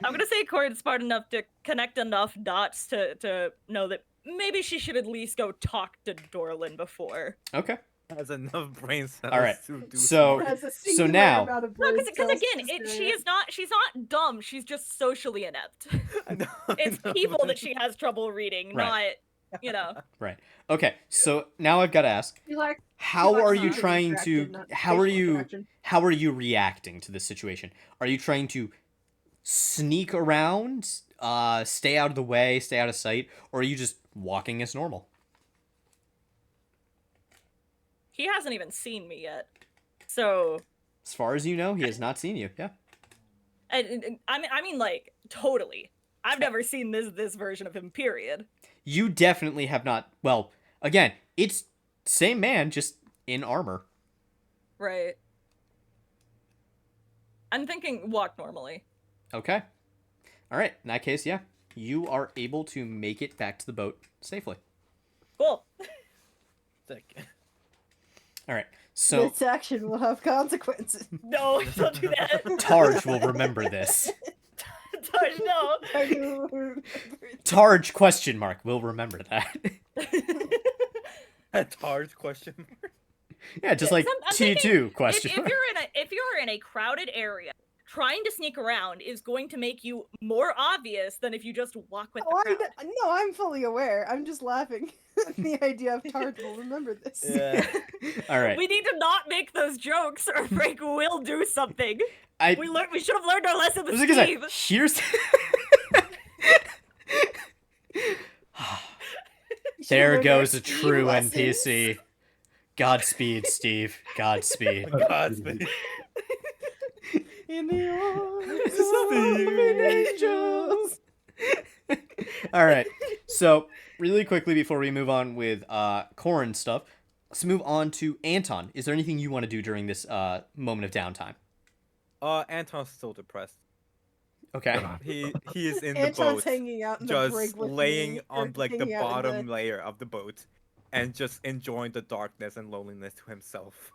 I'm gonna say Corin's smart enough to connect enough dots to know that maybe she should at least go talk to Dorlin before. Okay. Has enough brain cells All right. to do So- Has a so singular now- amount of No, brain because cells again, to say she's not dumb. She's just socially inept. I know, It's I know, people but- that she has trouble reading, Right. not. Right. Okay. So now I've got to ask, She like- how she likes are you visual trying interaction, to? not How are facial you? interaction. How are you reacting to this situation? Are you trying to sneak around, stay out of the way, stay out of sight, or are you just walking as normal? He hasn't even seen me yet, so. As far as you know, he has not seen you. Yeah. And I mean, like totally. I've never seen this version of him. Period. You definitely have not. Well, again, it's same man, just in armor. Right. I'm thinking walk normally. Okay. All right. In that case, yeah, you are able to make it back to the boat safely. Cool. Sick. All right. So This action will have consequences. No, don't do that. Targe will remember this. Targe, no. Targe question mark will remember that. That's hard question. Yeah, just like I'm T2 thinking question If mark. you're in a crowded area, trying to sneak around is going to make you more obvious than if you just walk with Oh, the crowd. no, I'm fully aware. I'm just laughing at the idea of Tard will remember this. Yeah. All right. We need to not make those jokes, or Frank will do something. I We should have learned our lesson was with gonna Steve. say, here's there Should've goes a learned true lessons. NPC. Godspeed, Steve. Godspeed. Godspeed. In the arms Steve. of angels. All right. So, really quickly before we move on with Corin stuff, let's move on to Anton. Is there anything you want to do during this moment of downtime? Anton's still depressed. Okay. He is in the Anton's boat, hanging out in the just brig with laying me, on or like the hanging out in bottom layer of the boat, and just enjoying the darkness and loneliness to himself,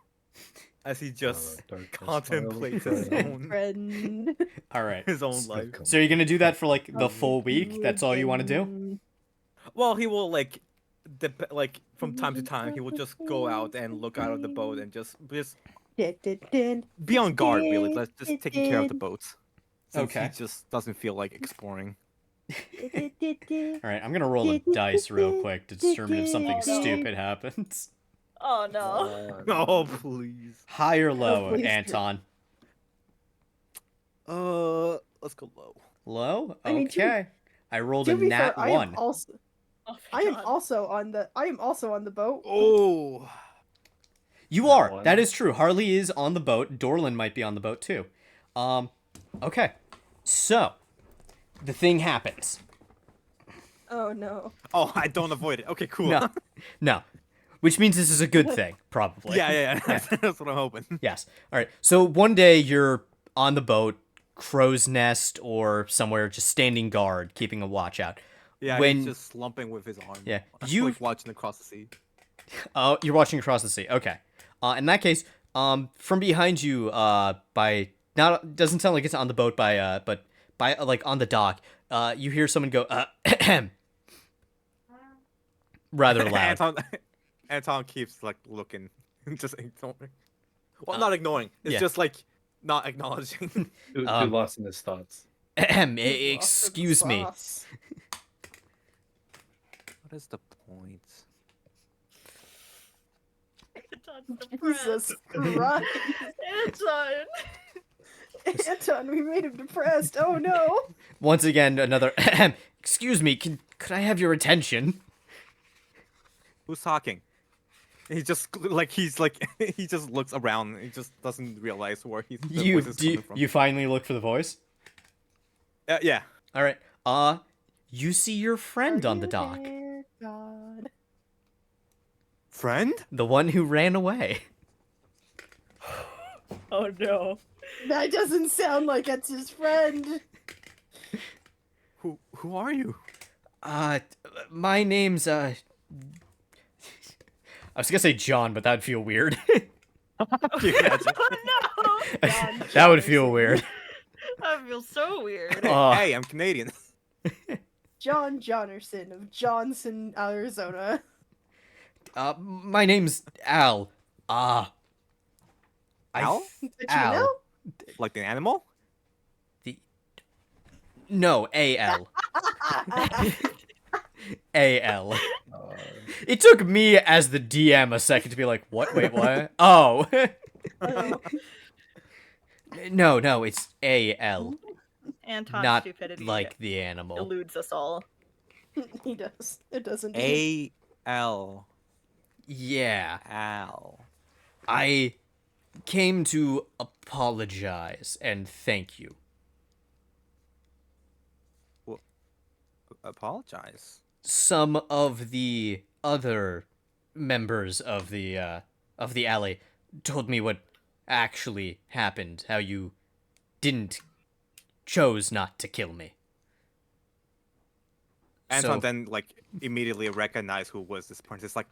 as he just contemplates his own friend. All right. his own life. So you're going to do that for like the full week? That's all you want to do? Well, he will like from time to time he will just go out and look out of the boat and just be on guard, really. Let's just taking care of the boats. Since Okay. he just doesn't feel like exploring. All right, I'm going to roll a dice real quick to determine if something Oh, no. stupid happens. Oh no. Oh please. High or low, please do. Anton? Let's go low. Low? I mean, Okay. I rolled a To be fair, nat I 1. am also Oh, I am God. also on the boat. Oh. You That are. one. That is true. Harley is on the boat. Dorlin might be on the boat too. Okay. So, the thing happens. Oh no. Oh, I don't avoid it. Okay, cool. No. No. Which means this is a good thing, probably. Yeah. That's what I'm hoping. Yes. All right. So one day you're on the boat, crow's nest, or somewhere, just standing guard, keeping a watch out. Yeah, When- he's just slumping with his arm. Yeah, Like you- watching across the sea. Oh, you're watching across the sea. Okay. In that case, from behind you, by not doesn't sound like it's on the boat but by like on the dock, you hear someone go rather loud. Anton keeps like looking, just ignoring. Well, Uh, not ignoring. It's yeah. just like not acknowledging. Too Um, lost in his thoughts. Excuse me. Sauce. What is the point? Anton's depressed. Jesus Christ. Anton. Anton, we made him depressed. Oh no. Once again, another excuse me, could I have your attention? Who's talking? He just like he just looks around. He just doesn't realize where the voice is coming from. You finally look for the voice? Yeah. All right. You see your friend on the dock. God. Friend? The one who ran away. Oh no. That doesn't sound like it's his friend. Who are you? My name's I was gonna say John, but that'd feel weird. Can you imagine? Oh no! John That would feel Jonnerson. weird. That feels so weird. Hey, I'm Canadian. John Jonnerson of Johnson, Arizona. My name's Al. I Al? But Al. Like the animal? No, A-L. A-L. Uh, It took me as the DM a second to be like, what? Wait, what? Oh. Oh. No, it's A-L. Anton's Not stupidity like the animal. eludes us all. He does. It doesn't. A-L. Yeah. Al. I came to apologize and thank you. Apologize. Some of the other members of the alley told me what actually happened, how you chose not to kill me. Anton So- then like immediately recognized who was this person. It's like,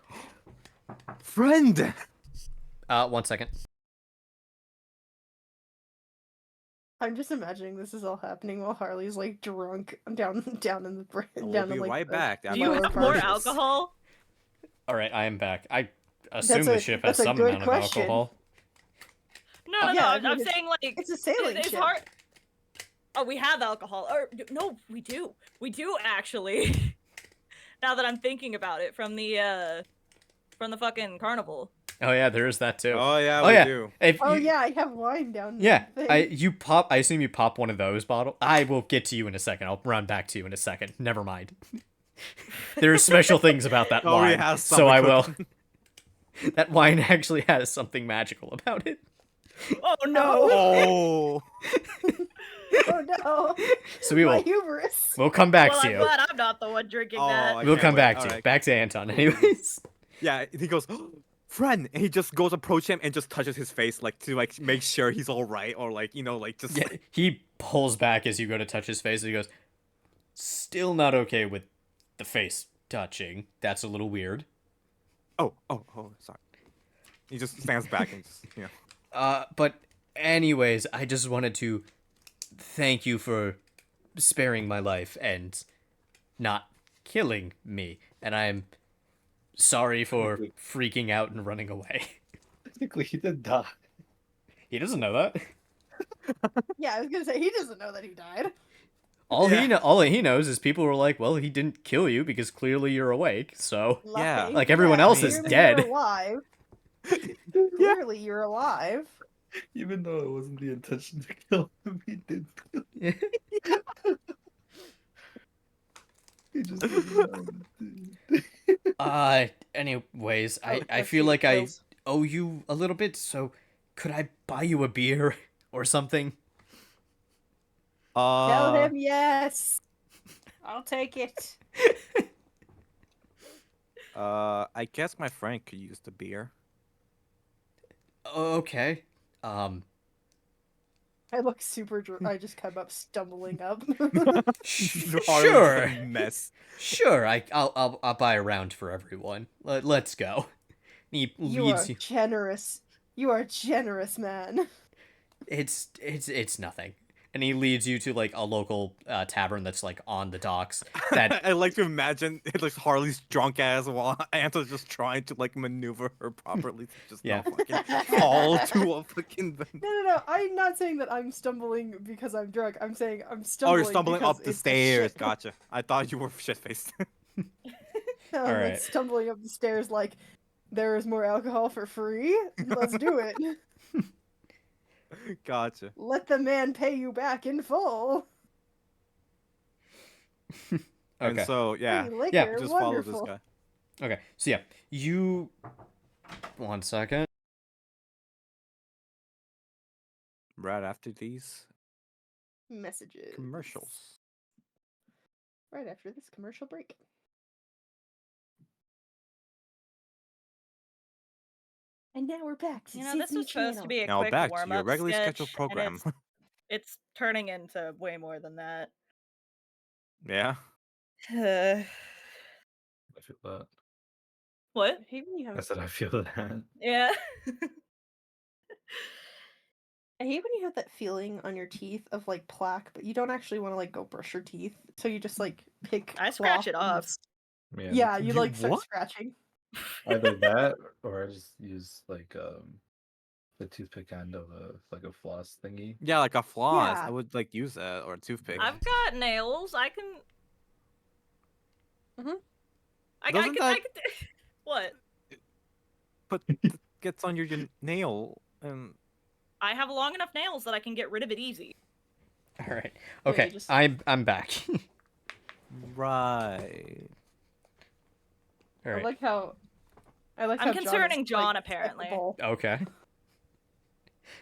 friend. 1 second. I'm just imagining this is all happening while Harley's like drunk down in the We'll down be in like right the- back. Do you lower have more parts. alcohol? All right, I am back. I assume the ship has that's a some good amount of question. alcohol. No, Oh, no, yeah, no. I I'm mean, saying like It's a sailing it's ship. hard. Oh, we have alcohol. Or no, we do. We do actually. Now that I'm thinking about it, from the fucking carnival. Oh yeah, there is that too. Oh yeah, Oh we yeah. do. If Oh you, yeah, I have wine down. Yeah, the thing. I assume you pop one of those bottles. I will get to you in a second. I'll run back to you in a second. Never mind. There are special things about that Oh, he wine, has so I something will. cooking. That wine actually has something magical about it. Oh no! Oh. Oh no, So we my will. hubris. We'll come back Well, to I'm you. glad I'm not the one drinking Oh, that. I We'll can't come wait. back to you. Alright. Back to Anton, anyways. Yeah, he goes, friend, and he just goes approach him and just touches his face, like to like make sure he's all right, or like like just. Yeah, Like, he pulls back as you go to touch his face, and he goes, "Still not okay with the face touching. That's a little weird." oh, sorry. He just stands back and just But anyways, I just wanted to thank you for sparing my life and not killing me. And I'm sorry for freaking out and running away. technically, he did die. He doesn't know that. Yeah, I was gonna say he doesn't know that he died. All Yeah. all he knows is people were like, "Well, he didn't kill you because clearly you're awake." So Yeah, Lucky. like everyone else is clearly dead. You're alive. Clearly, you're alive. Even though it wasn't the intention to kill him, he did. He just didn't know. Anyways, I that's feel the like I kills. owe you a little bit, so could I buy you a beer or something? Tell him yes. I'll take it. I guess my friend could use the beer. Okay. I look super drunk. I just come up stumbling up. Sure. A mess. Sure, I'll buy a round for everyone. Let's go. He You are leads you. generous. You are a generous man. It's nothing. And he leads you to like a local tavern that's like on the docks. That I like to imagine it looks Harley's drunk ass while Anto's just trying to like maneuver her properly to just Yeah. not fucking fall to a fucking. No. I'm not saying that I'm stumbling because I'm drunk. I'm saying I'm Oh, stumbling. you're stumbling because up the it's a stairs. ship. Gotcha. I thought you were shit faced. I'm like Alright. stumbling up the stairs like there is more alcohol for free. Let's do it. Gotcha. Let the man pay you back in full. And okay. so yeah, Free liquor, Yeah, just follow wonderful. this guy. Okay. So yeah, you 1 second. Right after these Messages. commercials. Right after this commercial break. And now we're back to You know, this Disney was supposed to Channel. be a Now quick back to warm your up regularly sketch, scheduled and program. it's turning into way more than that. Yeah. I feel that. What? I hate when you I have said I feel that. Yeah. I hate when you have that feeling on your teeth of like plaque, but you don't actually want to like go brush your teeth, so you just like pick I scratch cloth it and off. just- Man, Yeah, you You like start what? scratching. either that or I just use like the toothpick end of a floss thingy. Yeah, like a floss. Yeah. I would like use that or a toothpick. I've got nails. I can. Mhm. I Doesn't can. that I can. What? put gets on your nail and I have long enough nails that I can get rid of it easy. All right. Yeah, Okay. you just- I'm back. right. All I right. like how I'm John is, concerning John, like, apparently. skeptical. Okay.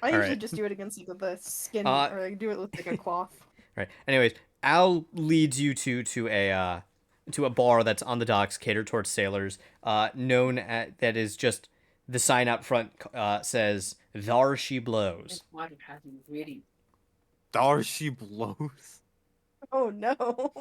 I All usually right. just do it against like the skin, Uh, or I do it with like a cloth. Right. Anyways, Al leads you to a bar that's on the docks, catered towards sailors. Known at that is just the sign up front says "Thar she blows." Water hasn't really. Darcy blows. Oh no,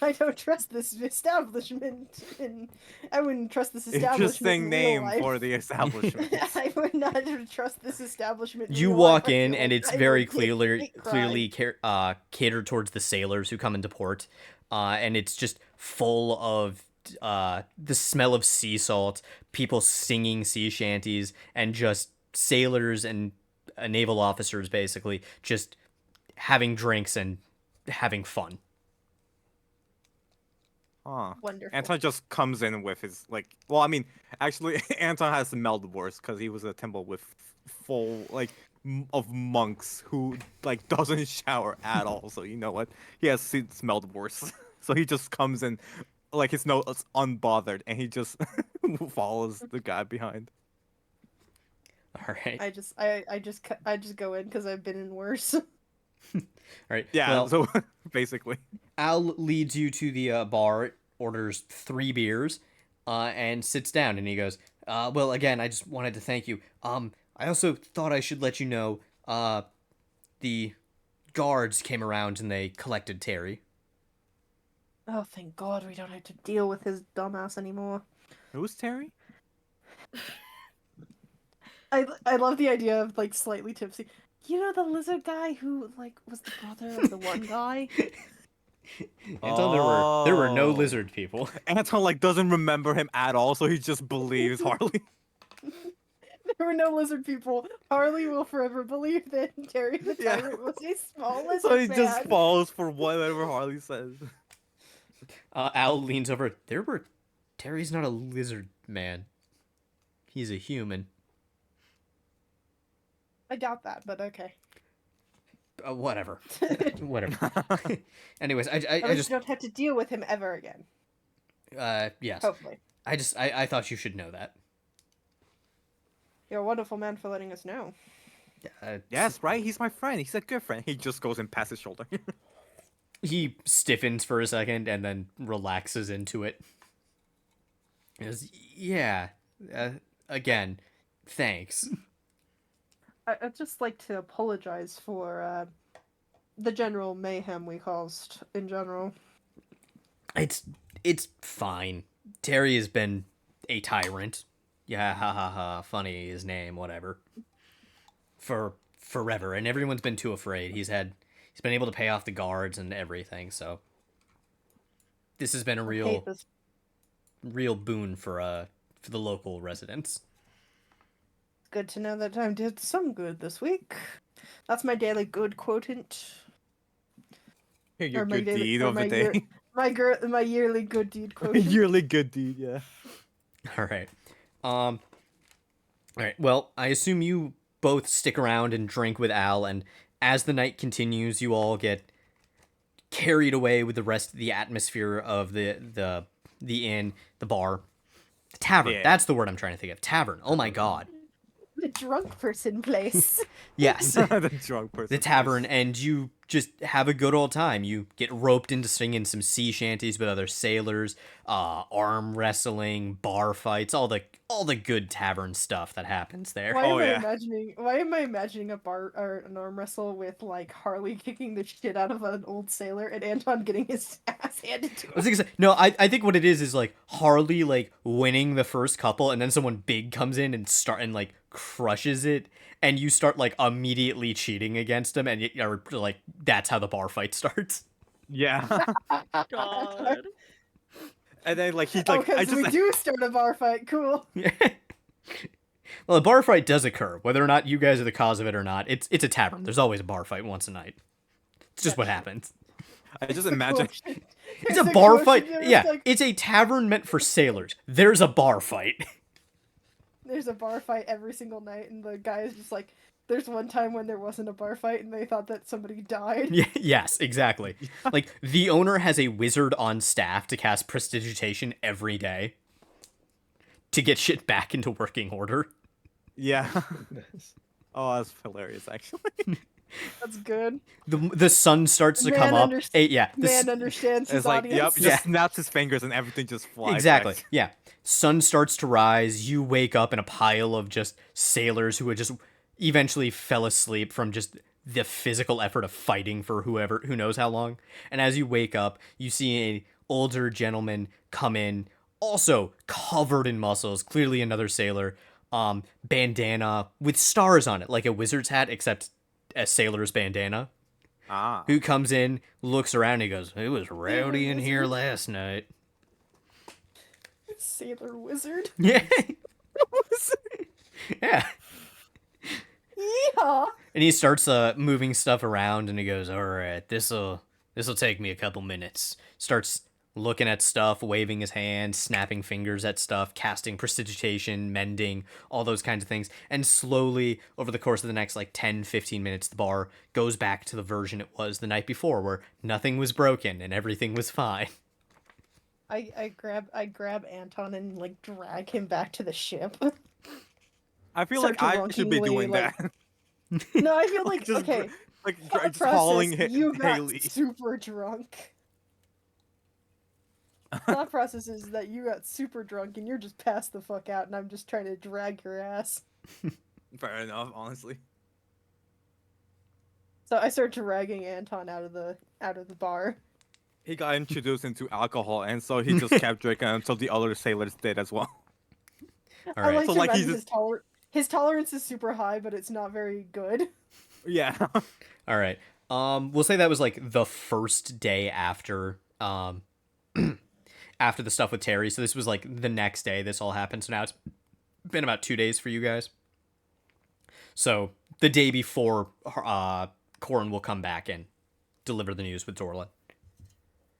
I don't trust this establishment, and I wouldn't trust this establishment Interesting in real name life. for the establishment. I would not trust this establishment. In You real walk life. I in, feel and like it's I very would get clearly cried. catered towards the sailors who come into port, and it's just full of the smell of sea salt, people singing sea shanties, and just sailors and naval officers basically just having drinks and having fun. Huh. Wonderful. Anton just comes in with his like. Well, I mean, actually, Anton has the meld worse because he was a temple with full like of monks who like doesn't shower at all. So you know what? He has smelled worse. So he just comes in like his nose is unbothered, and he just follows the guy behind. All right. I just go in because I've been in worse. All right. Yeah. Well, So basically, Al leads you to the bar, orders 3 beers, and sits down. And he goes, "Well, again, I just wanted to thank you. I also thought I should let you know, the guards came around and they collected Terry." Oh, thank God we don't have to deal with his dumbass anymore. who's Terry? I love the idea of like slightly tipsy. You know the lizard guy who like was the brother of the one guy? Anton, there were no Oh. lizard people. Anton like doesn't remember him at all, so he just believes Harley. There were no lizard people. Harley will forever believe that Terry the Yeah. Tyrant was a small lizard So he man. just falls for whatever Harley says. Al leans over. Terry's not a lizard man. He's a human. I doubt that, but okay. Whatever. Whatever. Anyways, I At least just you don't have to deal with him ever again. yes. Hopefully. I thought you should know that. You're a wonderful man for letting us know. Yes, right? He's my friend. He's a good friend. He just goes and past his shoulder. He stiffens for a second and then relaxes into it. He goes, yeah. Again, thanks. I'd just like to apologize for the general mayhem we caused in general. It's fine. Terry has been a tyrant. Yeah, ha ha ha. Funny his name, whatever. For forever, and everyone's been too afraid. He's been able to pay off the guards and everything. So this has been a I hate this. real boon for the local residents. Good to know that I did some good this week. That's my daily good quotient. Your Or my good daily- deed or of the my day. My yearly good deed quotient. Yearly good deed, yeah. All right. All right. Well, I assume you both stick around and drink with Al, and as the night continues, you all get carried away with the rest of the atmosphere of the inn, the bar, the tavern. Yeah. That's the word I'm trying to think of. Tavern. Oh my god. drunk person place. Yes. The drunk person. The tavern, and you just have a good old time. You get roped into singing some sea shanties with other sailors, arm wrestling, bar fights, all the good tavern stuff that happens there. Why Oh, am I yeah. imagining a bar or an arm wrestle with like Harley kicking the shit out of an old sailor and Anton getting his ass handed to I was him? gonna say, no, I think what it is like Harley like winning the first couple, and then someone big comes in and like crushes it, and you start like immediately cheating against him, and you're like that's how the bar fight starts. Yeah. God. And then like he's Oh, like, I because we just do start a bar fight. Cool. Well, a bar fight does occur, whether or not you guys are the cause of it or not. It's a tavern. There's always a bar fight once a night. It's just what happens. I just imagine. It's a bar cool fight. shit, Yeah, like, it's a tavern meant for sailors. There's a bar fight. there's a bar fight every single night, and the guy is just like, there's one time when there wasn't a bar fight, and they thought that somebody died. Yeah, yes, exactly. Like the owner has a wizard on staff to cast prestidigitation every day to get shit back into working order. Yeah. Oh, that's hilarious, actually. That's good. The sun starts to Man come up. underst- Yeah, the Man understands his It's like, yep, audience. he just Yeah. snaps his fingers and everything just flies. exactly. back. Yeah. Sun starts to rise. You wake up in a pile of just sailors who had just eventually fell asleep from just the physical effort of fighting for who knows how long. And as you wake up, you see a older gentleman come in, also covered in muscles, clearly another sailor, bandana with stars on it, like a wizard's hat, except a sailor's bandana. Ah. Who comes in, looks around, and he goes, "It was rowdy in here last night." Sailor wizard. Yeah. Yeah. Yeehaw! And he starts moving stuff around, and he goes, "All right, this'll take me a couple minutes." Starts looking at stuff, waving his hand, snapping fingers at stuff, casting prestidigitation, mending, all those kinds of things. And slowly, over the course of the next like 10, 15 minutes, the bar goes back to the version it was the night before, where nothing was broken and everything was fine. I grab Anton and like drag him back to the ship. I feel Start like I should be drunkenly, doing like- that. No, I feel like Just okay. like thought just hauling process, you got Haley. super drunk. Thought process is that you got super drunk and you're just passed the fuck out, and I'm just trying to drag your ass. Fair enough, honestly. So I start dragging Anton out of the bar. He got introduced into alcohol, and so he just kept drinking until the other sailors did as well. All I right. like So, to like, he's imagine his tolerance is super high, but it's not very good. Yeah. All right. We'll say that was like the first day after after the stuff with Terry. So this was like the next day this all happened. So now it's been about 2 days for you guys. So the day before Corin will come back and deliver the news with Dorlin.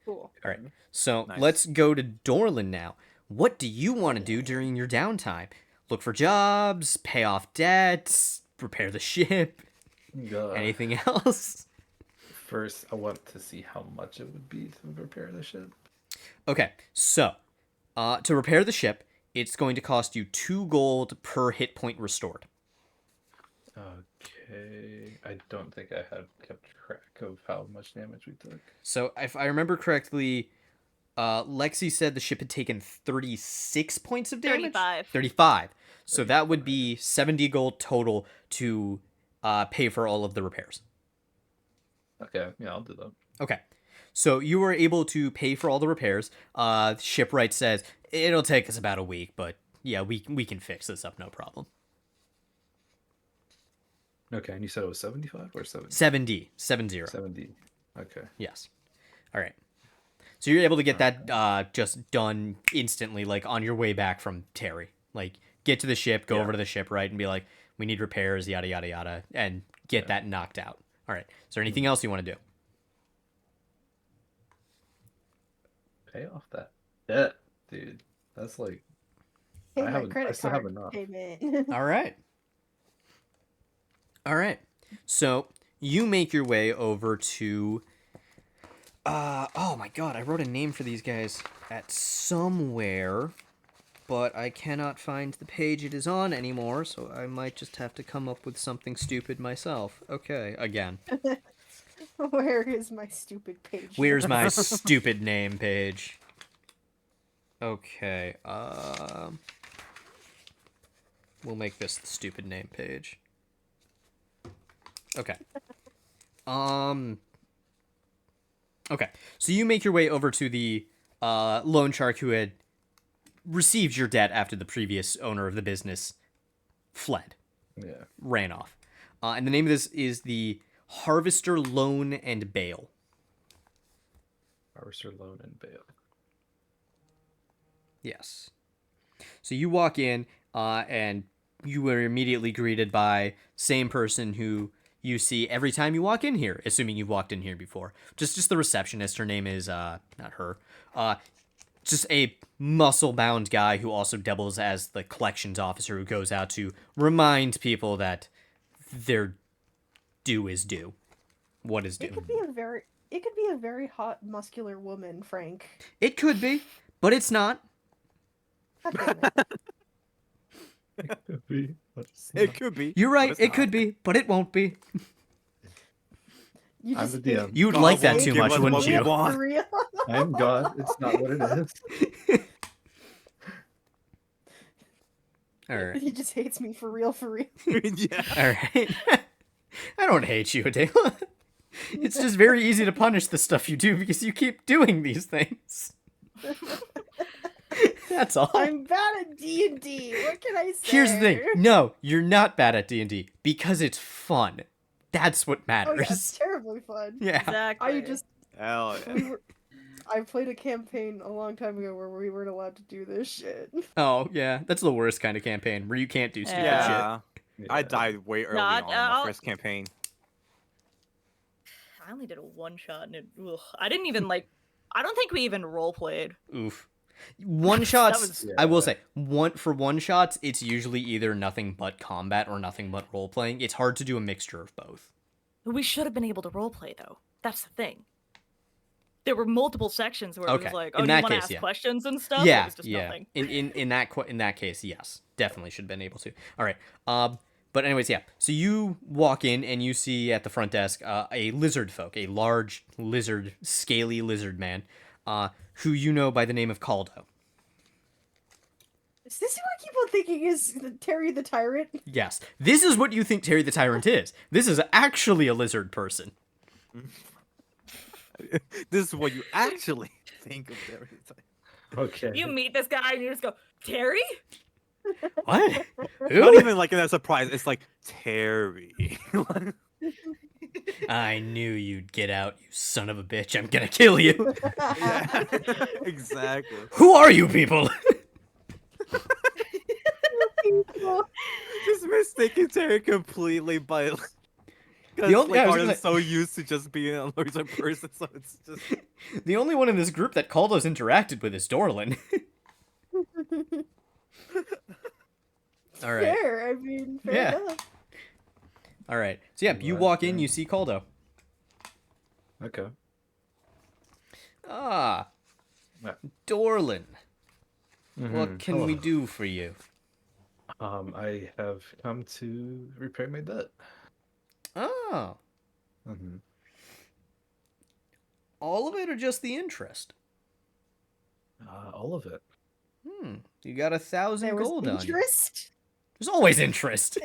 Cool. All right. So Nice. let's go to Dorlin now. What do you want to do during your downtime? Look for jobs, pay off debts, repair the ship, anything else? First, I want to see how much it would be to repair the ship. Okay, so to repair the ship, it's going to cost you 2 gold per hit point restored. Okay, I don't think I had kept track of how much damage we took. So if I remember correctly, Lexi said the ship had taken 36 points of damage. 35. 35. So that would be 70 gold total to pay for all of the repairs. Okay, yeah, I'll do that. Okay. So you were able to pay for all the repairs. Shipwright says it'll take us about a week, but yeah, we can fix this up, no problem. Okay, and you said it was 75 or 70? 70. 70. 70. Okay. Yes. All right. So you're able to get that just done instantly, like on your way back from Terry. Like get to the ship, go over to the shipwright, and be like, "We need repairs, yada yada yada," and get that knocked out. All right. Is there anything else you want to do? Pay off that debt, dude. That's like Pay I my haven't- I credit still card have enough. payment. All right. All right. So you make your way over to. Oh my god! I wrote a name for these guys at somewhere. but I cannot find the page it is on anymore, so I might just have to come up with something stupid myself. Okay, again. Where is my stupid page? Where's my stupid name page? Okay, we'll make this the stupid name page. Okay. Okay, so you make your way over to the loan shark who had received your debt after the previous owner of the business fled, Yeah. ran off. And the name of this is the Harvester Loan and Bail. Harvester Loan and Bail. Yes. So you walk in, and you were immediately greeted by same person who you see every time you walk in here, assuming you've walked in here before. Just the receptionist. Her name is, not her. Just a muscle-bound guy who also doubles as the collections officer who goes out to remind people that their due is due. What is due? It could be a very hot, muscular woman, Frank. It could be, but it's not. God damn it. Could be. It could be. You're right, but it's it not. could be, but it won't be. You I'm just the DM. You'd God like that won't too give much, us wouldn't what we you? want. For real? I am God. It's not what it is. All right. He just hates me for real, for real. Yeah. All right. I don't hate you, Adela. It's just very easy to punish the stuff you do because you keep doing these things. That's all. I'm bad at D&D. What can I say? Here's the thing. No, you're not bad at D&D because it's fun. That's what Oh, yeah, it's matters. terribly fun. Yeah. Exactly. Hell yeah. I played a campaign a long time ago where we weren't allowed to do this shit. Oh, yeah. That's the worst kind of campaign where you can't do stupid shit. Yeah. I Yeah. died way early Not on in out. my first campaign. I only did a one shot, and I didn't even like. I don't think we even role played. Oof. One shots, was- I will Yeah. say, one shots, it's usually either nothing but combat or nothing but role playing. It's hard to do a mixture of both. We should have been able to role play though. That's the thing. There were multiple sections where it Okay. was like, In oh, you that want to case, ask yeah. questions and stuff. It Yeah, was just yeah. nothing. In that case, yes, definitely should have been able to. All right. But anyways, yeah. So you walk in and you see at the front desk a lizard folk, a large lizard, scaly lizard man, who you know by the name of Caldo. Is this who I keep on thinking is Terry the Tyrant? Yes, this is what you think Terry the Tyrant is. This is actually a lizard person. This is what you actually think of everything. Okay. You meet this guy and you just go, Terry? What? Not Who? even like in a surprise. It's like Terry. I knew you'd get out, you son of a bitch. I'm gonna kill you. Yeah, exactly. Who are you people? Just mistaken Terry completely by. Because The only- yeah, I was Arden's gonna- so used to just being a lizard person, so it's just. The only one in this group that Caldo's interacted with is Dorlin. All right. Fair, I mean, fair Yeah. enough. All right. So yeah, you Right, walk in, yeah. you see Caldo. Okay. Ah, Yeah. Dorlin. Mhm. What can we Hello. do for you? I have come to repay my debt. Oh, Mm-hmm. all of it or just the interest? All of it. You got 1,000 There was gold on you. interest. There's always interest.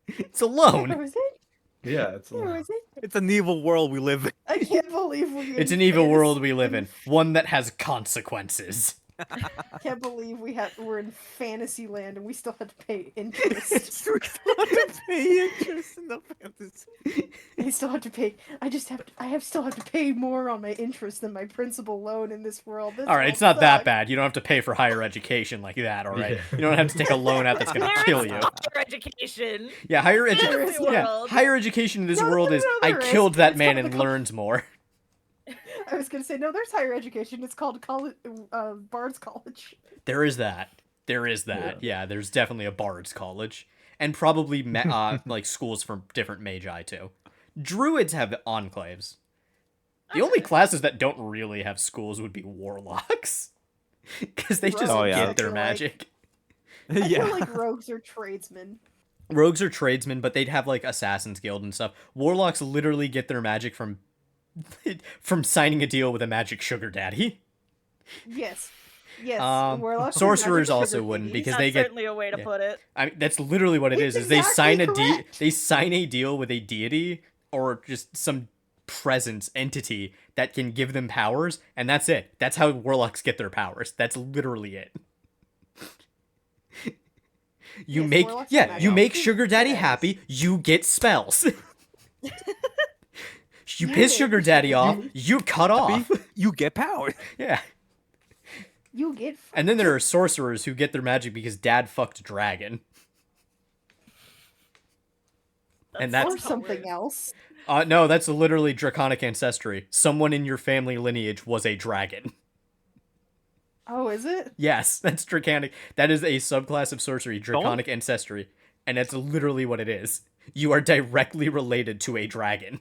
It's a There loan. was it. Yeah, it's a There lot. was it. It's an evil world we live in. I can't believe we. It's an evil world we live in. One that has consequences. Can't believe we're in fantasy land and we still had to pay interest. We still have to pay interest in the fantasy. I still have to pay. Still have to pay more on my interest than my principal loan in this world. This All right, all it's not that sucks. bad. You don't have to pay for higher education like that, all right? Yeah. You don't have to take a loan out that's going to There kill is you. higher education. Yeah, higher Fantasy education. Yeah, world. higher education in this No, world no, is no, I there is. killed that It's man called and the learned more. I was gonna say no. There's higher education. It's called college, Bard's College. There is that. There is that. Yeah, there's definitely a bard's college and probably like schools for different magi too. Druids have enclaves. The only classes that don't really have schools would be warlocks. Because they just Oh, yeah. get their Like- magic. I Yeah. feel like rogues are tradesmen. Rogues are tradesmen, but they'd have like Assassin's Guild and stuff. Warlocks literally get their magic from signing a deal with a magic sugar daddy. Yes. Yes. Warlocks are Sorcerers magic also sugar wouldn't babies. because That's they get. certainly a way to yeah. put it. I mean, that's literally what it It's is. They exactly sign correct. they sign a deal with a deity or just some presence entity that can give them powers, and that's it. That's how warlocks get their powers. That's literally it. You Yes, make warlocks are you magic make sugar sugar daddy daddies. happy, you get spells. You You piss make sugar sugar daddy off, daddy. you cut off. You get power. Yeah. You get. And then there are sorcerers who get their magic because dad fucked a dragon. And Or that's something else. no, that's literally draconic ancestry. Someone in your family lineage was a dragon. Oh, is it? Yes, that's draconic. That is a subclass of sorcery, draconic ancestry, and that's literally what it is. You are directly related to a dragon.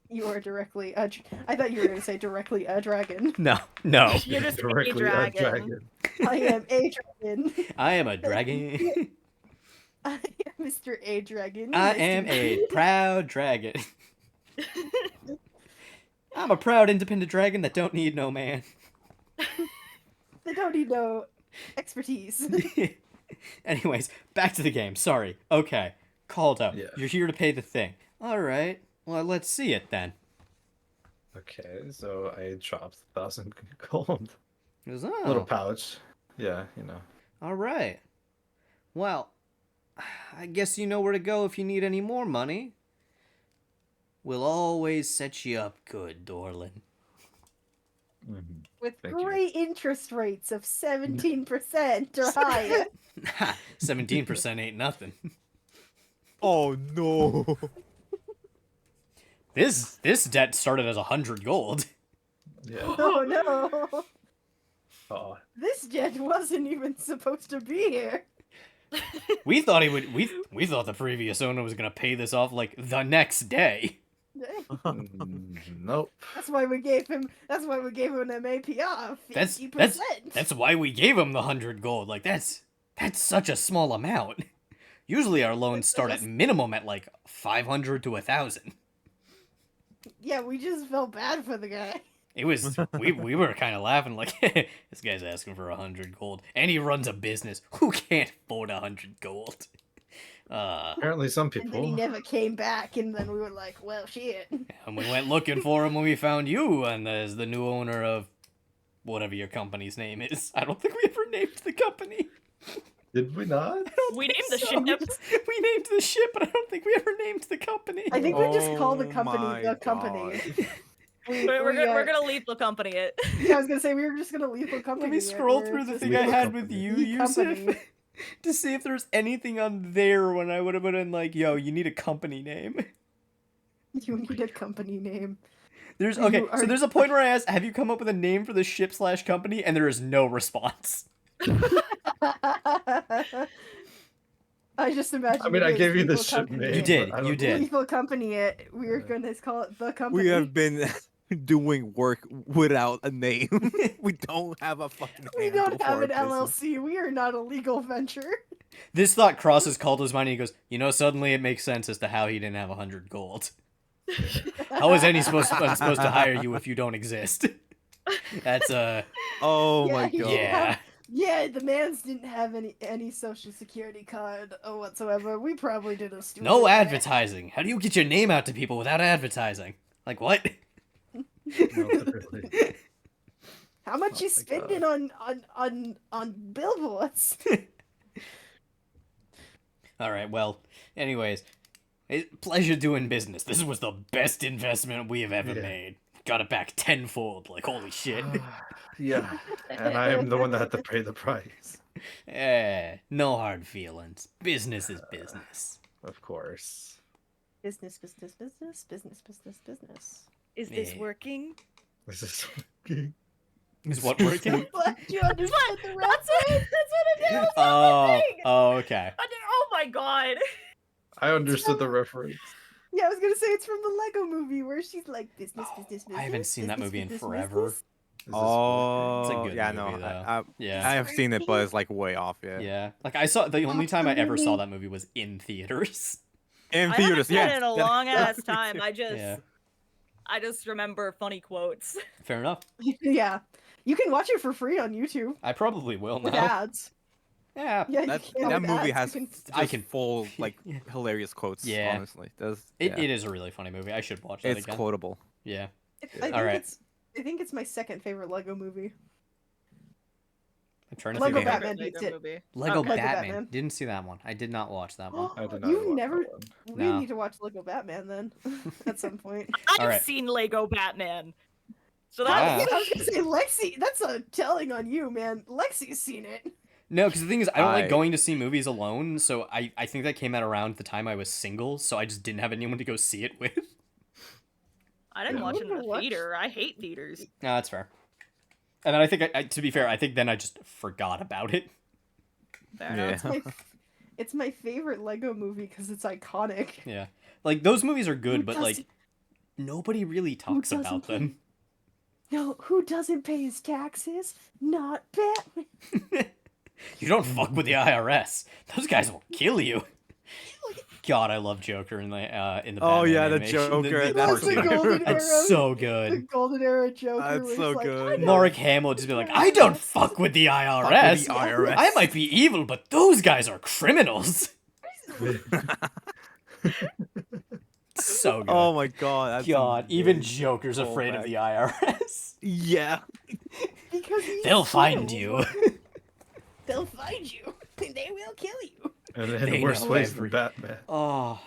You are directly a. I thought you were going to say directly a dragon. No, no. You're just a Directly dragon. I am a dragon. I am a dragon. I am Mr. A Dragon. I Nice to am meet a you. proud dragon. I'm a proud independent dragon that don't need no man. They don't need no expertise. Anyways, back to the game. Sorry. Okay. Called up. Yeah. You're here to pay the thing. Alright. Well, let's see it then. Okay, so I dropped 1,000 gold. He goes, Little oh, pouch. Yeah, you know. alright. Well, I guess you know where to go if you need any more money. We'll always set you up good, Dorlin. With Thank you. great interest rates of 17% or higher. 17% ain't nothing. Oh no. This debt started as 100 gold. Yeah. Oh no. Oh, This jet wasn't even supposed to be here. We thought he would. We thought the previous owner was gonna pay this off like the next day. nope. That's why we gave him. That's why we gave him an APR of 50%. That's why we gave him the 100 gold. Like that's such a small amount. Usually our loans start at minimum at like 500 to 1,000. Yeah, we just felt bad for the guy. It was we were kind of laughing like this guy's asking for 100 gold and he runs a business. Who can't afford 100 gold? Apparently some And then he people. never came back, and then we were like, well, shit. And we went looking for him when we found you, and as the new owner of whatever your company's name is. I don't think we ever named the company. Did we not? We named the so. ship. We named the ship, but I don't think we ever named the company. I think we just call the Oh company my the company. God. We're gonna lethal company it. Yeah, I was gonna say we were just gonna leave the company. Let me it, scroll where through it's the just thing I Leave the had with company. you, the Yusuf, company. to see if there's anything on there when I would have been like, yo, you need a company name. You need a company name. There's You okay, are- so there's a point where I asked, have you come up with a name for the ship / company? And there is no response. I just imagine. I mean, I it is gave you the Lethal ship Company name. You did, but I don't you know. did. Lethal Company it. We're gonna call it the company. We have been doing work without a name. We don't have a fucking. We handle don't for have our an business. LLC. We are not a legal venture. This thought crosses Calder's mind and he goes, you know, suddenly it makes sense as to how he didn't have 100 gold. How is any supposed to hire you if you don't exist? That's Oh Yeah, my he god. didn't yeah. have- Yeah, the man's didn't have any social security card whatsoever. We probably did a stupid. No thing. advertising. How do you get your name out to people without advertising? Like what? No, literally. How much Oh you my spending on billboards? All right. Well, anyways, pleasure doing business. This was the best investment we have ever Yeah. made. Got it back tenfold. Like holy shit. Yeah, and I am the one that had to pay the price. No hard feelings. Business is business. Of course. Business. Is this Yeah. working? This is Is what working? But you understood the That's what it is. Oh, okay. Oh my god. I understood the reference. Yeah, I was gonna say it's from the Lego movie where she's like business. I haven't seen that business, movie in business, forever. business. Is this Oh, It's a good yeah, movie, no, though. I Yeah. have seen it, but it's like way off. Yeah. Yeah. Like I saw the only time I ever saw Absolutely. that movie was in theaters. In I haven't theaters, seen yeah. it in a that- long ass me time. too. Yeah. I just remember funny quotes. Fair enough. Yeah. You can watch it for free on YouTube I probably will with now. ads. Yeah. Yeah, you That can that with movie ads. has You can... I just can- full like Yeah. hilarious quotes. Yeah. Honestly, Does It is a really funny movie. I should watch that it's again. quotable. Yeah. I think it's my second favorite Lego movie. I'm trying to Lego think. Batman Favorite beats Lego it. movie. Lego Okay. Lego Batman. Batman. Didn't see that one. I did not watch that one. I did not You've watch never. that one. We No. need to watch Lego Batman then at some point. I've Alright. seen Lego Batman. So Ah. that's I was gonna say Lexi. That's a telling on you, man. Lexi's seen it. No, because the thing is, I don't like I- going to see movies alone, so I think that came out around the time I was single, so I just didn't have anyone to go see it with. I didn't Yeah. watch it in the What? theater. I hate theaters. No, that's fair. And then I think, to be fair, I think then I just forgot about it. Fair Yeah. enough. It's my favorite Lego movie because it's iconic. Yeah. Like, those movies are good, Who but, like, doesn't- nobody really talks doesn't about them. No, who doesn't pay his taxes? Not Batman. You don't fuck with the IRS. Those guys will kill you. God, I love Joker in the Oh, Batman yeah, the animation. Joker, The that's cartoon. the golden That's era. so The good. golden era Joker. That's where so he's like, good. I don't Mark Hamill just be like, I don't fuck with the IRS. Fuck with the IRS. I might be evil, but those guys are criminals. So good. Oh my god. That's God, even amazing. Joker's Roll afraid of back. the IRS. Yeah. Because he's They'll find cool. you. They'll find you. They will kill you. And They in worse know ways every- than Batman. Oh,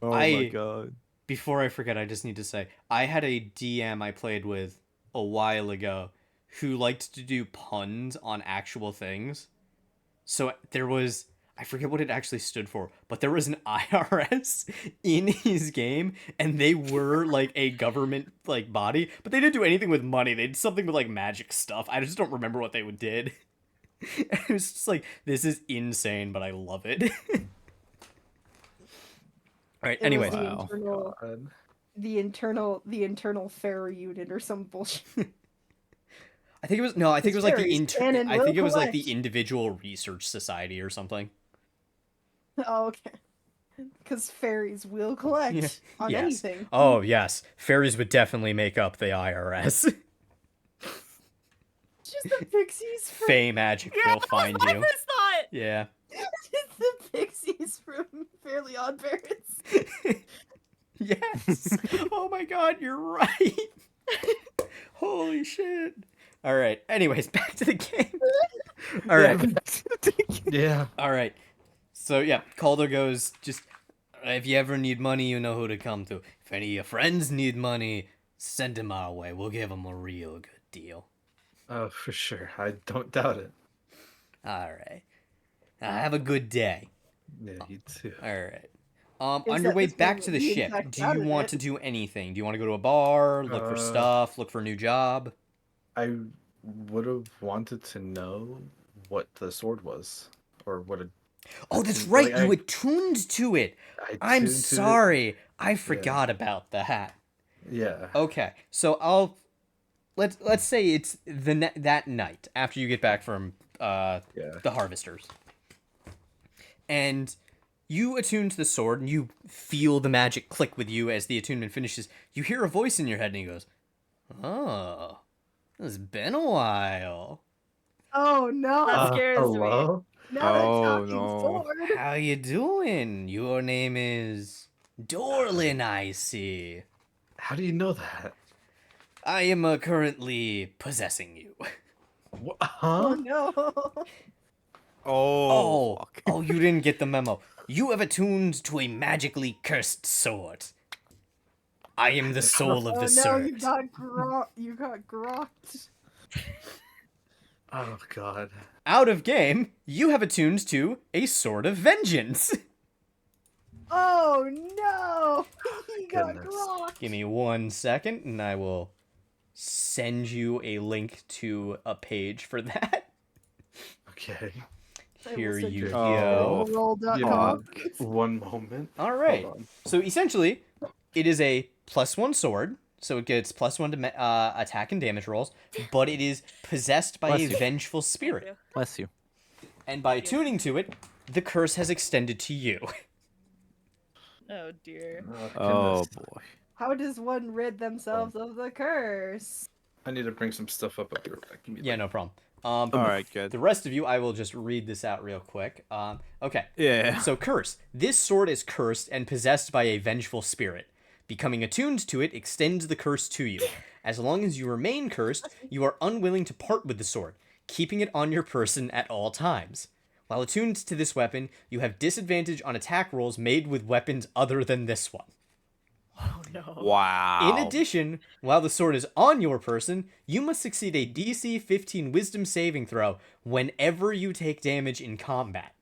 Oh I- my god. before I forget, I just need to say, I had a DM I played with a while ago who liked to do puns on actual things. So there was, I forget what it actually stood for, but there was an IRS in his game, and they were like a government like body, but they didn't do anything with money. They did something with like magic stuff. I just don't remember what they did. It was just like, this is insane, but I love it. All right. It was Anyways, the Wow. internal, God. the internal fair unit or some bullshit. I think it was I think it was like the Fairies can and I think will it was like collect. the individual research society or something. Oh, okay. Because fairies will collect Yeah. on Yes. anything. Oh yes, fairies would definitely make up the IRS. It's just the pixies from Fey magic will find I you. first thought. Yeah. it's the pixies from Fairly Odd Parents. Yes. Oh my god, you're right. Holy shit. All right. Anyways, back to the game. All right. Yeah. All right. So yeah, Calder goes, just if you ever need money, you know who to come to. If any of your friends need money, send them our way. We'll give them a real good deal. Oh, for sure. I don't doubt it. All right. Have a good day. Yeah, you too. All right. Is On your that way this back one to the the ship, exact do you out of want it? to do anything? Do you want to go to a bar, look for stuff, look for a new job? I would have wanted to know what the sword was, or what a. Oh, that's Like, right. You I- attuned to it. I I'm tuned to it. sorry. I forgot about that. Yeah. Okay, so let's say it's that night after you get back from Yeah. the harvesters, and you attune to the sword, and you feel the magic click with you as the attunement finishes. You hear a voice in your head, and he goes, "Oh, it's been a while. Oh no! That scares me. hello? Now that Oh, talking no. sword. How you doing? Your name is Dorlin, I see. How do you know that? I am currently possessing you." What? Oh Huh? no! Oh. fuck. Oh, you didn't get the memo. You have attuned to a magically cursed sword. I am the soul of Oh the no! sword. You got You got grokked. Oh God. Out of game, you have attuned to a sword of vengeance. Oh no! He got Goodness. grokked. Give me 1 second, and I will send you a link to a page for that. Okay. I will Here send you you go. roll.com. One moment. All right. Hold on. So essentially, it is a +1 sword. so it gets +1 to attack and damage rolls, but it is possessed by Bless a you. vengeful Thank spirit. you. Bless you. And by attuning to it, the curse has extended to you. Oh dear. Oh Goodness. boy. How does one rid themselves of the curse? I need to bring some stuff up. I'll be right back. Give me, Yeah, like, no problem. All right, good. The rest of you, I will just read this out real quick. Okay. Yeah. So, curse. This sword is cursed and possessed by a vengeful spirit. Becoming attuned to it extends the curse to you. As long as you remain cursed, you are unwilling to part with the sword, keeping it on your person at all times. While attuned to this weapon, you have disadvantage on attack rolls made with weapons other than this one. Oh no. Wow. In addition, while the sword is on your person, you must succeed a DC 15 Wisdom saving throw whenever you take damage in combat.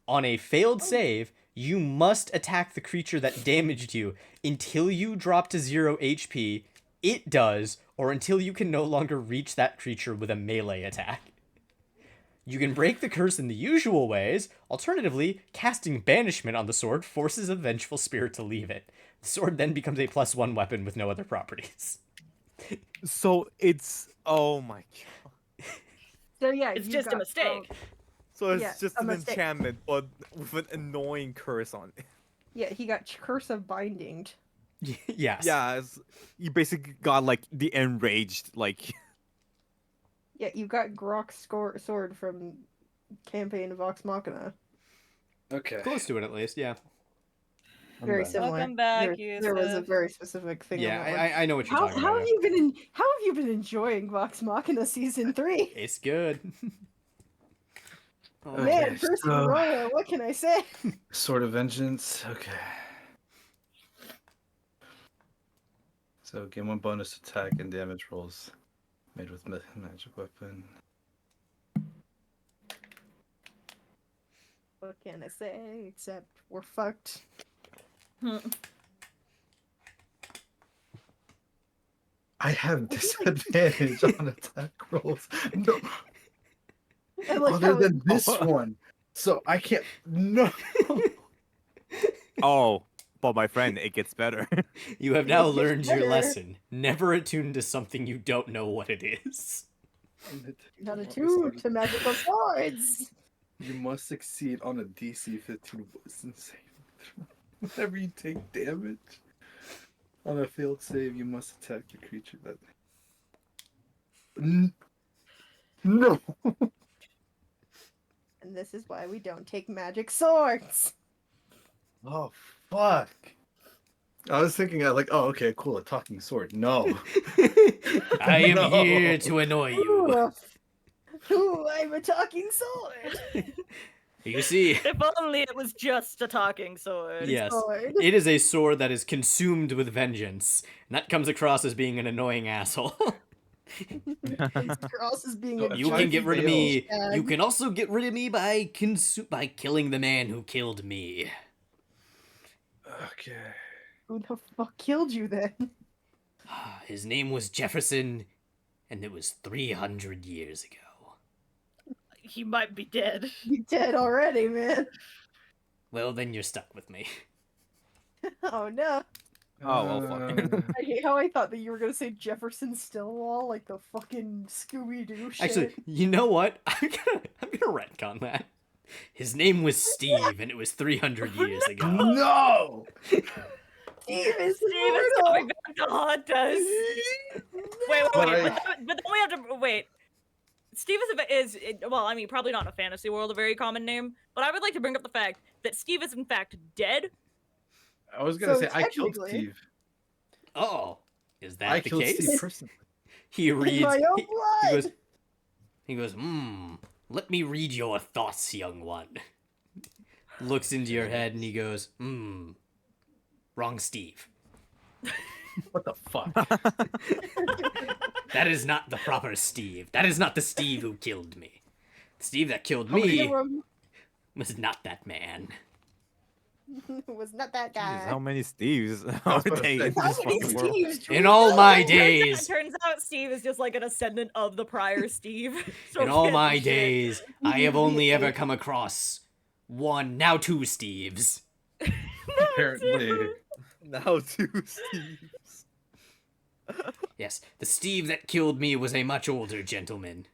On a failed save, you must attack the creature that damaged you until you drop to 0 HP, it does, or until you can no longer reach that creature with a melee attack. You can break the curse in the usual ways. Alternatively, casting banishment on the sword forces a vengeful spirit to leave it. The sword then becomes a +1 weapon with no other properties. So it's oh my god. So yeah, It's you just a got mistake. So it's Yeah, just a an mistake. enchantment, but with an annoying curse on it. Yeah, he got curse of binding. Yes. Yeah, you basically got like the enraged, like Yeah, you got Grok's sword from campaign of Vox Machina. Okay. Close to it, at least, yeah. I'm Very back. similar. Welcome back, there was a Yusuf. very specific thing. Yeah, on that one. I know what you're How talking have about. you been in? How have you been enjoying Vox Machina season 3? It's good. Oh, Okay, Man, Percy so- Royal, what can I say? Sword of Vengeance. Okay. So gain 1 bonus attack and damage rolls made with magic weapon. What can I say except we're fucked? I have disadvantage on attack rolls. No, I like other how than this one. So I can't. No. oh, but my friend, it gets better. You have now It's learned your better. lesson. Never attune to something you don't know what it is. not attuned to magical swords. You must succeed on a DC 15 wisdom save. Whenever you take damage on a failed save, you must attack the creature that. No. And this is why we don't take magic swords. Oh fuck. I was thinking, like, oh, okay, cool, a talking sword. No. I am No. here to annoy you. Ooh, I'm a talking sword. You see, If only it was just a talking sword. yes, Sword. it is a sword that is consumed with vengeance, and that comes across as being an annoying asshole. It's cross as being a You If I can get rid of me. fails- You can also get rid of me by killing the man who killed me. Okay. Who the fuck killed you then? His name was Jefferson, and it was 300 years ago. He might be dead. You dead already, man. Well, then you're stuck with me. Oh no. Oh, well, fuck. I hate how I thought that you were gonna say Jefferson Stillwell, like the fucking Scooby-Doo shit. Actually, you know what? I'm gonna retcon that. His name was Steve, and it was 300 years ago. No. Steve is Steve is immortal! coming back to haunt us. Wait, But but then we have to wait. Steve is well, I mean, probably not in a fantasy world a very common name, but I would like to bring up the fact that Steve is in fact dead. I was gonna So say I killed technically- Steve. Oh, is that I the killed case? Steve personally. He reads. my own he blood! goes, let me read your thoughts, young one. Looks into your head and he goes, wrong Steve. What the fuck? That is not the proper Steve. That is not the Steve who killed me. The Steve that killed How many- me was not that man. was not that Jeez, guy. how many Steves I are was about to they say, in How this many fucking world? Steves do In we all know? my It days, turns out Steve is just like an ascendant of the prior Steve. So in all get my shit. days, I have only ever come across one, now two Steves. Apparently. Now two Steves. Yes, the Steve that killed me was a much older gentleman.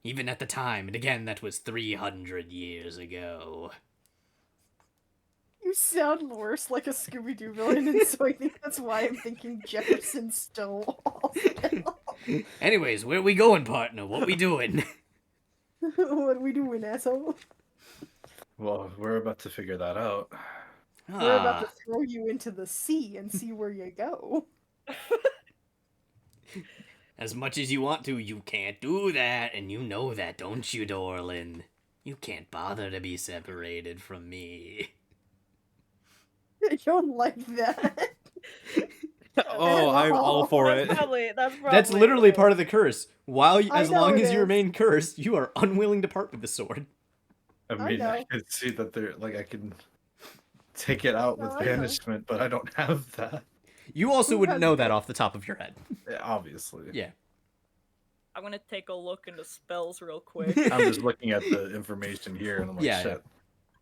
Even at the time, and again, that was 300 years ago. You sound worse like a Scooby-Doo villain, and so I think that's why I'm thinking Jefferson Stonewall. Anyways, where we going, partner? What we doing? What are we doing, asshole? Well, we're about to figure that out. We're about to throw you into the sea and see where you go. As much as you want to, you can't do that, and you know that, don't you, Dorlin? You can't bother to be separated from me. I don't like that. Oh, I'm all for it. That's literally part of the curse. As know long it as you is. remain cursed, you are unwilling to part with the sword. I mean, I know. can see that they're like I can take it out with No, I know. banishment, but I don't have that. You also Who wouldn't has know it? that off the top of your head. Yeah, obviously. Yeah. I'm gonna take a look into spells real quick. I'm just looking at the information here, and I'm like, Yeah, shit.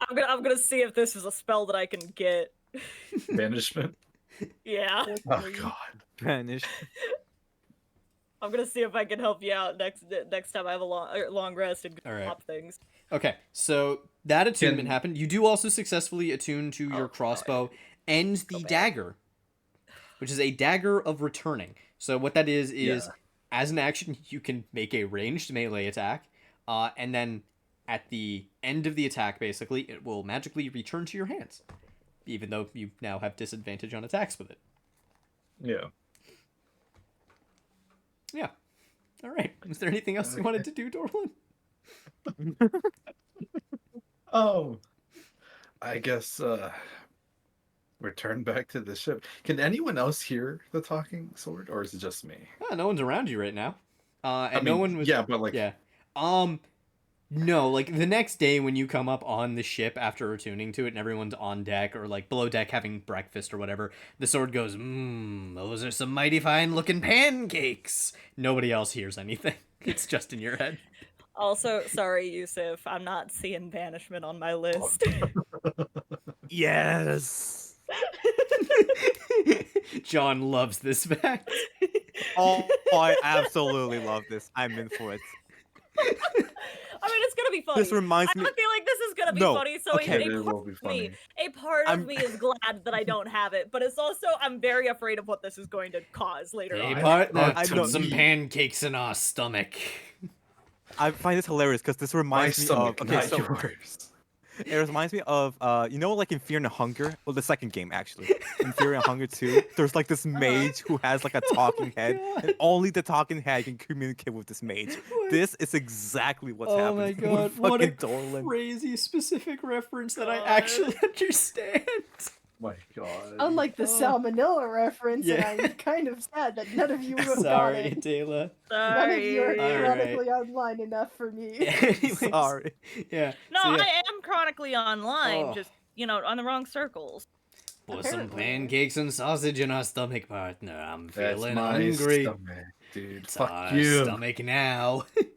I'm gonna see if this is a spell that I can get. Banishment. Yeah. Oh god. Vanish. I'm gonna see if I can help you out next time I have a long rest and All right. drop things. Okay, so that attunement Can- happened. You do also successfully attune to your Oh, crossbow and the So bad. dagger, which is a dagger of returning. So what that is Yeah. as an action, you can make a ranged melee attack, and then at the end of the attack, basically, it will magically return to your hands, even though you now have disadvantage on attacks with it. Yeah. Yeah. All right. Was there anything else you wanted to do, Dorlin? Oh. I guess return back to the ship. Can anyone else hear the talking sword, or is it just me? Oh, no one's around you right now. And I no mean, one was. yeah, but like, Yeah. No, like the next day when you come up on the ship after attuning to it and everyone's on deck or like below deck having breakfast or whatever, the sword goes, those are some mighty fine looking pancakes. Nobody else hears anything. It's just in your head. Also, sorry, Yusuf, I'm not seeing banishment on my list. Yes. John loves this fact. Oh, I absolutely love this. I'm in for it. I mean, it's gonna be funny. This reminds I me. have a feeling this is gonna be No, funny, so okay. It will be funny. a part I'm- of me is glad that I don't have it, but it's also I'm very afraid of what this is going to cause later Hey, on. partner, I put know- some pancakes in our stomach. I find this hilarious because this My reminds me stomach, of. not yours. It reminds me of, like in Fear and Hunger? Well, the second game, actually. In Fear and Hunger 2, there's like this mage who has like a talking head, God. and only the talking head can communicate with this mage. What? This is exactly what's Oh happening my with god, what a fucking Dorlin. crazy specific reference that I God. actually understand. My god. Unlike the salmonella reference, Yeah. and I'm kind of sad that none of you got Sorry, it. Dayla. None of you are Sorry. Alright. chronically online enough for me. Anyways, Sorry. Yeah. No, so yeah, I am chronically online, Oh. just on the wrong circles. put some apparently. pancakes and sausage in our stomach, partner. I'm That's feeling my hungry. stomach, dude. It's Fuck our you. stomach now. It's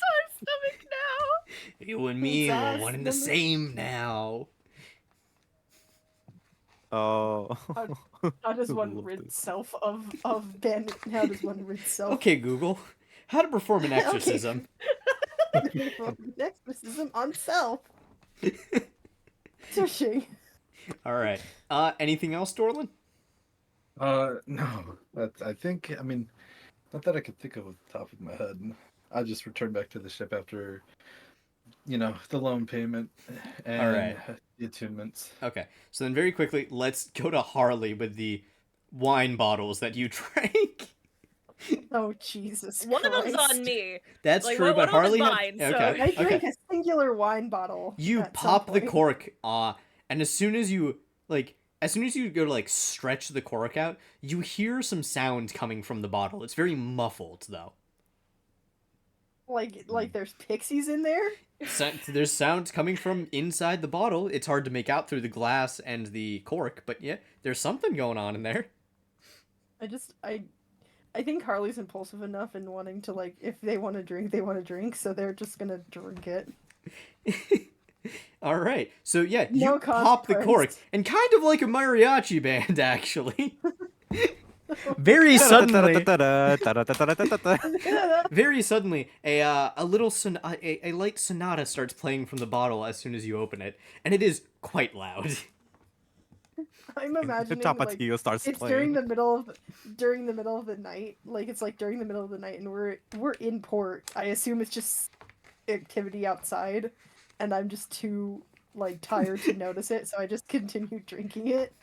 our stomach now. You and me It's are our one and the stomach. same now. Oh. How does one Love rid this. self of bandit? How does one rid self Okay, Google. How to perform an Okay. exorcism. of exorcism on self? Touching. All right. Anything else, Dorlin? No. I think, I mean, not that I could think of off the top of my head. I just returned back to the ship after, the loan payment and Alright. the attunements. Okay. So then very quickly, let's go to Harley with the wine bottles that you drank. Oh Jesus! One of them's Christ. on me. That's Like, true, one but of them is Harley had... mine, so- Okay. I drank Okay. a singular wine bottle. You at some pop the point. cork, and as soon as you go to like stretch the cork out, you hear some sound coming from the bottle. It's very muffled though. Like there's pixies in there. There's sound coming from inside the bottle. It's hard to make out through the glass and the cork, but yeah, there's something going on in there. I think Harley's impulsive enough in wanting to, like, if they want to drink, they want to drink, so they're just gonna drink it. All right, so yeah, you No pop the cork, consequence. and kind of like a mariachi band, actually. Very suddenly, Da-da-da-da-da-da-da-da-da-da-da. very suddenly, a light sonata starts playing from the bottle as soon as you open it, and it is quite loud. I'm imagining like Tapatio starts it's playing. during the middle of the night. Like it's like during the middle of the night, and we're in port. I assume it's just activity outside, and I'm just too like tired to notice it, so I just continue drinking it.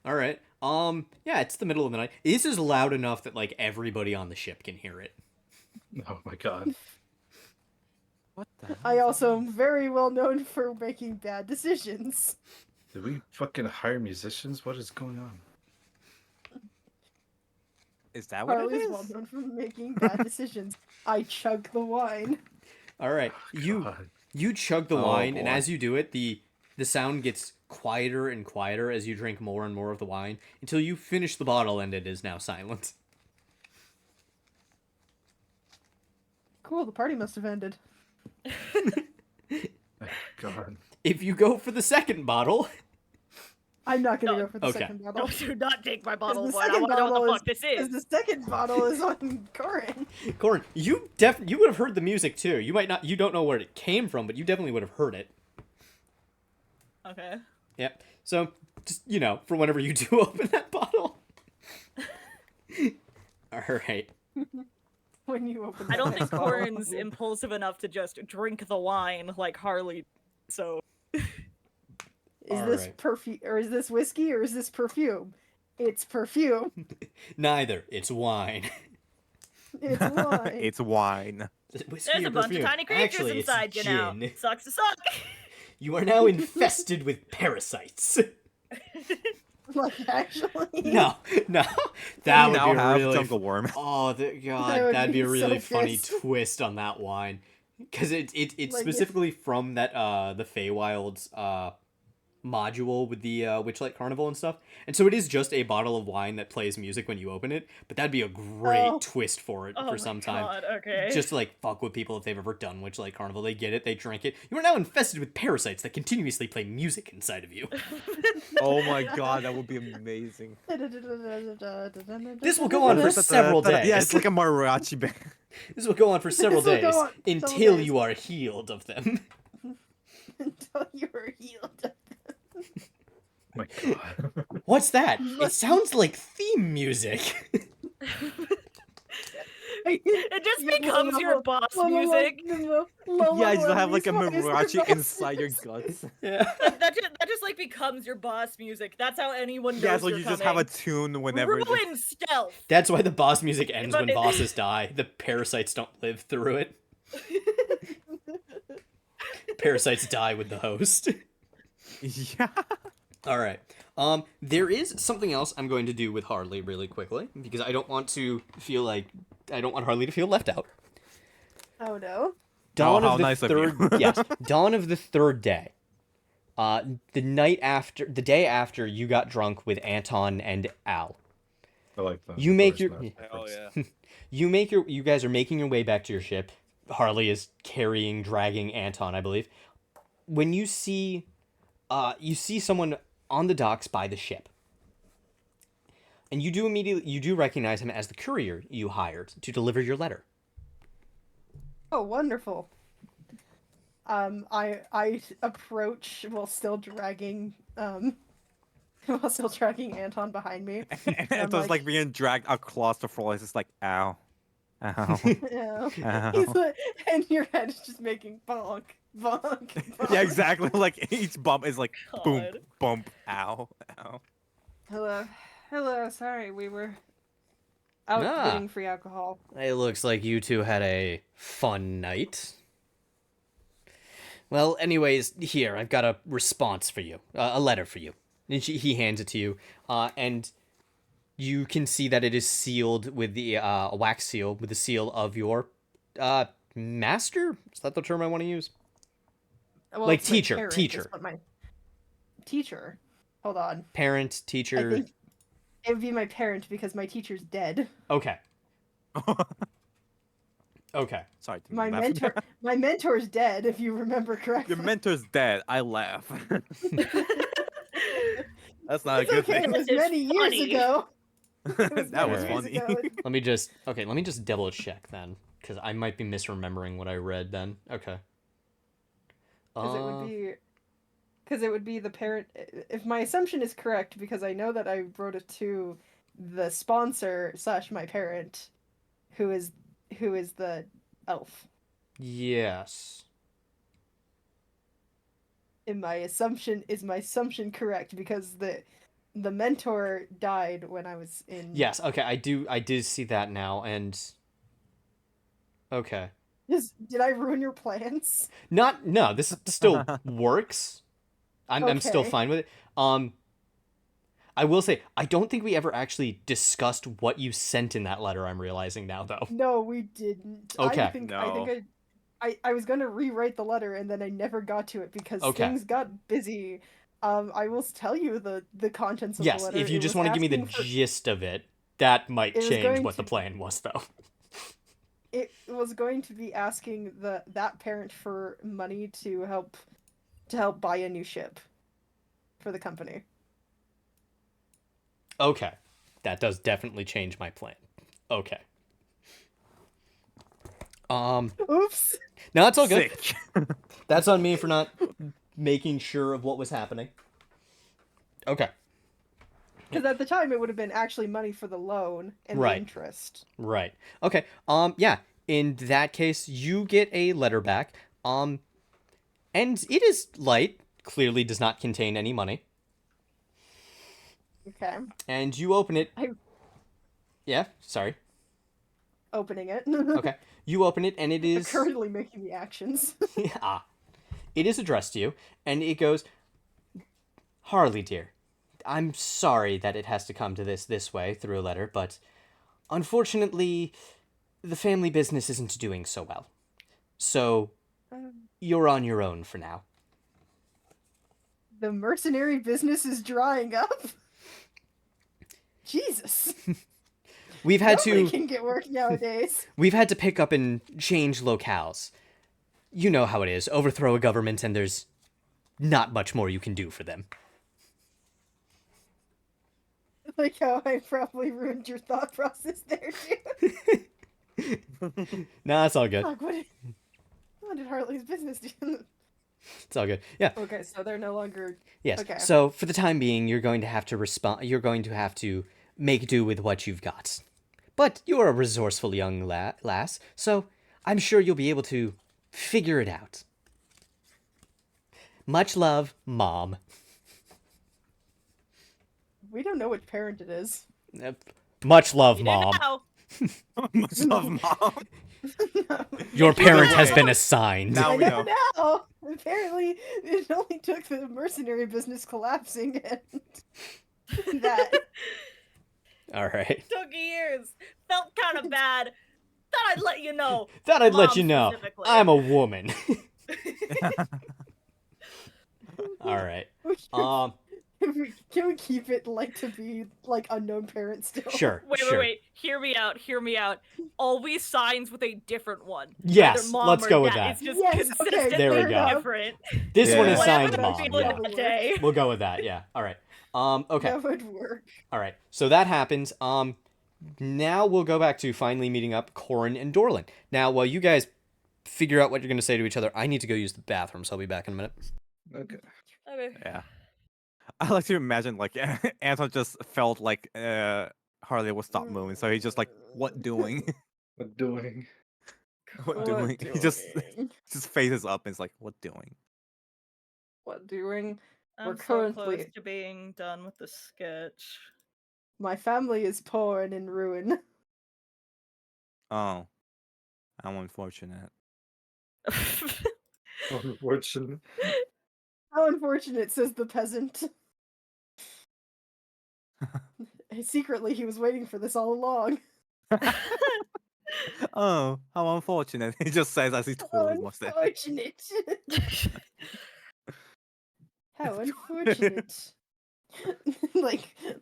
All right. Yeah, it's the middle of the night. This is loud enough that like everybody on the ship can hear it. Oh my god. What the hell? I also am very well known for making bad decisions. Did we fucking hire musicians? What is going on? Is that what it Harley's is? well known for making bad decisions. I chug the wine. All right. God. You chug the Oh, wine, and boy. as you do it, the sound gets quieter and quieter as you drink more and more of the wine until you finish the bottle and it is now silent. Cool, the party must have ended. God. If you go for the second bottle, I'm not gonna No. go for the Okay. second No, bottle. do not take my bottle the of wine. I second want to know what the bottle fuck this Because is. the second bottle is on Corin. Corin, you would have heard the music too. You don't know where it came from, but you definitely would have heard it. Okay. Yep. So just for whenever you do open that bottle. All right. When you open I don't the think bottle. Corin's impulsive enough to just drink the wine like Harley. So Is this Alright. perfume or is this whiskey or is this perfume? It's perfume. Neither. It's wine. It's wine. It's wine. Whiskey there's or a bunch perfume? of tiny creatures Actually, it's inside you now. gin. Sucks to suck. You are now infested with parasites. Like actually. No, that We would now be a have really. jungle worm. Oh, That God, would that'd be a be really so funny pissed. twist on that wine, because it's Like, specifically from that the Feywild's module with the Witchlight Carnival and stuff, and so it is just a bottle of wine that plays music when you open it. But that'd be a great Oh. twist for it Oh for my some time. God, okay. Just to like fuck with people if they've ever done Witchlight Carnival. They get it, they drink it. You are now infested with parasites that continuously play music inside of you. Oh my god, that would be amazing. This will go on for several days. Yeah, it's like a mariachi band. This will go on for several This will days go on several until days. you are healed of them. Until you are healed. My god. What's that? It sounds like theme music. It just becomes your boss music. Yeah, you have like a mariachi inside your guts. Yeah. That just like becomes your boss music. That's how anyone knows Yeah, so you're you just have coming. a tune whenever. Ruin stealth. That's why the boss music ends But when it- bosses die. The parasites don't live through it. Parasites die with the host. Yeah. All right. There is something else I'm going to do with Harley really quickly because I don't want Harley to feel left out. Oh no. Dawn how of the nice of you. third yes, dawn of the third day. The day after you got drunk with Anton and Al. I like that. You make your Hell yeah. you guys are making your way back to your ship. Harley is dragging Anton, I believe. When you see someone on the docks by the ship. And you do recognize him as the courier you hired to deliver your letter. Oh, wonderful. I approach while still dragging Anton behind me. And I'm so it's like being dragged across the floor. It's just like, ow. Ow. Yeah. Ow. He's like, and your head is just making bonk, bonk, bonk. Yeah, exactly. Like each bump is like boom, God. bump, ow, ow. Hello, sorry, we were out Ah. getting free alcohol. It looks like you two had a fun night. Well, anyways, here, I've got a response for you. A letter for you. And he hands it to you. And you can see that it is sealed with the a wax seal, with the seal of your master? Is that the term I want to use? Well, Like it's my teacher, parent, teacher. is what my teacher. Hold on. Parent, I teacher. think it would be my parent because my teacher's dead. Okay. Okay. Sorry. to My laugh. mentor's dead, if you remember correctly. Your mentor's dead. I laugh. That's not It's a good okay, thing. it was It's many years funny. ago. It was That many was years funny. ago. Let me just double check then, because I might be misremembering what I read then. Okay. Because it would be the parent. If my assumption is correct, because I know that I wrote it to the sponsor / my parent, who is the elf. Yes. And my assumption correct, because the mentor died when I was in. Yes. Okay. I did see that now, and okay. Did I ruin your plans? No. This still works. I'm still Okay. fine with it. I will say I don't think we ever actually discussed what you sent in that letter. I'm realizing now, though. No, we didn't. Okay. I think I was gonna rewrite the letter, and then I never got to it because Okay. things got busy. I will tell you the contents of the Yes. letter. If you It just was want to give me the asking for- gist of it, that might It was change going what the to- plan was, though. It was going to be asking that parent for money to help buy a new ship for the company. Okay. That does definitely change my plan. Okay. Oops. No, it's all good. Sick. That's on me for not making sure of what was happening. Okay. Because at the time it would have been actually money for the loan and Right. the interest. Right. Okay. Yeah. In that case, you get a letter back. And it is light. Clearly does not contain any money. Okay. And you open it. Yeah. Sorry. Opening it. Okay. You open it, and it is Currently making the actions. It is addressed to you, and it goes, Harley, dear, I'm sorry that it has to come to this way through a letter, but unfortunately, the family business isn't doing so well. So, you're on your own for now. The mercenary business is drying up. Jesus. We've had Nobody can get work nowadays. We've had to pick up and change locales. You know how it is. Overthrow a government and there's not much more you can do for them. Like how I probably ruined your thought process there, too. Nah, it's all good. Like, what did Harley's business do? It's all good. Yeah. Okay, so they're no longer... Yes. Okay. So for the time being, you're going to have to respond. You're going to have to make do with what you've got. But you're a resourceful young lass, so I'm sure you'll be able to figure it out. Much love, Mom. We don't know which parent it is. Much love, You didn't Mom. know. Much love, Mom. Your parent has way. been assigned. Now I we know know. now. Apparently, it only took the mercenary business collapsing and that. All right. Took years. Felt kind of bad. Thought I'd let you know. Thought I'd let Mom you know. specifically. I'm a woman. All right. Can we keep it like to be like unknown parents still? Sure. Wait, sure. wait. Hear me out. Always signs with a different one. Yes, Either mom let's or go with dad. that. It's just Yes, okay, consistently there we go. different. This one is Yeah. signed Whatever Mom. the Yeah. feeling Yeah. of the day. We'll go with that. Yeah. All right. Okay. That would work. All right. So that happens. Now we'll go back to finally meeting up Corin and Dorlin. Now, while you guys figure out what you're going to say to each other, I need to go use the bathroom, so I'll be back in a minute. Okay. Okay. Yeah. I like to imagine like Anton just felt like Harley would stop moving, so he's just like, "What doing? What doing? What doing?" He just his face is up and it's like, "What doing?" What doing? I'm We're so currently- close to being done with the sketch. My family is poor and in ruin. Oh, how unfortunate. Unfortunate. How unfortunate, says the peasant. Secretly, he was waiting for this all along. Oh, how unfortunate. He just says as he twirls his mustache. Unfortunate. How unfortunate.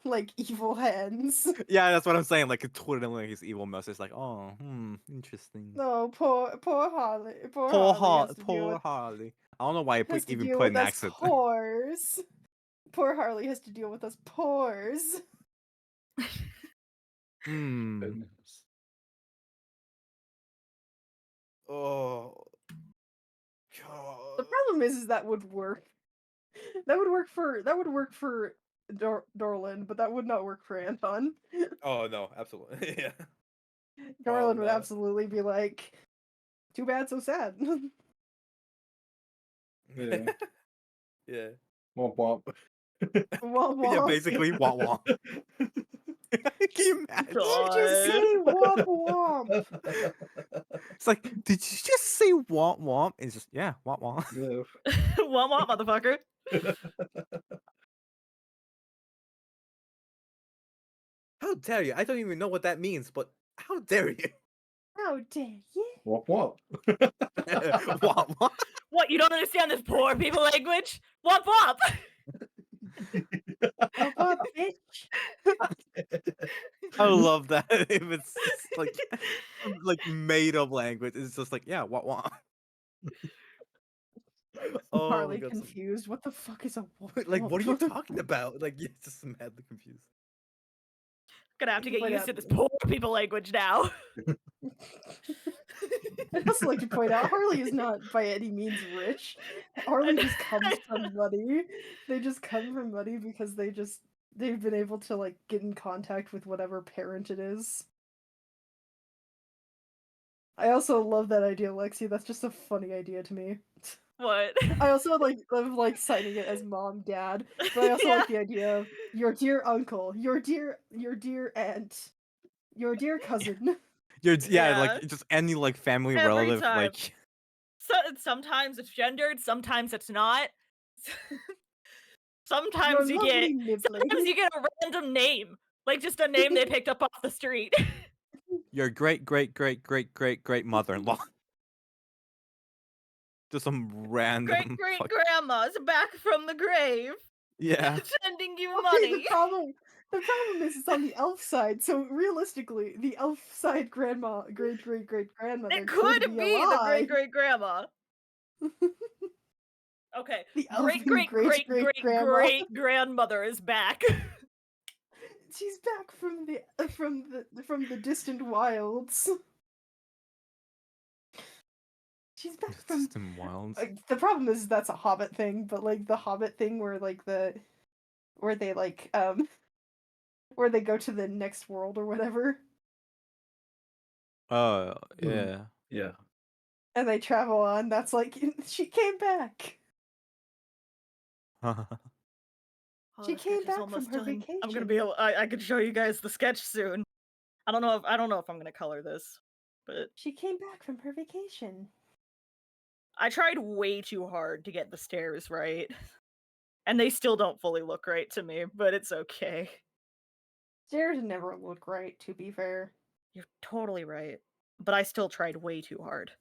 like evil hands. Yeah, that's what I'm saying. Like twirling his evil mustache, like, oh, interesting. No, poor Harley. Poor Poor Harley. has to deal poor with- Harley. I don't know why he has to even deal put with an us accent. Pores. Poor Harley has to deal with us pores. Hmm. Goodness. Oh. The problem is that would work. That would work for Dorland, but that would not work for Anton. Oh no, absolutely. Yeah. Dorland would no. absolutely be like, "Too bad, so sad." Yeah. Yeah. Womp womp. Womp Yeah, womp. basically, wah wah. Can you imagine? Did you just God. say womp womp? It's like, did you just say womp womp? It's just, yeah, womp womp. Yeah. What, motherfucker? How dare you? I don't even know what that means, but how dare you? How dare you? Womp womp. Womp womp. What, you don't understand this poor people language? Womp womp! Womp womp, bitch. I love that. If it's just like made up language, it's just like, yeah, womp womp. Oh my Harley god. confused. What the fuck is a womp Like, what are you womp? talking about? Like, you're just madly confused. Gonna have to get Point used out- to this poor people language now. I'd also like to point out Harley is not by any means rich. Harley just comes from money. They just come from money because they've been able to like get in contact with whatever parent it is. I also love that idea, Lexi. That's just a funny idea to me. What? I also love signing it as mom, dad, but I also Yeah. like the idea of your dear uncle, your dear aunt, your dear cousin. Yeah, Yeah. like just any like family Every relative, time. like So, sometimes it's gendered, sometimes it's not. Sometimes Your you get lovely nibbling. a random name. Like just a name they picked up off the street. your great great great great great great mother-in-law. Just some random Great great fuck- grandma's back from the grave. Yeah. Sending you Okay, money. the problem is it's on the elf side, so realistically, the elf side great great grandmother It could be the alive. great great grandma. Okay. The Great elfin great great great great grandma. great grandmother is back. She's back from the distant wilds. She's back from. Distant wilds. The problem is that's a Hobbit thing, but like the Hobbit thing where they where they go to the next world or whatever, Oh, Hmm. yeah. Yeah. and they travel on. That's like she came back. Oh, She the came sketch is back from almost her done. I'm gonna vacation. be able. I can show you guys the sketch soon. I don't know if I'm gonna color this, but She came back from her vacation. I tried way too hard to get the stairs right, and they still don't fully look right to me. But it's okay. Stairs never look right, to be fair. You're totally right, but I still tried way too hard.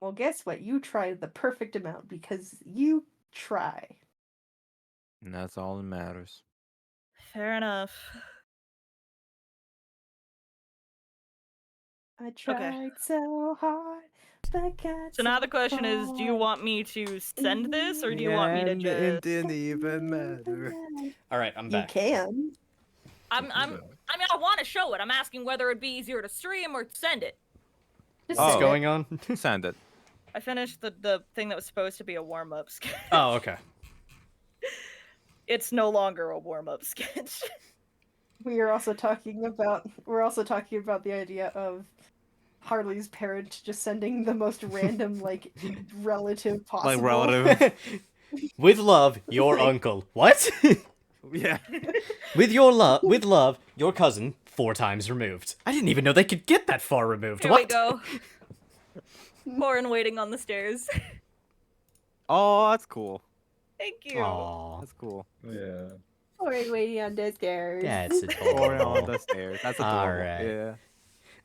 Well, guess what? You tried the perfect amount because you try. And that's all that matters. Fair enough. I tried so hard, but got So now the so question is, do you far. want me to send this, or do you want me to And just? it didn't even matter. All right, I'm You back. can. I mean, I want to show it. I'm asking whether it'd be easier to stream or send it. Just Oh. What's send it. going on? Send it. I finished the thing that was supposed to be a warm-up sketch. Oh, okay. It's no longer a warm-up sketch. We're also talking about the idea of Harley's parent just sending the most random like relative possible. Like relative. With love, your uncle. What? Yeah. with love, your cousin 4 times removed. I didn't even know they could get that far removed. Here What? we go. Lauren waiting on the stairs. Oh, that's cool. Thank you. Aw, That's cool. Yeah. Or waiting on the stairs. that's Or on adorable. the stairs. That's adorable. Alright. Yeah.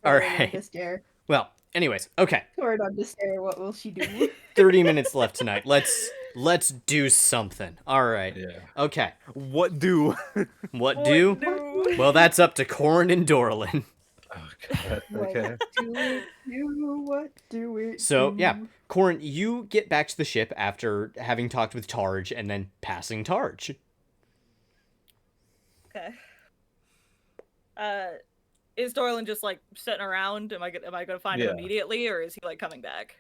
All Or on the right. stair. Well, anyways, okay. Or on the stair. What will she do? 30 minutes left tonight. Let's do something. All right. Yeah. Okay. What do? What do? do? Well, that's up to Corin and Dorlin. Oh god. Okay. What do it? So, yeah. do? Corin, you get back to the ship after having talked with Targe and then passing Targe. Okay. Is Dorlin just like sitting around? Am I gonna find him Yeah. immediately, or is he like coming back?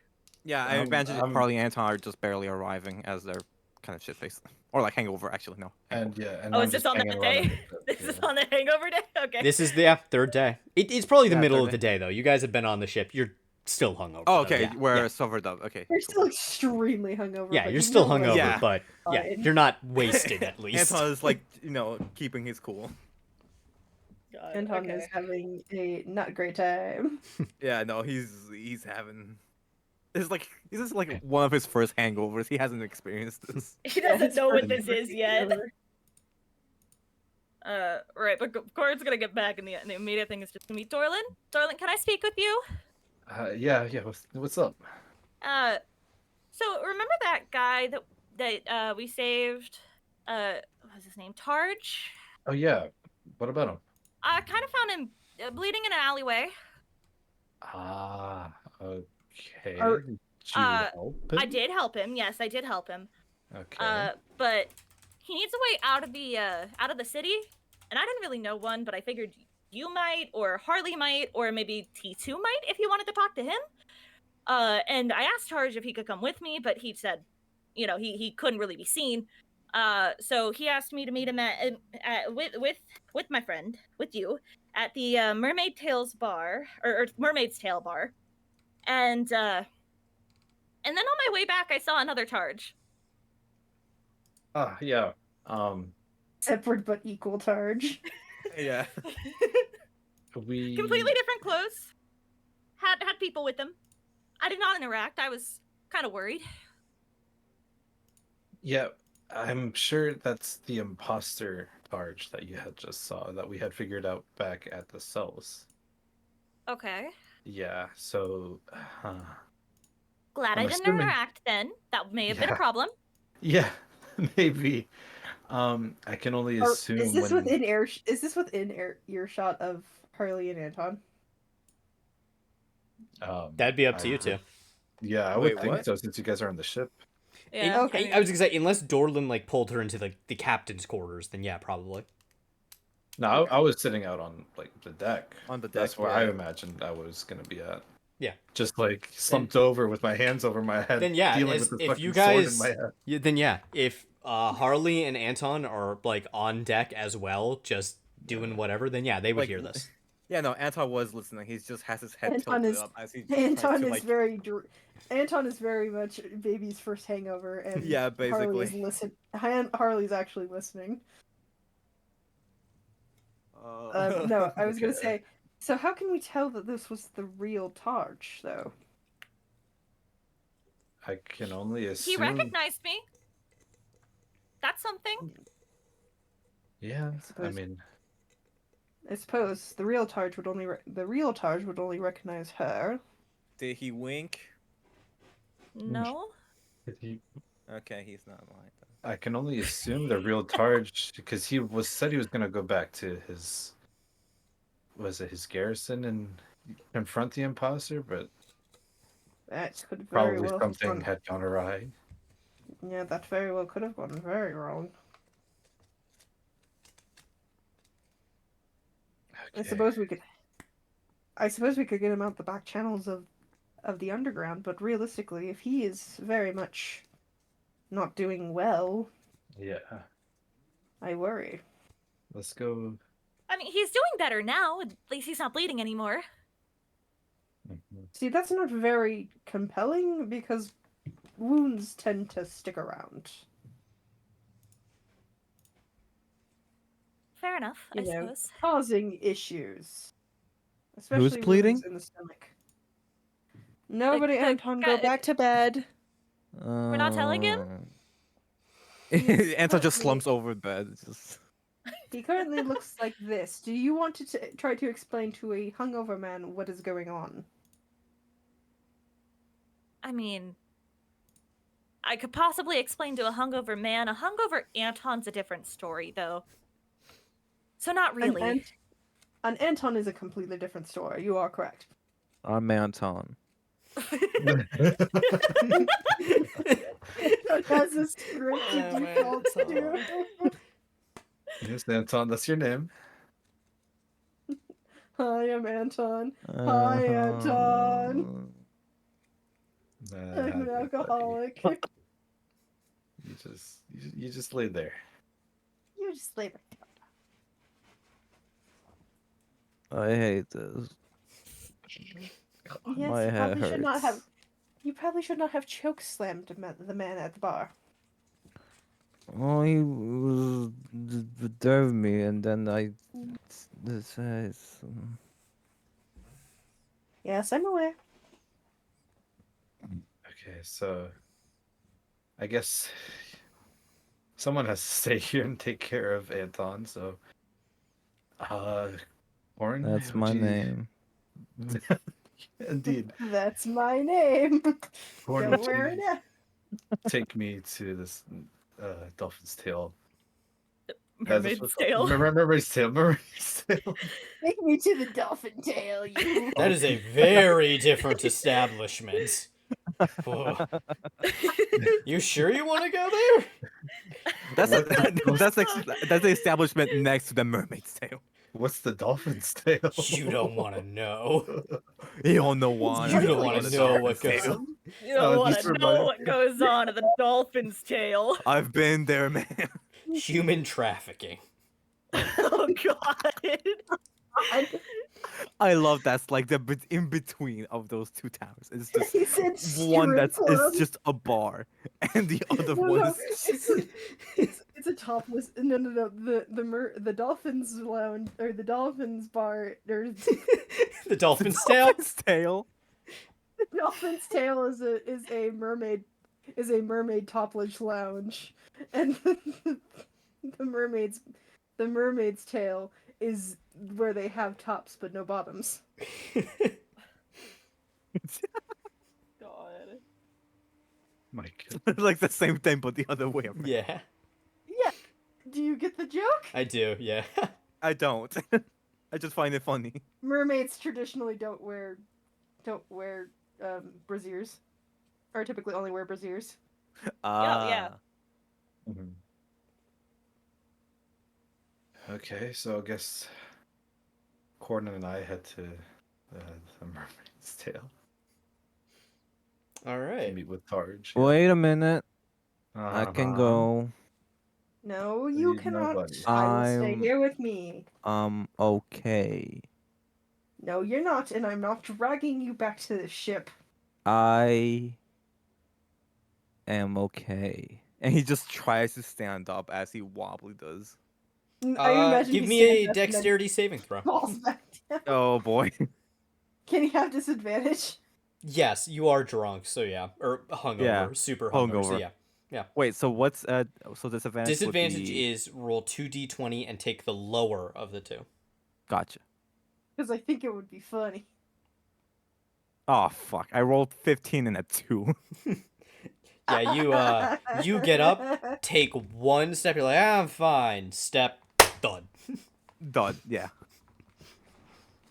Yeah, I imagine Harley and Anton are just barely arriving as they're kind of shit-faced. Or like hangover, actually, no. Hangover. And Oh, I'm is this just on that hanging around in day? the ship, This is yeah. on the hangover day. Okay. This is the third day. It's probably the Yeah, middle third of the day though. You guys have been on the ship. You're still hungover. Oh, though. okay, Yeah, we're yeah. sobered up. Okay. You're cool. still extremely hungover. Yeah, but you're you still know when hungover, Yeah. it's but yeah, fine. you're not wasted at least. Anton is like, keeping his cool. God, Anton okay. is having a not great time. Yeah, no, he's having. This is like one of his first hangovers. He hasn't experienced this. He Yeah, doesn't his know what first this is yet. hangover. Right, but Corin's gonna get back, and the immediate thing is just to meet Dorlin. Dorlin, can I speak with you? Yeah. What's up? So remember that guy that we saved? What was his name? Tarj. Oh yeah. What about him? I kind of found him bleeding in an alleyway. Ah, okay. Are- Did you help him? I did help him. Yes, I did help him. Okay. But he needs a way out of the city, and I didn't really know one, but I figured you might, or Harley might, or maybe T2 might if you wanted to talk to him. And I asked Tarj if he could come with me, but he said, he couldn't really be seen. So he asked me to meet him with my friend, with you, at the Mermaid Tales bar, or Mermaid's Tail bar, and then on my way back, I saw another Tarj. Yeah. Separate but equal Tarj. Yeah. We Completely different clothes. Had people with them. I did not interact. I was kind of worried. Yeah, I'm sure that's the imposter Tarj that you had just saw that we had figured out back at the cells. Okay. Yeah. So. Glad I'm I didn't assuming- interact then. That may have been a Yeah. problem. Yeah. Maybe. I can only Or assume is this when. within earshot of Harley and Anton? That'd be up to I- you two. Yeah, I Wait, would think what? so since you guys are on the ship. Yeah. Okay. I was gonna say, unless Dorlin like pulled her into the captain's quarters, then yeah, probably. No, I was sitting out on like the deck. On the deck. That's where yeah. I imagined I was gonna be at. Yeah. Just like slumped over with my hands over my head, Then yeah, dealing as- with the if fucking you sword guys- in my head. Then yeah, if Harley and Anton are like on deck as well, just doing whatever, then yeah, they would Like, hear this. Yeah, no, Anton was listening. He just has his head Anton tilted is- up as he tries Anton to, is like, Anton is very much baby's first hangover, and Yeah, Harley is basically. Harley's actually listening. Uh, No, I was gonna Okay. say. So how can we tell that this was the real Tarj, though? I can only He assume. recognized me. That's something. Yeah, I suppose- mean, I suppose the real Tarj would only recognize her. Did he wink? No. he- Okay, he's not lying. I can only assume the real Tarj because said he was gonna go back to his. Was it his garrison and confront the imposter? But That could very probably well have something gone. had gone awry. Yeah, that very well could have gone very wrong. I Okay. suppose we could get him out the back channels of the underground, but realistically, if he is very much not doing well, Yeah. I worry. Let's go. I mean, he's doing better now. At least he's not bleeding anymore. Mhm. See, that's not very compelling because wounds tend to stick around. Fair enough, I You know, suppose. causing issues. Especially wounds bleeding? in the stomach. Nobody, the Anton, go guy- back to bed. We're not telling him? Anton just slumps over bed. It's just. He currently looks like this. Do you want to try to explain to a hungover man what is going on? I mean, I could possibly explain to a hungover man. A hungover Anton's a different story, though. So not really. An Anton is a completely different story. You are correct. I'm Anton. That's a script Oh, you man, default Tom. to. Yes, Anton, that's your name. Hi, I'm Anton. Hi, Anton. I'm an Buddy. alcoholic. You just lay there. You just lay back. I hate this. Yes, My you head probably should not have. hurts. You probably should not have choke slammed the man at the bar. Oh, he was drove me, and then I. This is. Yes, I'm aware. Okay, so I guess someone has to stay here and take care of Anton. So, Orin, That's would my you- name. Indeed, That's my name. Orin, Don't would wear you it. take me to this dolphin's tail. Mermaid's tail. Mermaid's tail. Mermaid's tail. Take me to the dolphin tail, you. That is a very different establishment. Oh. You sure you want to go there? That's What- that's the establishment next to the mermaid's tail. What's the dolphin's tail? You don't want to know. You don't know why. You don't I wanna go to know the what dolphin's goes- tail. You don't Oh, want just to remind- know what goes on at the dolphin's tail. I've been there, man. Human trafficking. Oh god. I love that's like the in between of those two towers. It's just He said one that's strip club. it's just a bar, and the other No, one no, is it's a topless. No. The dolphins lounge or the dolphins bar. There's The dolphin's tail. dolphin's tail. the dolphin's tail is a mermaid topless lounge, and the mermaid's tail is where they have tops but no bottoms. God. My goodness. Like the same thing, but the other way around. Yeah, Yeah. Do you get the joke? I do. Yeah. I don't. I just find it funny. Mermaids traditionally don't wear brassieres, or typically only wear brassieres. yeah. Mhm. Okay, so I guess Corden and I head to the mermaid's tail All to right. meet with Targe. Wait a minute. I can Uh-huh. go. No, you Leave cannot. nobody. I will stay I'm- here with me. Okay. No, you're not, and I'm not dragging you back to the ship. I am okay. And he just tries to stand up as he wobbly does. I imagine Give he me a stands up and then dexterity saving throw. falls back down. Oh boy. Can he have disadvantage? Yes, you are drunk, so yeah, or hungover, Yeah, super hungover. So hungover. yeah. Wait, so what's so disadvantage? would Disadvantage be... is roll 2d20 and take the lower of the two. Gotcha. Because I think it would be funny. Oh fuck! I rolled 15 and a 2. Yeah, you get up, take one step, you're like, I'm fine. Step, thud. Done. Yeah.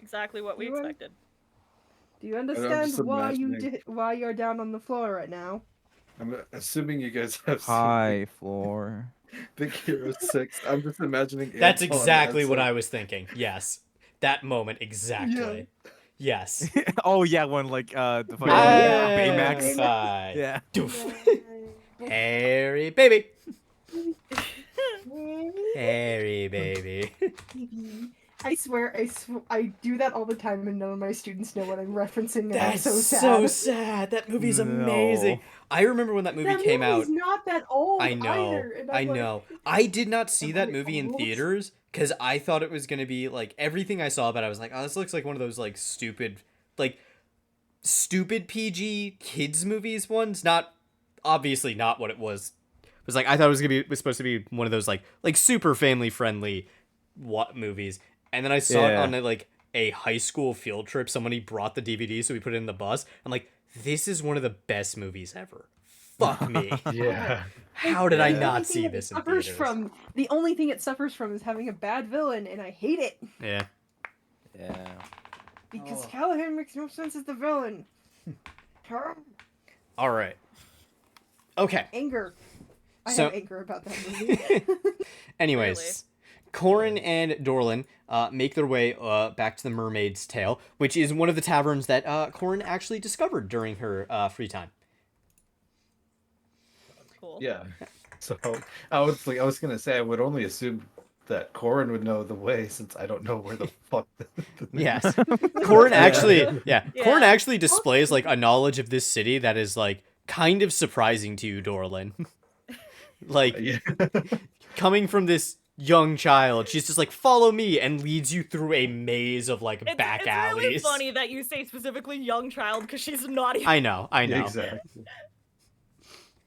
Exactly what we You were- expected. Do you just understand why imagining- why you're down on the floor right now? I'm assuming you guys have seen Hi, floor. Big Hero 6. I'm just imagining That's Anton exactly as what a- I was thinking. Yes. That moment, exactly. Yes. Oh yeah, when like the fucking yeah. Baymax. Fine. Yeah. Doof. Harry baby. Harry baby. I swear, I do that all the time, and none of my students know what I'm referencing. And That's I'm so sad. so sad. That movie's amazing. No. I remember when that movie That came out. movie's not that old. I know. Either, and I I'm like, know. I did not see Am that I movie in old? theaters because I thought it was gonna be like everything I saw about it. I was like, oh, this looks like one of those like stupid PG kids movies ones. Not obviously not what it was. It was like I thought it was supposed to be one of those like super family friendly movies. And then I saw it Yeah. on a high school field trip. Somebody brought the DVD, so we put it in the bus. I'm like, this is one of the best movies ever. Fuck me. Yeah. How did I the not only see thing it this in suffers theaters? from the only thing it suffers from is having a bad villain, and I hate it Yeah. Yeah. because Oh. Callahan makes no sense as the villain. All right. Okay. Anger. I So- have anger about that movie. Anyways, Corin and Dorlin make their way back to the Mermaid's Tail, which is one of the taverns that Corin actually discovered during her free time. Cool. Yeah. So I was gonna say I would only assume that Corin would know the way since I don't know where the fuck. Yes, Corin actually, Yeah. Corin actually displays like a knowledge of this city that is like kind of surprising to you, Dorlin. Like Yeah. coming from this young child, she's just like, follow me, and leads you through a maze of like back it's alleys. really funny that you say specifically young child because she's not even. I know. Exactly.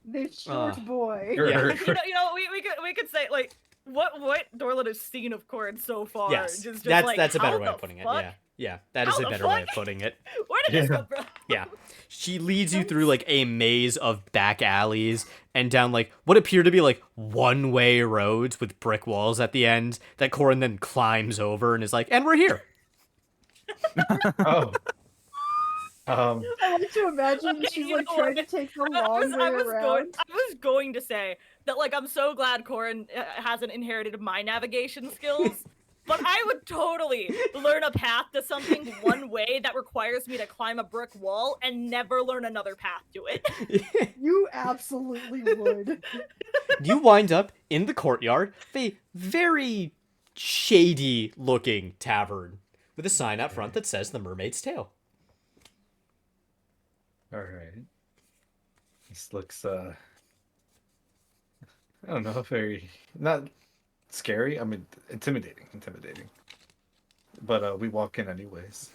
This short boy. Yeah. You know, we could say like what Dorlin has seen of Corin so far. Yes, just that's like, a better how way the of putting it. fuck? Yeah, that is How a the better way of fuck? putting it. Where did this Yeah. come from? Yeah. She leads you through like a maze of back alleys and down like what appear to be like one-way roads with brick walls at the end that Corin then climbs over and is like, and we're here. Oh. I like to imagine Okay, she's you like know trying what? to take the I long way around. was going to say that like I'm so glad Corin hasn't inherited my navigation skills. But I would totally learn a path to something one way that requires me to climb a brick wall and never learn another path to it. You absolutely would. You wind up in the courtyard of a very shady looking tavern with a sign out front that says the Mermaid's Tail. All right. This looks I don't know, very not scary. I mean, intimidating. But we walk in anyways.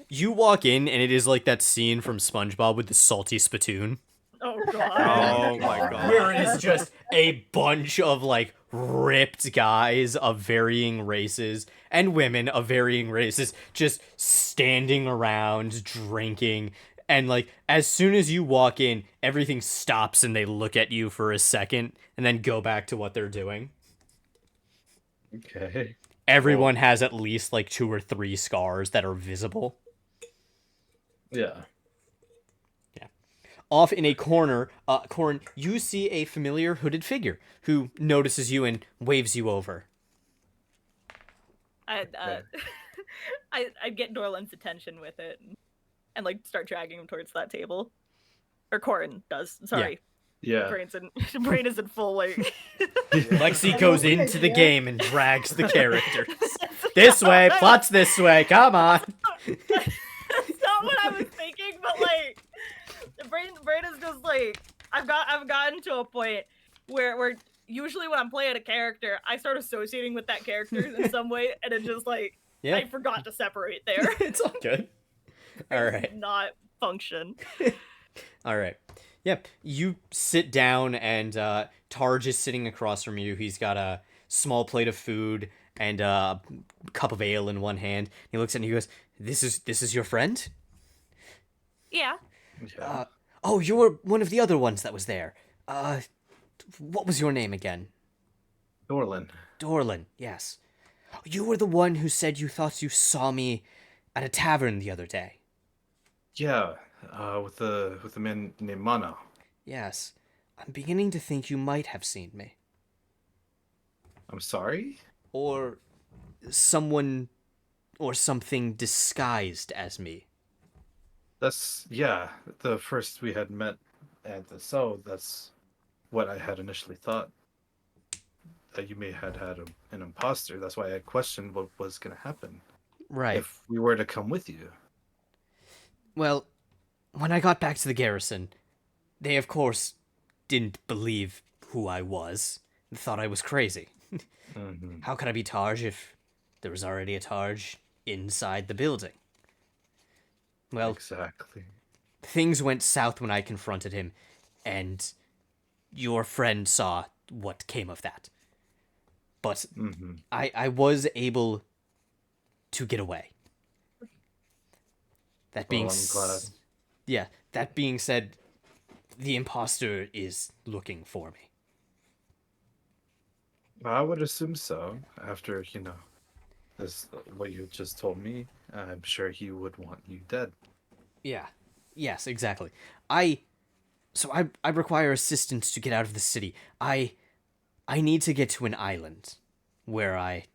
You walk in and it is like that scene from SpongeBob with the salty spittoon. Oh god. Oh my god. Where it is just a bunch of like ripped guys of varying races and women of varying races just standing around drinking, and like as soon as you walk in everything stops and they look at you for a second and then go back to what they're doing. Okay. Everyone has at least like 2 or 3 scars that are visible. Yeah. Off in a corner, Corin, you see a familiar hooded figure who notices you and waves you over. I'd get Dorlin's attention with it and like start dragging him towards that table. Or Corin does. Sorry. Yeah. Brain is in full like Lexi goes into the game and drags the characters. This way, plots this way, come on. That's not what I was thinking, but like brain is just like I've gotten to a point where usually when I'm playing a character, I start associating with that character in some way, and it just like I forgot to separate there. It's all good. All right. Not function. All right. Yep. You sit down and Tarj is sitting across from you. He's got a small plate of food and a cup of ale in one hand. He looks at you and he goes, This is your friend? Yeah. Yeah. Oh, you're one of the other ones that was there. What was your name again? Dorlin. Dorlin, yes. You were the one who said you thought you saw me at a tavern the other day. Yeah. With the man named Mana. Yes. I'm beginning to think you might have seen me. I'm sorry? Or someone or something disguised as me. That's the first we had met at the that's what I had initially thought. That you may had an imposter. That's why I questioned what was going to happen. Right. If we were to come with you. Well, when I got back to the garrison, they of course didn't believe who I was and thought I was crazy. Mm-hmm. How could I be Tarj if there was already a Tarj inside the building? Well, Exactly. things went south when I confronted him, and your friend saw what came of that. But Mm-hmm. I was able to get away. That being I'm glad. Yeah, that being said, the imposter is looking for me. I would assume so. After, this what you just told me, I'm sure he would want you dead. Yeah. Yes, exactly. I require assistance to get out of the city. I need to get to an island. where I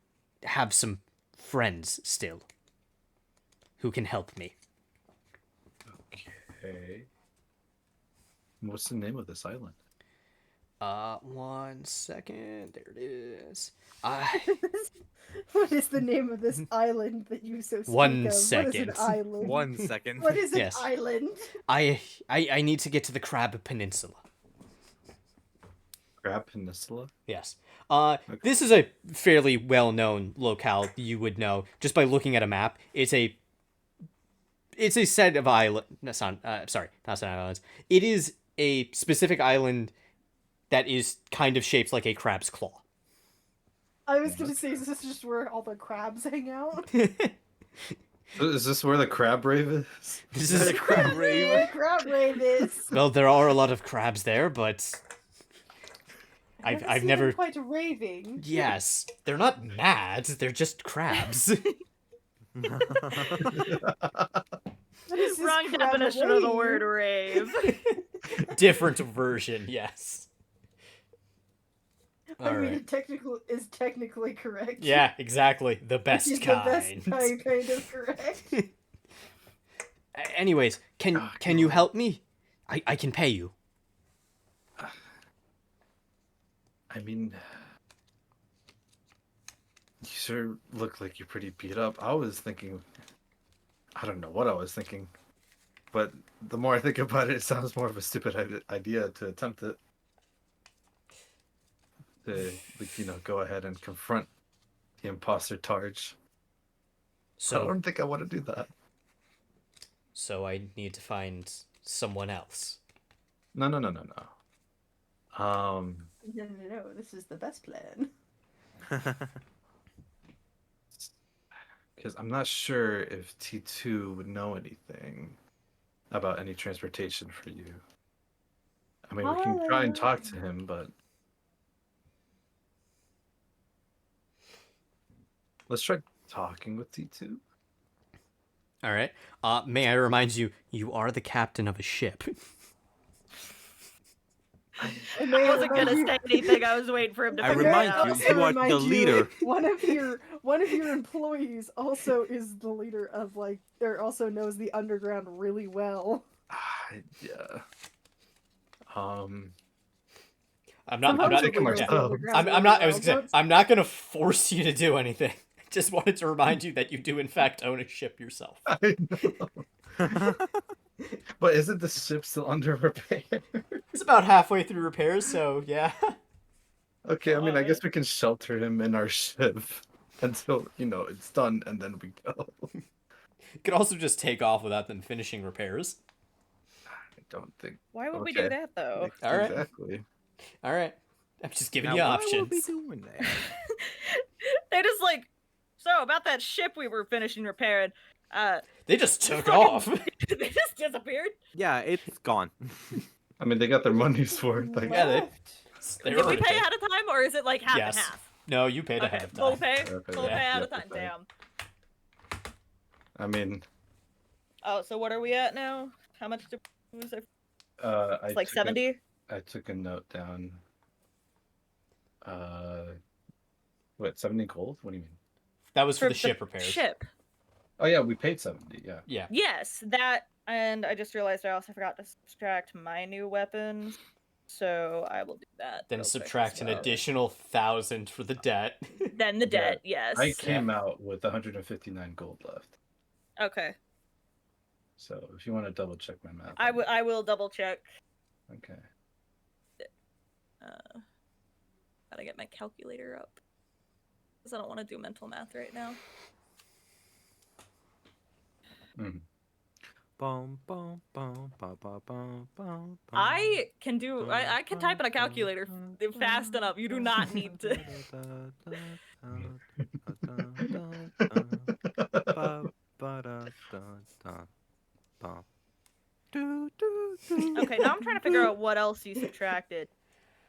have some friends still who can help me. Okay. What's the name of this island? 1 second. There it is. What is the name of this island that you so speak 1 of? second. What is an island? 1 second. What is an Yes. island? I need to get to the Crab Peninsula. Crab Peninsula? Yes. This is a fairly well-known locale. You would know just by looking at a map. It's a set of island. Not set of islands. It is a specific island that is kind of shaped like a crab's claw. I was gonna say, is this just where all the crabs hang out? Is this where the crab rave is? This is Where the crab rave is. well, there are a lot of crabs there, but I've seen never. them quite raving. Yes, they're not mad. They're just crabs. What is this Wrong crab definition of the rave? word rave. Different version. Yes. I All mean, right. it is technically correct. Yeah, exactly. The best It's kind. the best kind of correct. Anyways, can you help me? I can pay you. I mean, you sure look like you're pretty beat up. I was thinking, I don't know what I was thinking, but the more I think about it, it sounds more of a stupid idea to attempt it. To, like, go ahead and confront the imposter Targe. I So don't think I want to do that. so I need to find someone else. No. No. This is the best plan. Because I'm not sure if T2 would know anything about any transportation for you. I mean, we can try and talk to him, but let's try talking with T2. All right. May I remind you, you are the captain of a ship. I wasn't gonna say anything. I was waiting for him to I figure it remind out. you, Also you are remind the leader. One of your employees also is the leader of or also knows the underground really well. Yeah. I'm I'm not taking knows the myself. underground I'm really not. I well. was gonna say, I'm not gonna force you to do anything. I just wanted to remind you that you do in fact own a ship yourself. I know. But isn't the ship still under repair? It's about halfway through repairs, so yeah. Okay, I mean, I Alright. guess we can shelter him in our ship until, it's done, and then we go. You could also just take off without them finishing repairs. I don't think. Why would we Okay. do that though? All right. Exactly. All right. I'm just giving Now, you why options. would we doing that? They just so about that ship we were finishing repairing. They just took fucking- off. They just disappeared. Yeah, it's gone. I mean, they got their money's worth. Like, Yeah, they Did we already pay did. ahead of time, or is it half Yes. and half? No, you paid Okay, ahead of full time. pay. Okay, Full yeah, pay ahead yeah, of time. full pay. Damn. I mean, Oh, so what are we at now? How much was it? I It's like took 70. I took a note down. What, 70 gold? What do you mean? That was for the ship repairs. Ship. Oh yeah, we paid 70. Yeah. Yeah. Yes, that, and I just realized I also forgot to subtract my new weapons, so I will do that. Then real quick subtract as an well. additional 1,000 for the debt. Then the debt, yes. I came out with 159 gold left. Okay, So if you want to double check my math. I will double check. Okay. Gotta get my calculator up, because I don't want to do mental math right now. Bum, bum, bum, ba, ba, bum, bum, I can do. I can type in a calculator fast enough. You do not need to. Okay, now I'm trying to figure out what else you subtracted.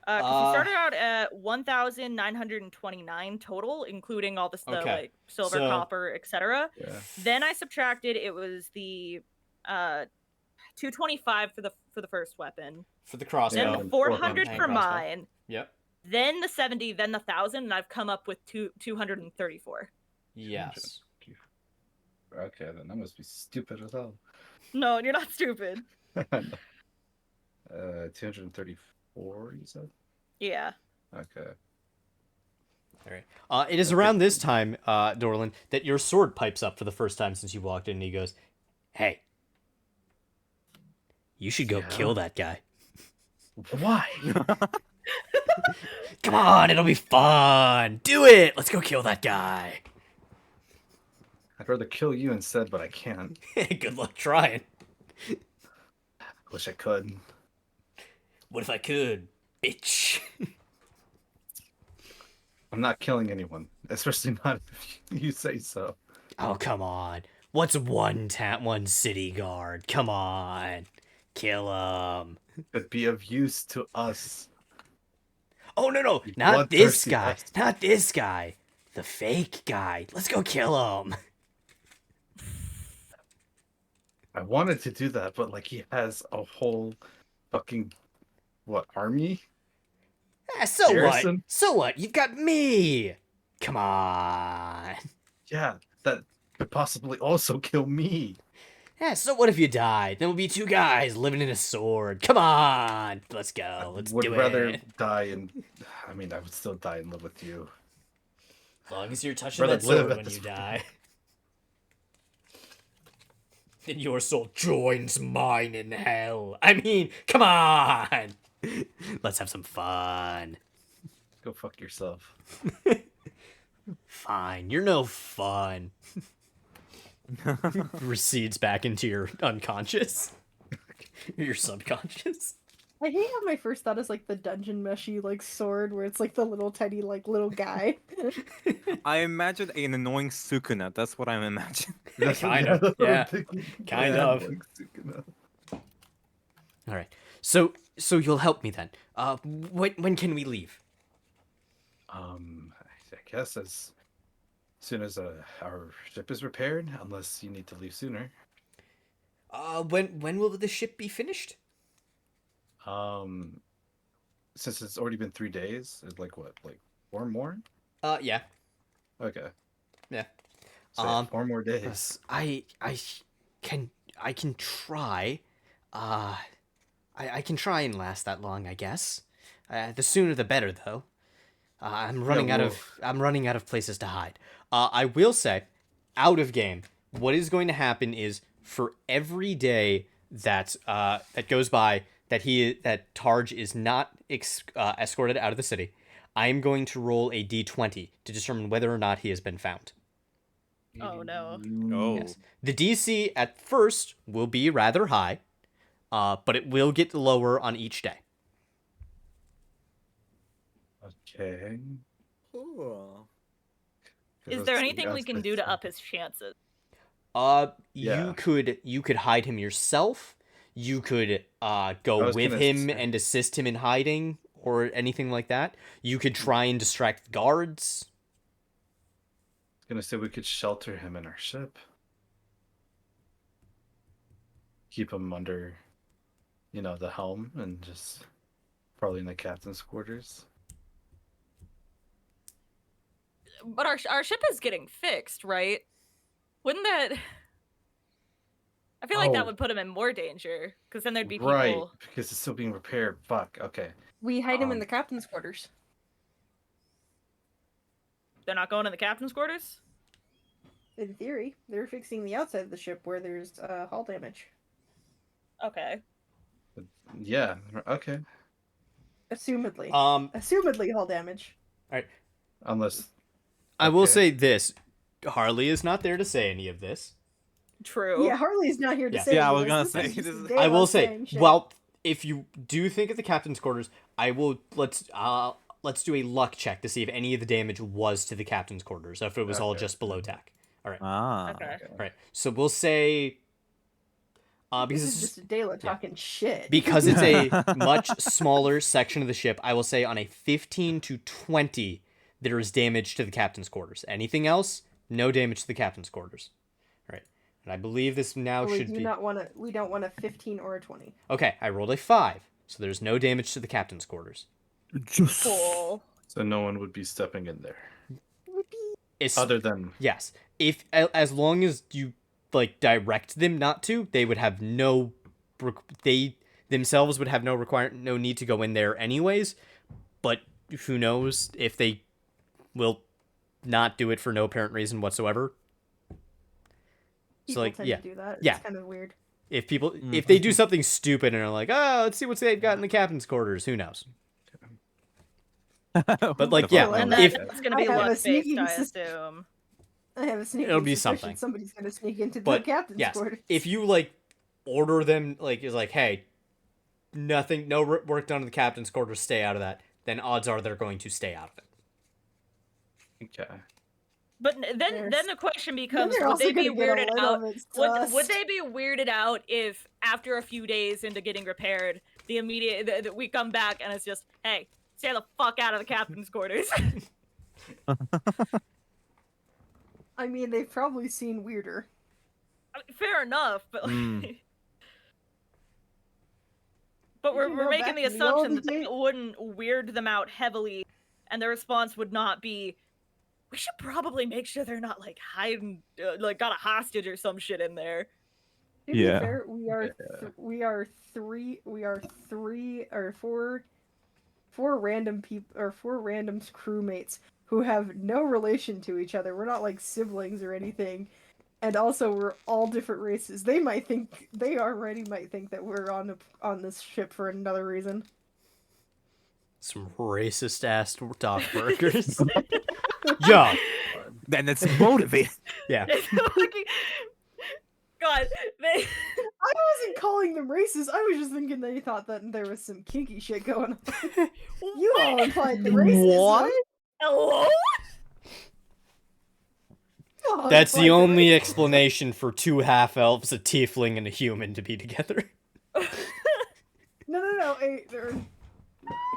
'Cause you started out at 1,929 total, including all the Okay, like silver, so- copper, etc. Yeah. Then I subtracted. It was the 225 for the first weapon. For the Yeah, crossbow. Then and 400 for crossbow. mine. Yep. then the 70, then the 1,000, and I've come up with 234. Yes. Okay, then I must be stupid as hell. No, you're not stupid. 234, you said? Yeah. Okay. All right. It is around this time, Dorlin, that your sword pipes up for the first time since you walked in, and he goes, "Hey, you should go Yeah? kill that guy. Why? Come on, it'll be fun. Do it. Let's go kill that guy." I'd rather kill you instead, but I can't. Good luck trying. Wish I could. What if I could, bitch? I'm not killing anyone, especially not if you say so. Oh, come on. What's one city guard? Come on. Kill him. Could be of use to us. Oh, no. You Not this bloodthirsty guy. bastard. Not this guy. The fake guy. Let's go kill him. I wanted to do that, but like he has a whole fucking army? So Garrison? what? So what? You've got me. Come on. Yeah, that could possibly also kill me. So what if you died? Then we'll be two guys living in a sword. Come on. Let's go. Let's would do rather it. die and I mean I would still die and live with you. As long as you're touching Rather that live sword at when this you point. die. Then your soul joins mine in hell. I mean, come on. Let's have some fun. Go fuck yourself. Fine, you're no fun. Recedes back into your unconscious. Your subconscious. I hate how my first thought is like the dungeon meshy like sword where it's like the little tiny like little guy. I imagine an annoying Sukuna. That's what I'm imagining. Kind of, that's what I'm yeah. thinking. Kind Yeah, of. like Sukuna. All right. So you'll help me then. When can we leave? I guess as soon as our ship is repaired, unless you need to leave sooner. When will the ship be finished? Since it's already been 3 days, it's like what, like 4 more? Yeah. Okay. Yeah. So yeah, 4 more days. Yes, I can try. I can try and last that long, I guess. The sooner the better, though. I'm running out of places to hide. I will say, out of game, what is going to happen is for every day that that goes by that Targe is not escorted out of the city, I'm going to roll a d20 to determine whether or not he has been found. Oh no. Oh. Yes. The DC at first will be rather high, but it will get lower on each day. Okay. Cool. Is there anything we can do to up his chances? Yeah. You could hide him yourself. You could I go was with gonna him say- and assist him in hiding or anything like that. You could try and distract the guards. gonna say we could shelter him in our ship. Keep him under, the helm and just probably in the captain's quarters. But our ship is getting fixed, right? Wouldn't that? I feel like that Oh. would put him in more danger, because then there'd be people. Right, because it's still being repaired. Fuck. Okay. We hide him in Um, the captain's quarters. They're not going in the captain's quarters. In theory, they're fixing the outside of the ship where there's hull damage. Okay. Yeah. Okay. Assumedly. Um, Assumedly hull damage. Unless I will Okay. say this: Harley is not there to say any of this. True. Yeah, Harley's not here to Yeah. say Yeah, I any was of gonna this. say, This is this just is- Dale I will say, saying shit. well, if you do think of the captain's quarters, let's do a luck check to see if any of the damage was to the captain's quarters, or if it was all Okay. just below deck. Ah. Okay. All right. So we'll say, because This it's is just, just Dela talking shit. because it's a much smaller section of the ship, I will say on a 15 to 20, there is damage to the captain's quarters. Anything else, no damage to the captain's quarters. All right. And I believe this now we should do be... not want to. We don't want a 15 or a 20. Okay, I rolled a 5, so there's no damage to the captain's quarters. Just Cool. So no one would be stepping in there It's, other than yes, if as long as you like direct them not to, they would have they themselves would have no need to go in there anyways. But who knows if they will not do it for no apparent reason whatsoever. People So like, tend yeah, to do that. yeah. It's kind of weird. If they do something stupid and are like, oh, let's see what they've got in the captain's quarters, who knows? But like, yeah, And if that's gonna be I have a luck-based, sneaking I sus- assume. I have a sneaking It'll be suspicion something. somebody's gonna sneak into the but captain's yes, quarters. if you like order them, like is like, hey, nothing, no work done in the captain's quarters, stay out of that, then odds are they're going to stay out of it. okay. But then the question becomes: they're would also they be gonna get a weirded little out? bit Would sus. they be weirded out if after a few days into getting repaired, we come back and it's just, hey, stay the fuck out of the captain's quarters? I mean, they've probably seen weirder. I mean, fair enough, but but You we're can go making back the to the assumption oldie that that days. wouldn't weird them out heavily, and their response would not be, we should probably make sure they're not like hiding, like got a hostage or some shit in there. To be Yeah. fair, we are three or four random people or four random crewmates who have no relation to each other. We're not like siblings or anything. And also we're all different races. They might think that we're on this ship for another reason. Some racist ass dock workers. Yeah, then it's motivated. yeah. God, they. I wasn't calling them racist. I was just thinking they thought that there was some kinky shit going on. You all implied the racism. What? Hello? You all That's the implied only racism. explanation for two half elves, a tiefling, and a human to be together. No.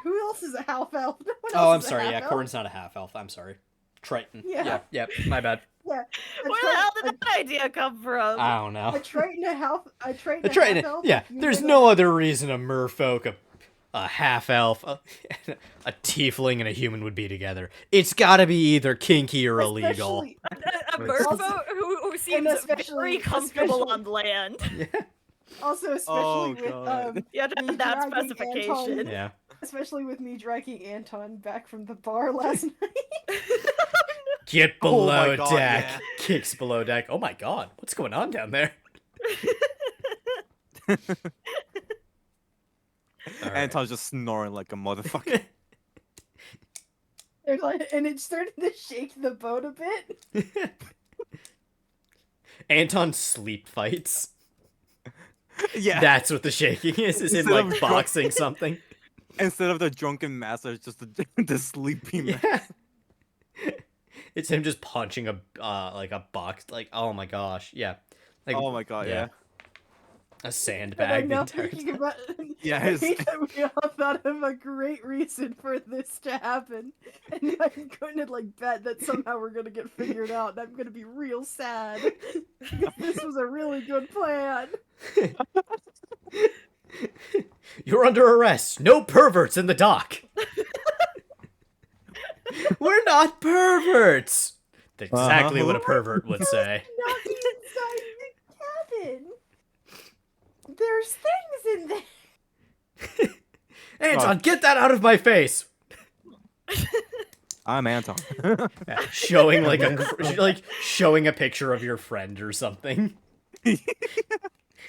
Who else is a half elf? No one Oh, else I'm is a sorry. Yeah, half-elf. Corin's not a half elf. I'm sorry. Triton. Yeah. Yep. My bad. Yeah. Where the hell did that idea come from? I don't know. A Triton, a half elf. Yeah, there's no other reason a merfolk, a half elf, a tiefling, and a human would be together. It's got to be either kinky or illegal. A merfolk who seems very comfortable on land. Also, especially Oh, with God. You have to me have that dragging specification. Anton, Yeah. especially with me dragging Anton back from the bar last night. Get Oh my below God, deck. yeah. Kicks below deck. Oh my god, what's going on down there? Alright. Anton's just snoring like a motherfucker. They're like, and it started to shake the boat a bit. Anton sleep fights. Yeah. That's what the shaking is him Instead like of boxing something. Instead of the drunken master, it's just the sleepy man. Yeah. It's him just punching a like a box, like, oh my gosh, yeah. Like, Oh my god, yeah. a And sandbag I'm the now entire thinking time. about. Yeah, I his- think that we all thought of a great reason for this to happen, and I'm going to like bet that somehow we're going to get figured out, and I'm going to be real sad because this was a really good plan. You're under arrest. No perverts in the dock. We're not perverts. That's exactly what a pervert would say. Not inside the cabin. There's things in there. Anton, get that out of my face. I'm Anton. Yeah, showing like showing a picture of your friend or something.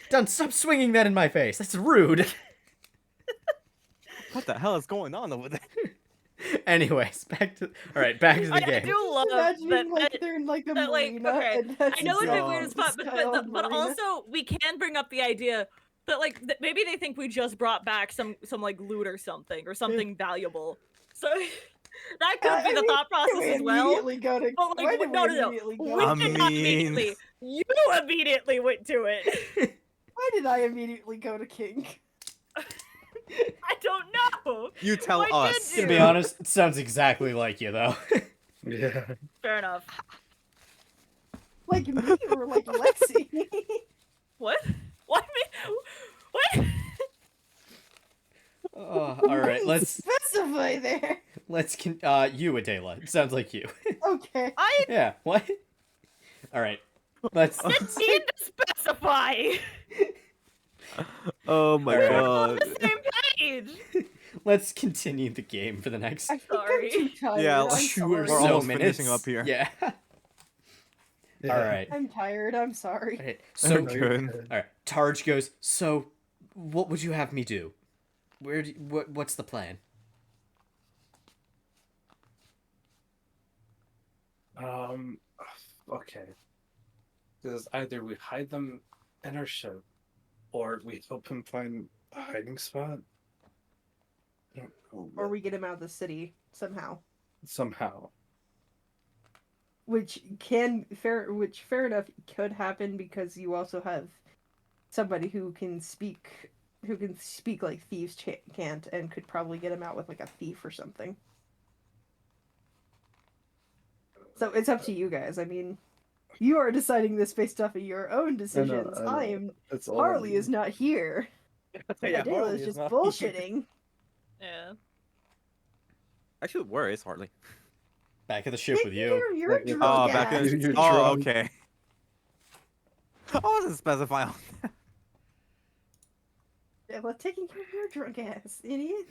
Don't stop swinging that in my face. That's rude. What the hell is going on over there? Anyways, back to the game. I do love Imagining that. like they're in like a that, like, marina. okay, And that's I know it'd be Oh. weird as fuck, but also we can bring up the idea that like maybe they think we just brought back some like loot or something valuable. So that could be the thought process as well. Immediately go to. But like, Why did no. we immediately go? We I did not mean- immediately. You immediately went to it. Why did I immediately go to King? I don't know. You tell Why us. did To be honest, it sounds exactly like you though. Yeah. Fair enough. Like me or like Lexi? What? What? What? All right, let's specify there. you, Adela. It sounds like you. Okay. I Yeah. What? All right. Let's. didn't need to specify. Oh my All right. On god. the same page. Let's continue the game for the next I think Sorry. I'm too tired. Yeah, I'm two or We're sorry. so almost minutes. finishing up here. Yeah. Yeah. All right. I'm tired. I'm sorry. Okay. So, No, you're Good. all right. Tarj goes. So, what would you have me do? What's the plan? Okay. Because either we hide them in our ship, or we help him find a hiding spot. I don't know, Or we get him out of the city somehow. somehow. Which fair enough could happen because you also have somebody who can speak like thieves can't, and could probably get him out with like a thief or something. So it's up to you guys. I mean, you are deciding this based off of your own decisions. That's all Harley is not here. Yeah, Adela Harley is is just not bullshitting. Yeah. Actually, where is Harley? Back at the ship with you. You're a Yeah, drunk Oh, back ass. in. You're Oh, drunk. okay. I wasn't specifying. Adela taking care of your drunk ass, idiot.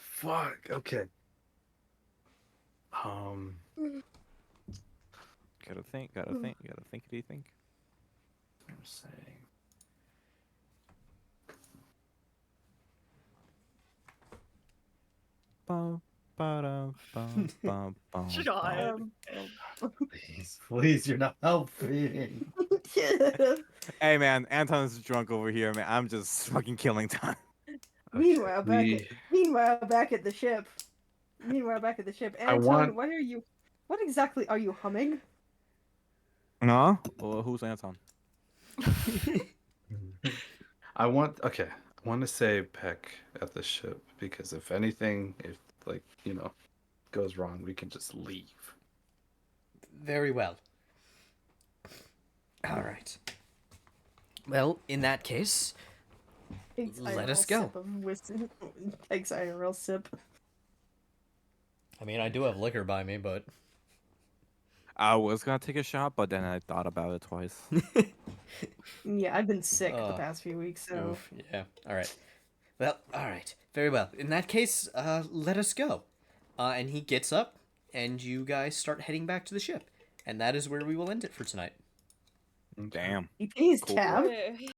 Fuck. Okay. Gotta think. Gotta think. Gotta think. Do you think? I'm saying. Bum, ba-dum, bum, bum, bum, John. bum. Please, you're not helping. Hey man, Anton's drunk over here, man. I'm just fucking killing time. Meanwhile, we- back at the ship. I Anton, want- what exactly are you humming? No? Well, who's Anton? I want to say Peck at the ship because if anything, if goes wrong, we can just leave. Very well. All right. Well, in that case, Takes Let IRL us go. Sip of whiskey. Takes IRL sip. I mean, I do have liquor by me, but I was gonna take a shot, but then I thought about it twice. Yeah, I've been sick the Ugh. past few weeks, so oof, yeah. All right. Well, all right. Very well. In that case, let us go. And he gets up, and you guys start heading back to the ship, and that is where we will end it for tonight. Damn. he pays Cool. tab. Okay.